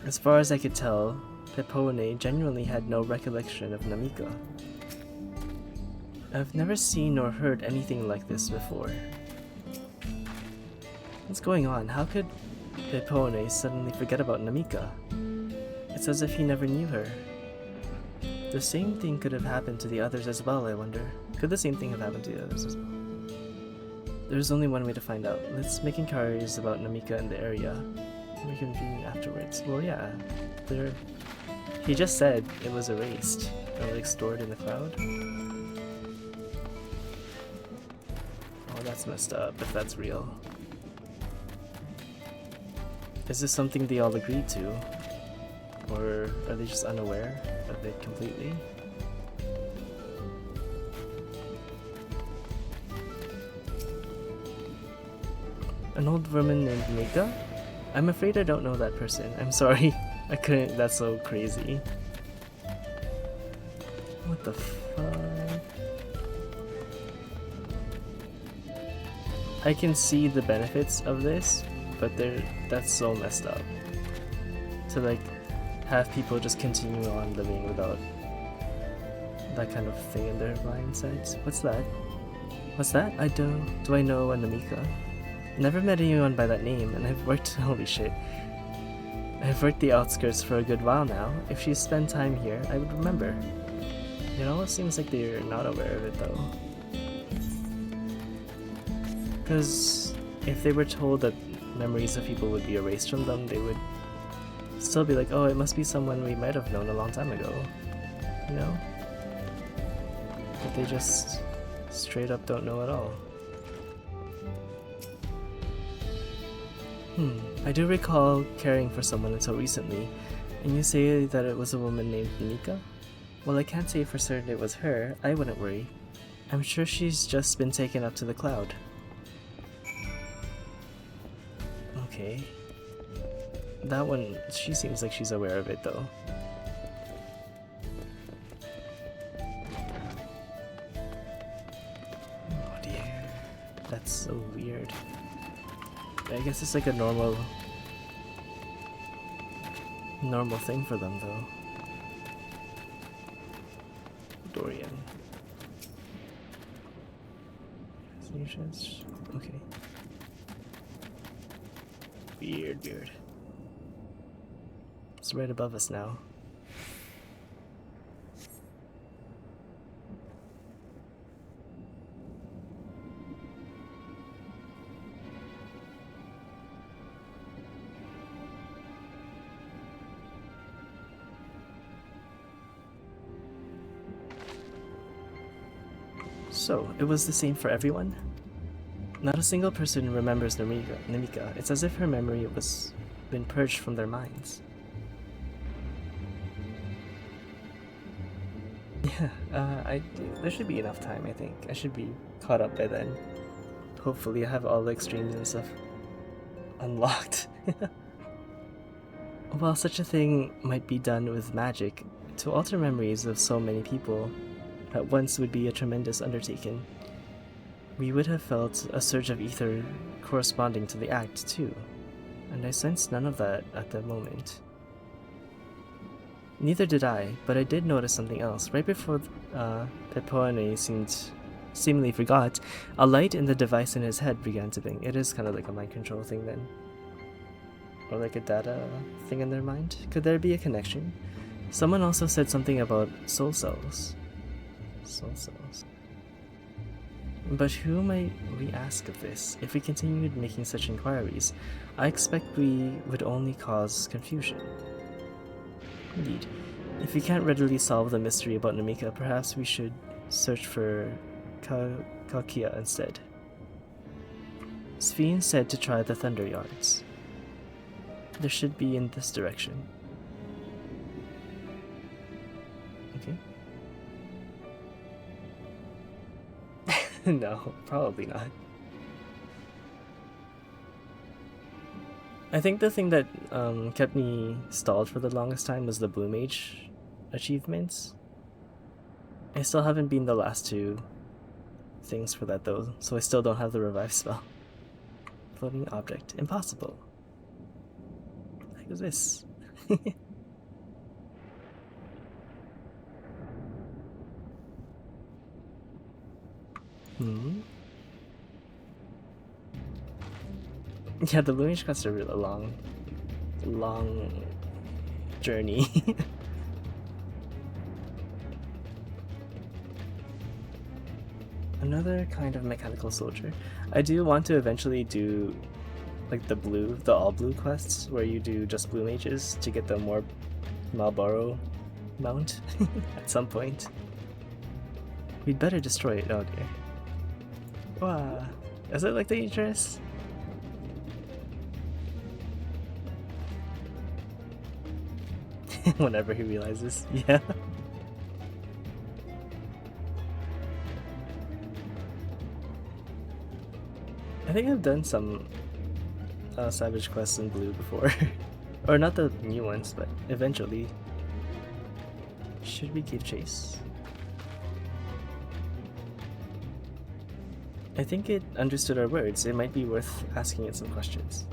As far as I could tell, Pepone genuinely had no recollection of Namika. I've never seen or heard anything like this before. What's going on? How could Pepone suddenly forget about Namika? It's as if he never knew her. The same thing could have happened to the others as well, I wonder. Could the same thing have happened to the others as well? There's only one way to find out. Let's make inquiries about Namika in the area. Reconvene afterwards. Well, yeah. He just said it was erased. Or like stored in the cloud. Oh, that's messed up, if that's real. Is this something they all agreed to? Or are they just unaware of it completely? An old woman named Mika? I'm afraid I don't know that person. I'm sorry. I couldn't. That's so crazy. What the fuck? I can see the benefits of this, but that's so messed up. To like have people just continue on living without that kind of thing in their mindsets. What's that? What's that? Do I know a Namika? Never met anyone by that name, and I've worked holy shit. I've worked the outskirts for a good while now. If she spent time here, I would remember. It almost seems like they're not aware of it though. Because if they were told that memories of people would be erased from them, they would still be like, oh, it must be someone we might have known a long time ago, you know? But they just straight up don't know at all. I do recall caring for someone until recently, and you say that it was a woman named Namika? Well, I can't say for certain it was her. I wouldn't worry. I'm sure she's just been taken up to the cloud. Okay. That one, she seems like she's aware of it though. Oh dear. That's so weird. I guess it's like a normal thing for them though. Dorian. Okay. Weird. It's right above us now. So, it was the same for everyone? Not a single person remembers Namika. It's as if her memory was been purged from their minds. Yeah, there should be enough time, I think. I should be caught up by then. Hopefully I have all the extremes and stuff unlocked. While such a thing might be done with magic, to alter memories of so many people at once would be a tremendous undertaking. We would have felt a surge of ether corresponding to the act, too, and I sensed none of that at the moment. Neither did I, but I did notice something else. Right before Pepoane seemingly forgot, a light in the device in his head began to bling. It is kind of like a mind control thing then. Or like a data thing in their mind. Could there be a connection? Someone also said something about soul cells. Soul cells. But who might we ask of this? If we continued making such inquiries, I expect we would only cause confusion. Indeed. If we can't readily solve the mystery about Namika, perhaps we should search for Kalkia instead. Sphene said to try the Thunder Yards. There should be in this direction. Okay. No, probably not. I think the thing that kept me stalled for the longest time was the Blue Mage achievements. I still haven't been the last two things for that though, so I still don't have the revive spell. Floating object. Impossible. What is this? Yeah, the Blue Mage quests are really long journey. Another kind of mechanical soldier. I do want to eventually do like the all blue quests where you do just blue mages to get the more Malboro mount at some point. We'd better destroy it. Oh dear. Wow. Is it like dangerous? Whenever he realizes. Yeah. I think I've done some Savage quests in blue before. Or not the new ones, but eventually. Should we give chase? I think it understood our words. It might be worth asking it some questions.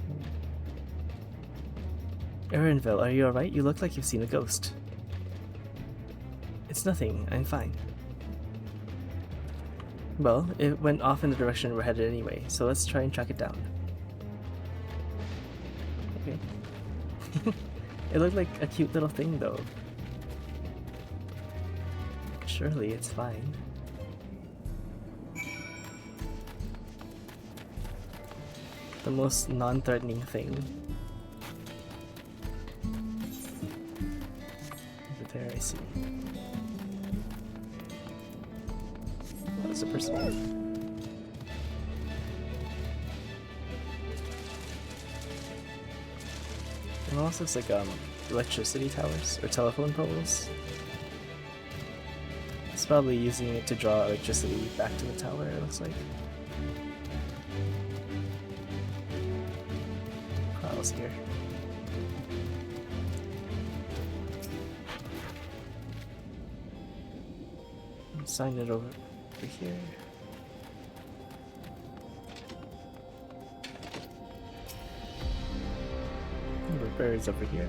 Erenville, are you alright? You look like you've seen a ghost. It's nothing. I'm fine. Well, it went off in the direction we're headed anyway, so let's try and track it down. Okay. It looked like a cute little thing, though. Surely it's fine. The most non-threatening thing. Over there, I see. What is the person? It almost looks like electricity towers or telephone poles. It's probably using it to draw electricity back to the tower, it looks like. Piles here. Sign it over here. Birds over here.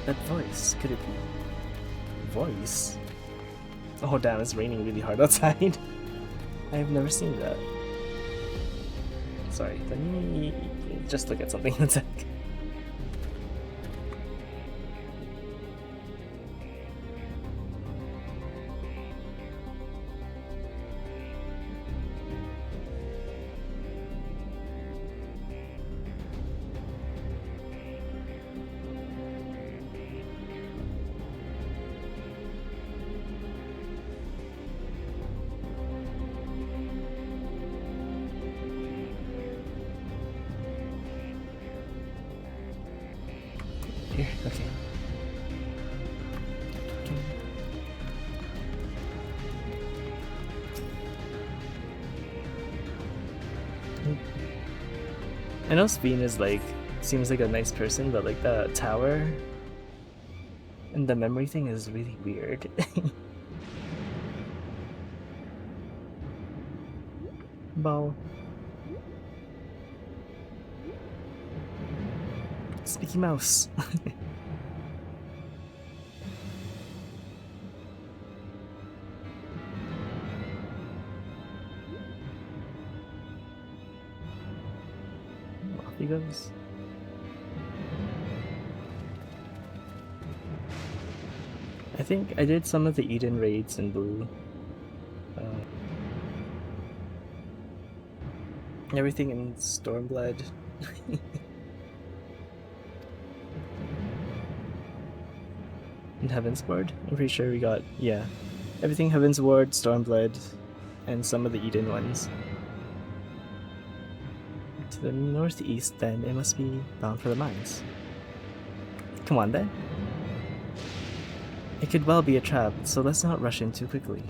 That voice, could it be voice? Oh damn, it's raining really hard outside. I have never seen that. Sorry, let me just look at something in a sec. I know Speen is like, seems like a nice person, but like the tower and the memory thing is really weird. Bow. Speaky mouse. Off he goes. I think I did some of the Eden raids in Blue. Everything in Stormblood. In Heavensward? I'm pretty sure we got, yeah. Everything Heavensward, Stormblood, and some of the Eden ones. To the northeast, then, it must be bound for the mines. Come on, then. It could well be a trap, so let's not rush in too quickly.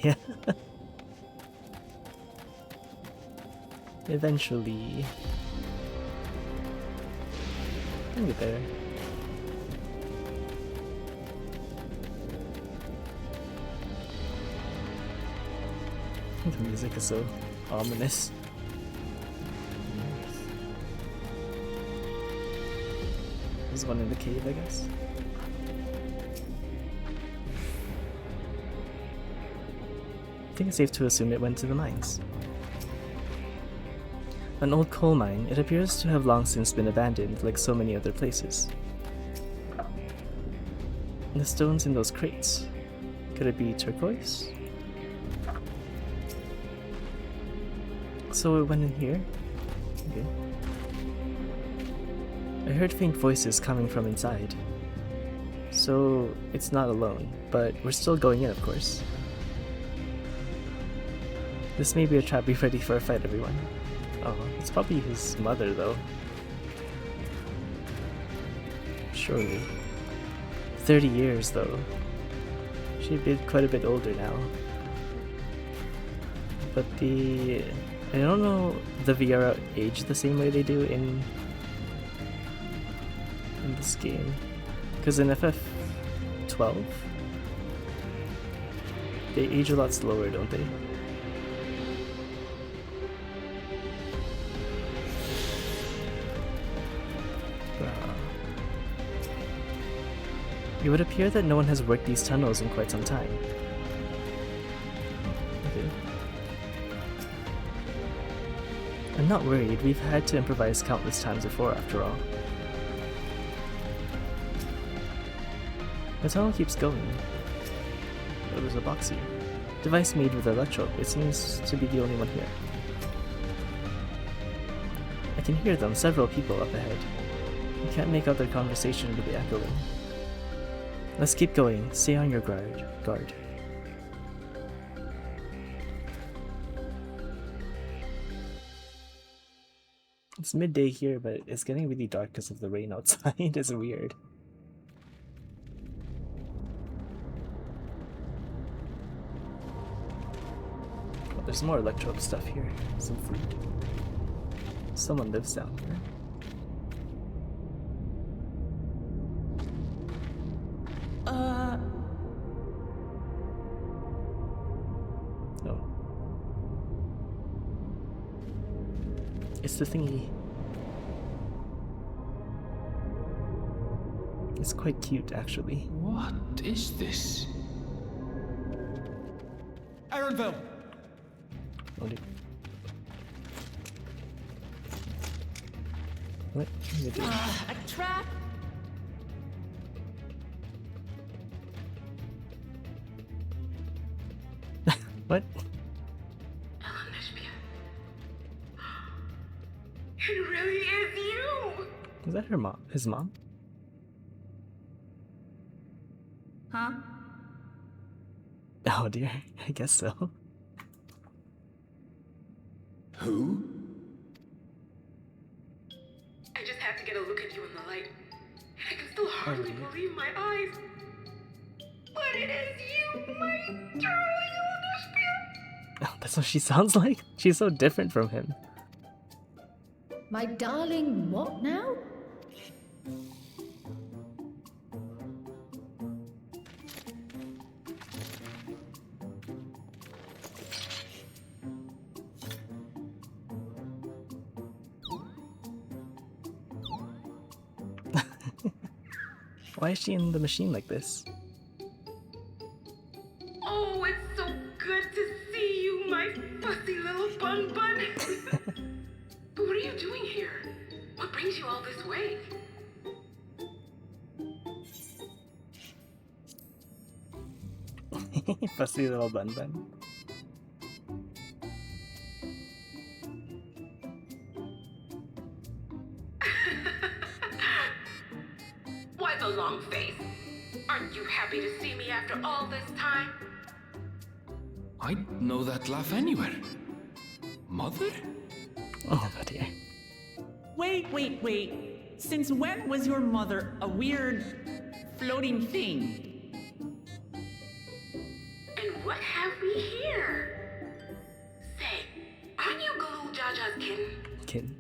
Yeah. Eventually. I'll get there. The music is so ominous. There's one in the cave, I guess. I think it's safe to assume it went to the mines. An old coal mine, it appears to have long since been abandoned, like so many other places. And the stones in those crates, could it be turquoise? So it went in here? Okay. I heard faint voices coming from inside. So it's not alone, but we're still going in, of course. This may be a trap. Be ready for a fight, everyone. Oh, it's probably his mother, though. Surely. 30 years, though. She'd be quite a bit older now. But I don't know the Viera age the same way they do in this game. Because in FF12, they age a lot slower, don't they? It would appear that no one has worked these tunnels in quite some time. Okay. I'm not worried, we've had to improvise countless times before, after all. The tunnel keeps going. Oh, there's a box here. Device made with electrope. It seems to be the only one here. I can hear them, several people up ahead. I can't make out their conversation with the echoing. Let's keep going. Stay on your guard. It's midday here, but it's getting really dark because of the rain outside. It's weird. Oh, there's more electro stuff here. Some food. Someone lives down here. No. It's the thingy. It's quite cute, actually. What is this? Aaronville! Oh, dude. What are you doing? A trap? What? It really is you! Is that her mom? His mom? Huh? Oh dear, I guess so. Who? had to get a look at you in the light. I can still hardly believe my eyes. But it is you, my darling Yyasulani. Oh, that's what she sounds like? She's so different from him. My darling, what now? Why is she in the machine like this? Oh, it's so good to see you, my fussy little bun bun. But what are you doing here? What brings you all this way? Fussy little bun bun. Why the long face? Aren't you happy to see me after all this time? I'd know that laugh anywhere. Mother? Oh dear. Wait. Since when was your mother a weird floating thing? And what have we here? Say, aren't you Galul Jaja's kitten? Kid.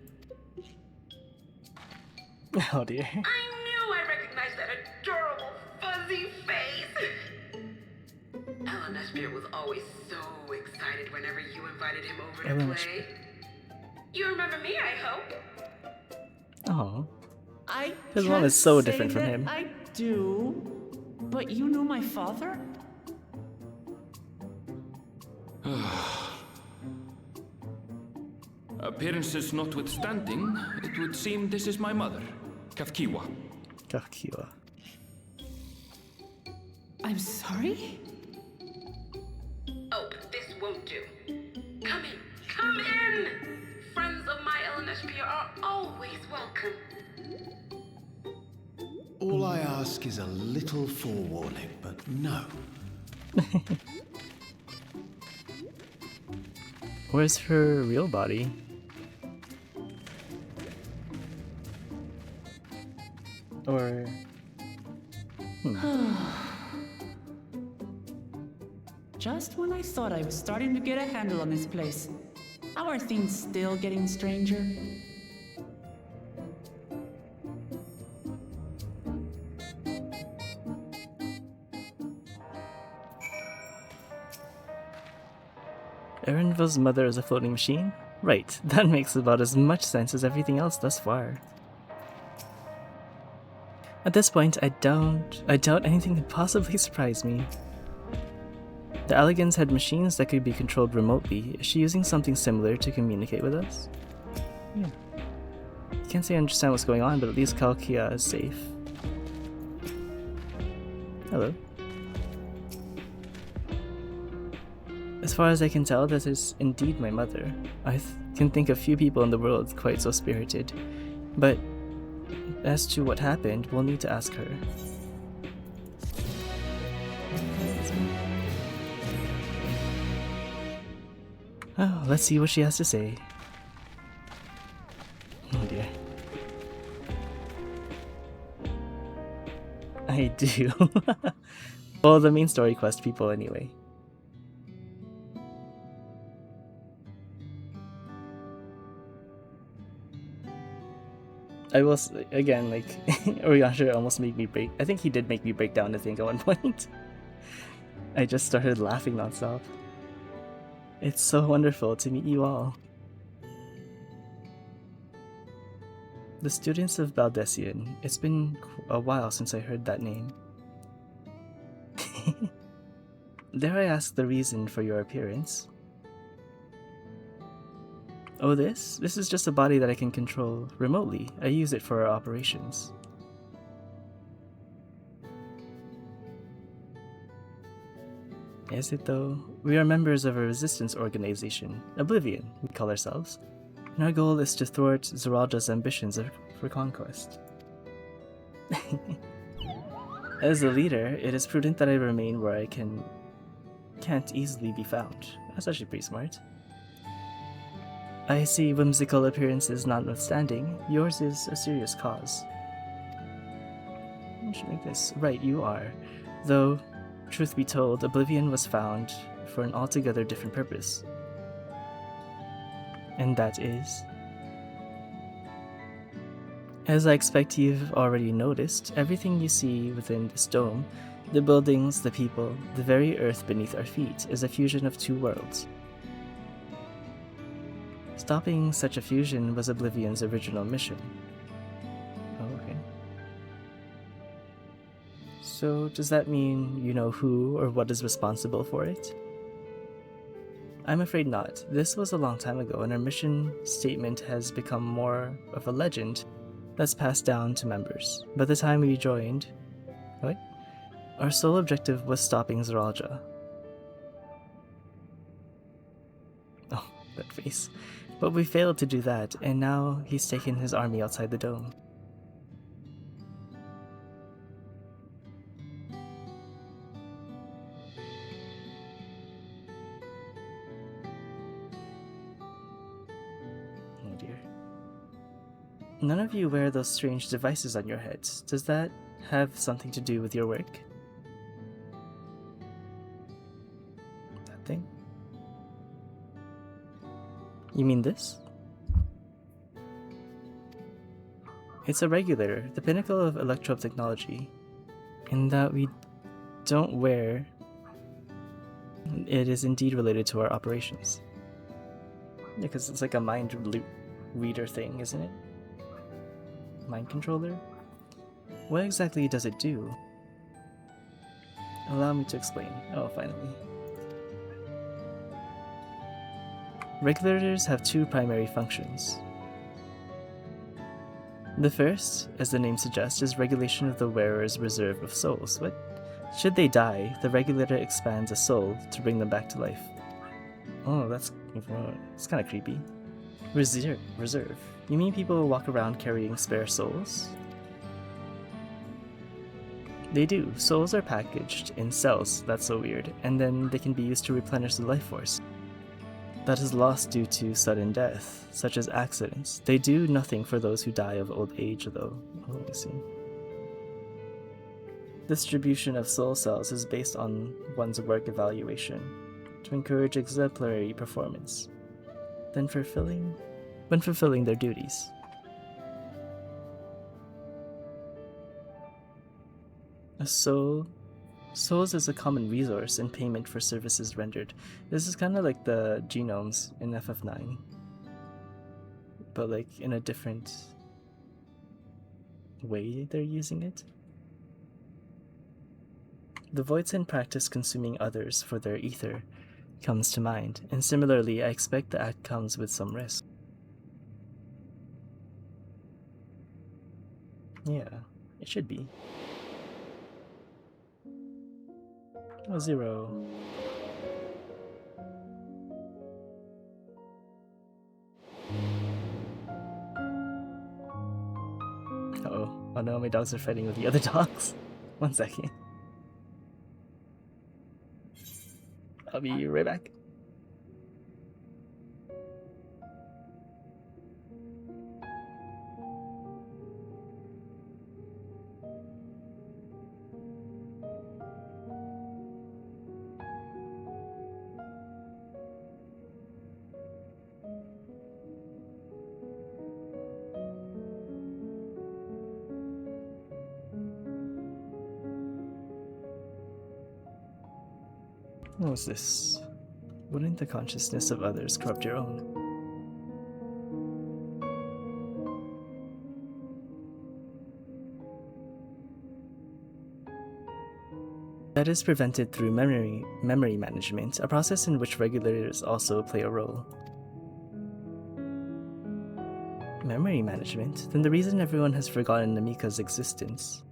Oh dear. I knew I recognized that adorable fuzzy face. Ellenesphere was always so excited whenever you invited him over to play. You remember me, I hope? Oh. I His mom is so different from him. I do, but you know my father? Appearances notwithstanding, it would seem this is my mother, Kafkiwa. Kafkiwa. I'm sorry? Oh, but this won't do. Come in, come in! Friends of my Ellenesphere are always welcome. All I ask is a little forewarning, but no. Where's her real body? Or... Just when I thought I was starting to get a handle on this place, how are things still getting stranger? Erenvil's mother is a floating machine? Right, that makes about as much sense as everything else thus far. At this point, I doubt anything could possibly surprise me. The Alligans had machines that could be controlled remotely. Is she using something similar to communicate with us? Yeah. I can't say I understand what's going on, but at least Kalkia is safe. Hello. As far as I can tell, this is indeed my mother. I can think of few people in the world quite so spirited. But as to what happened, we'll need to ask her. Oh, let's see what she has to say. Oh dear. I do. Well, the main story quest people anyway. I will, again, like, Oriantra almost made me break. I think he did make me break down the thing at one point. I just started laughing nonstop. It's so wonderful to meet you all. The students of Baldessian. It's been a while since I heard that name. Dare I ask the reason for your appearance? Oh, this? This is just a body that I can control remotely. I use it for our operations. Is it though? We are members of a resistance organization, Oblivion, we call ourselves. And our goal is to thwart Zeralda's ambitions for conquest. As a leader, it is prudent that I remain where I can't easily be found. That's actually pretty smart. I see whimsical appearances notwithstanding, yours is a serious cause. I should make this. Right, you are. Though, truth be told, Oblivion was found for an altogether different purpose. And that is? As I expect you've already noticed, everything you see within this dome, the buildings, the people, the very earth beneath our feet, is a fusion of two worlds. Stopping such a fusion was Oblivion's original mission. Oh, okay. So, does that mean you know who or what is responsible for it? I'm afraid not. This was a long time ago, and our mission statement has become more of a legend that's passed down to members. By the time we joined... What? Our sole objective was stopping Zeralja. Oh, that face. But we failed to do that, and now he's taken his army outside the dome. Oh dear. None of you wear those strange devices on your heads. Does that have something to do with your work? That thing? You mean this? It's a regulator, the pinnacle of electrode technology, in that we don't wear. It is indeed related to our operations. Yeah, because it's like a mind reader thing, isn't it? Mind controller? What exactly does it do? Allow me to explain. Oh, finally. Regulators have two primary functions. The first, as the name suggests, is regulation of the wearer's reserve of souls. What? Should they die, the regulator expands a soul to bring them back to life. Oh, it's kind of creepy. Reserve. You mean people walk around carrying spare souls? They do. Souls are packaged in cells, that's so weird, and then they can be used to replenish the life force that is lost due to sudden death, such as accidents. They do nothing for those who die of old age, though. Oh, I see. Distribution of soul cells is based on one's work evaluation to encourage exemplary performance, when fulfilling their duties. Souls is a common resource in payment for services rendered. This is kind of like the genomes in FF9, but like in a different way they're using it. The Voidsen practice consuming others for their ether comes to mind, and similarly I expect the act comes with some risk. Yeah, it should be. Oh, 0. Uh-oh. Oh no, my dogs are fighting with the other dogs. 1 second. I'll be right back. What was this? Wouldn't the consciousness of others corrupt your own? That is prevented through memory management, a process in which regulators also play a role. Memory management? Then the reason everyone has forgotten Namika's existence.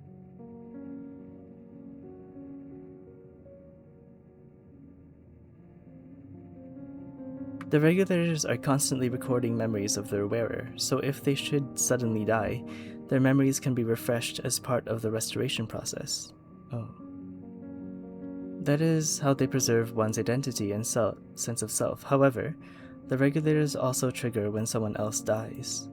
The regulators are constantly recording memories of their wearer, so if they should suddenly die, their memories can be refreshed as part of the restoration process. Oh. That is how they preserve one's identity and sense of self. However, The regulators also trigger when someone else dies.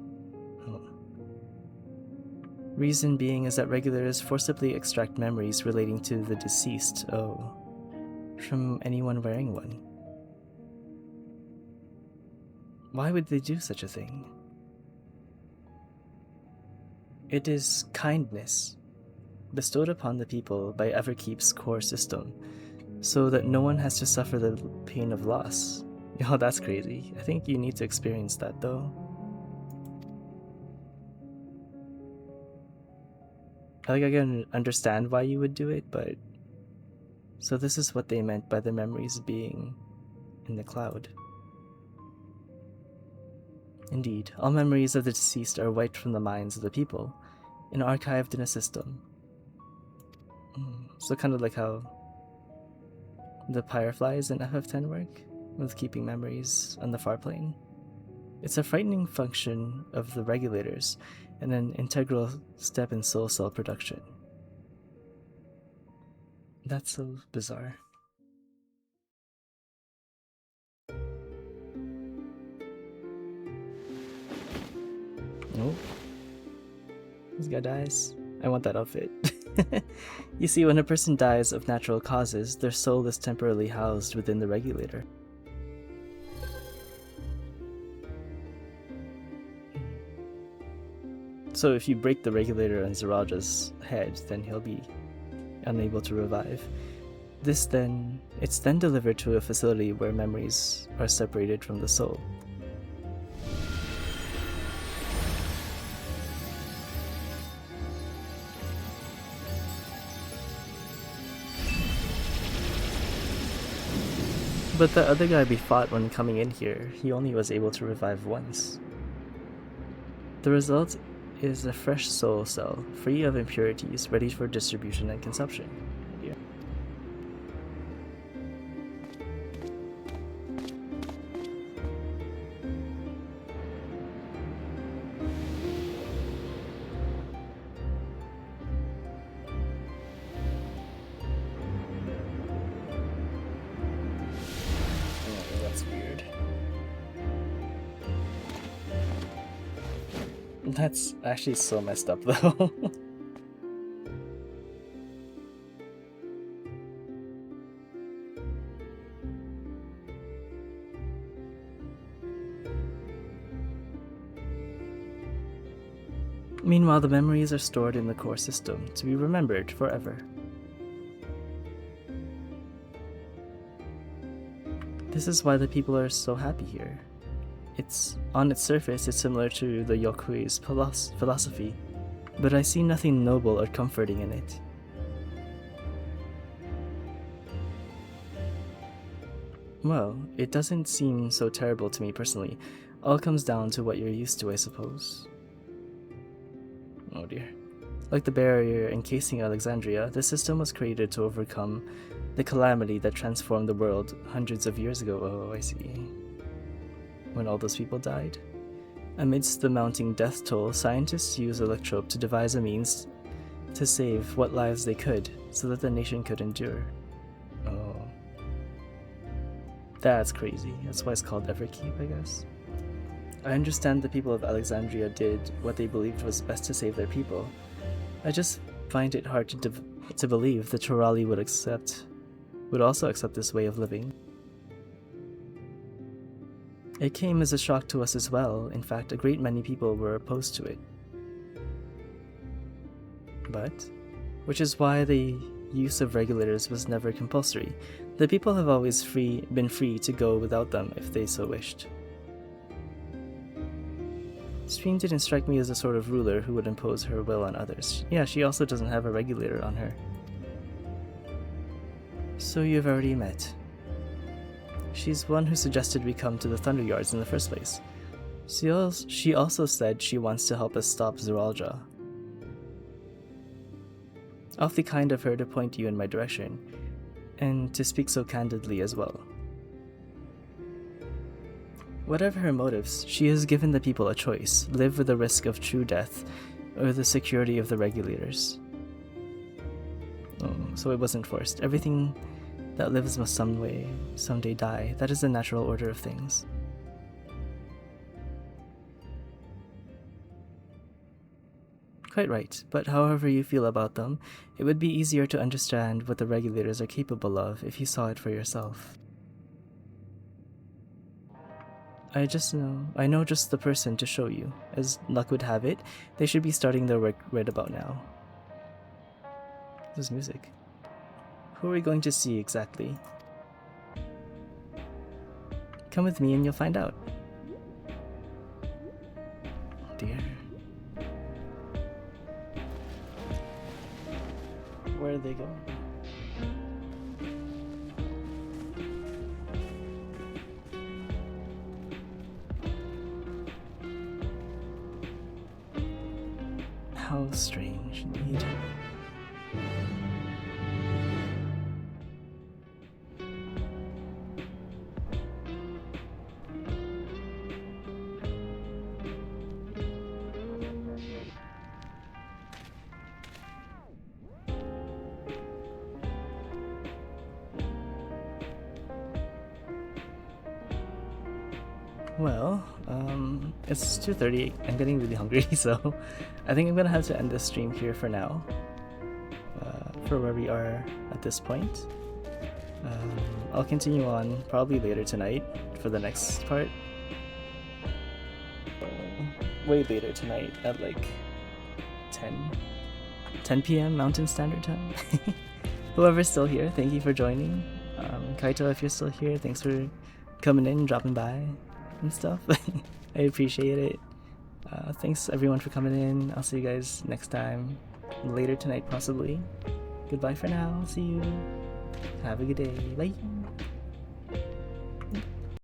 Reason being is that regulators forcibly extract memories relating to the deceased, from anyone wearing one. Why would they do such a thing? It is kindness bestowed upon the people by Everkeep's core system, so that no one has to suffer the pain of loss. Oh, that's crazy. I think you need to experience that, though. I can understand why you would do it, but... So this is what they meant by the memories being in the cloud. Indeed, all memories of the deceased are wiped from the minds of the people and archived in a system. So kind of like how the Fireflies in FF10 work, with keeping memories on the far plane. It's a frightening function of the regulators, and an integral step in soul cell production. That's so bizarre. Nope. This guy dies. I want that outfit. You see, when a person dies of natural causes, their soul is temporarily housed within the regulator. So if you break the regulator on Zoraja's head, then he'll be unable to revive. It's then delivered to a facility where memories are separated from the soul. But the other guy we fought when coming in here, he only was able to revive once. The result is a fresh soul cell, free of impurities, ready for distribution and consumption. Yeah. Oh, that's weird. That's actually so messed up, though. Meanwhile, the memories are stored in the core system, to be remembered forever. This is why the people are so happy here. On its surface, it's similar to the Yokui's philosophy, but I see nothing noble or comforting in it. Well, it doesn't seem so terrible to me personally. All comes down to what you're used to, I suppose. Oh dear. Like the barrier encasing Alexandria, the system was created to overcome the calamity that transformed the world hundreds of years ago. Oh, I see. When all those people died. Amidst the mounting death toll, scientists used Electrope to devise a means to save what lives they could, so that the nation could endure. Oh. That's crazy. That's why it's called Everkeep, I guess. I understand the people of Alexandria did what they believed was best to save their people. I just find it hard to believe the Chorali would also accept this way of living. It came as a shock to us as well. In fact, a great many people were opposed to it. Which is why the use of regulators was never compulsory. The people have always been free to go without them if they so wished. Stream didn't strike me as the sort of ruler who would impose her will on others. Yeah, she also doesn't have a regulator on her. So you've already met. She's one who suggested we come to the Thunder Yards in the first place. She also said she wants to help us stop Zoraja. Awfully kind of her to point you in my direction, and to speak so candidly as well. Whatever her motives, she has given the people a choice: live with the risk of true death, or the security of the regulators. Oh, so it wasn't forced. Everything that lives must someday die. That is the natural order of things. Quite right, but however you feel about them, it would be easier to understand what the regulators are capable of if you saw it for yourself. I know just the person to show you. As luck would have it, they should be starting their work right about now. This is music. Who are we going to see exactly? Come with me and you'll find out. Oh dear. Where are they going? How strange indeed. Well, it's 2:30. I'm getting really hungry, so I think I'm gonna have to end this stream here for now. For where we are at this point. I'll continue on probably later tonight for the next part. Way later tonight at like 10 p.m. Mountain Standard Time. Whoever's still here, thank you for joining. Kaito, if you're still here, thanks for coming in, dropping by and stuff. I appreciate it. Thanks everyone for coming in. I'll see you guys next time, later tonight possibly. Goodbye for now. See you. Have a good day. Bye.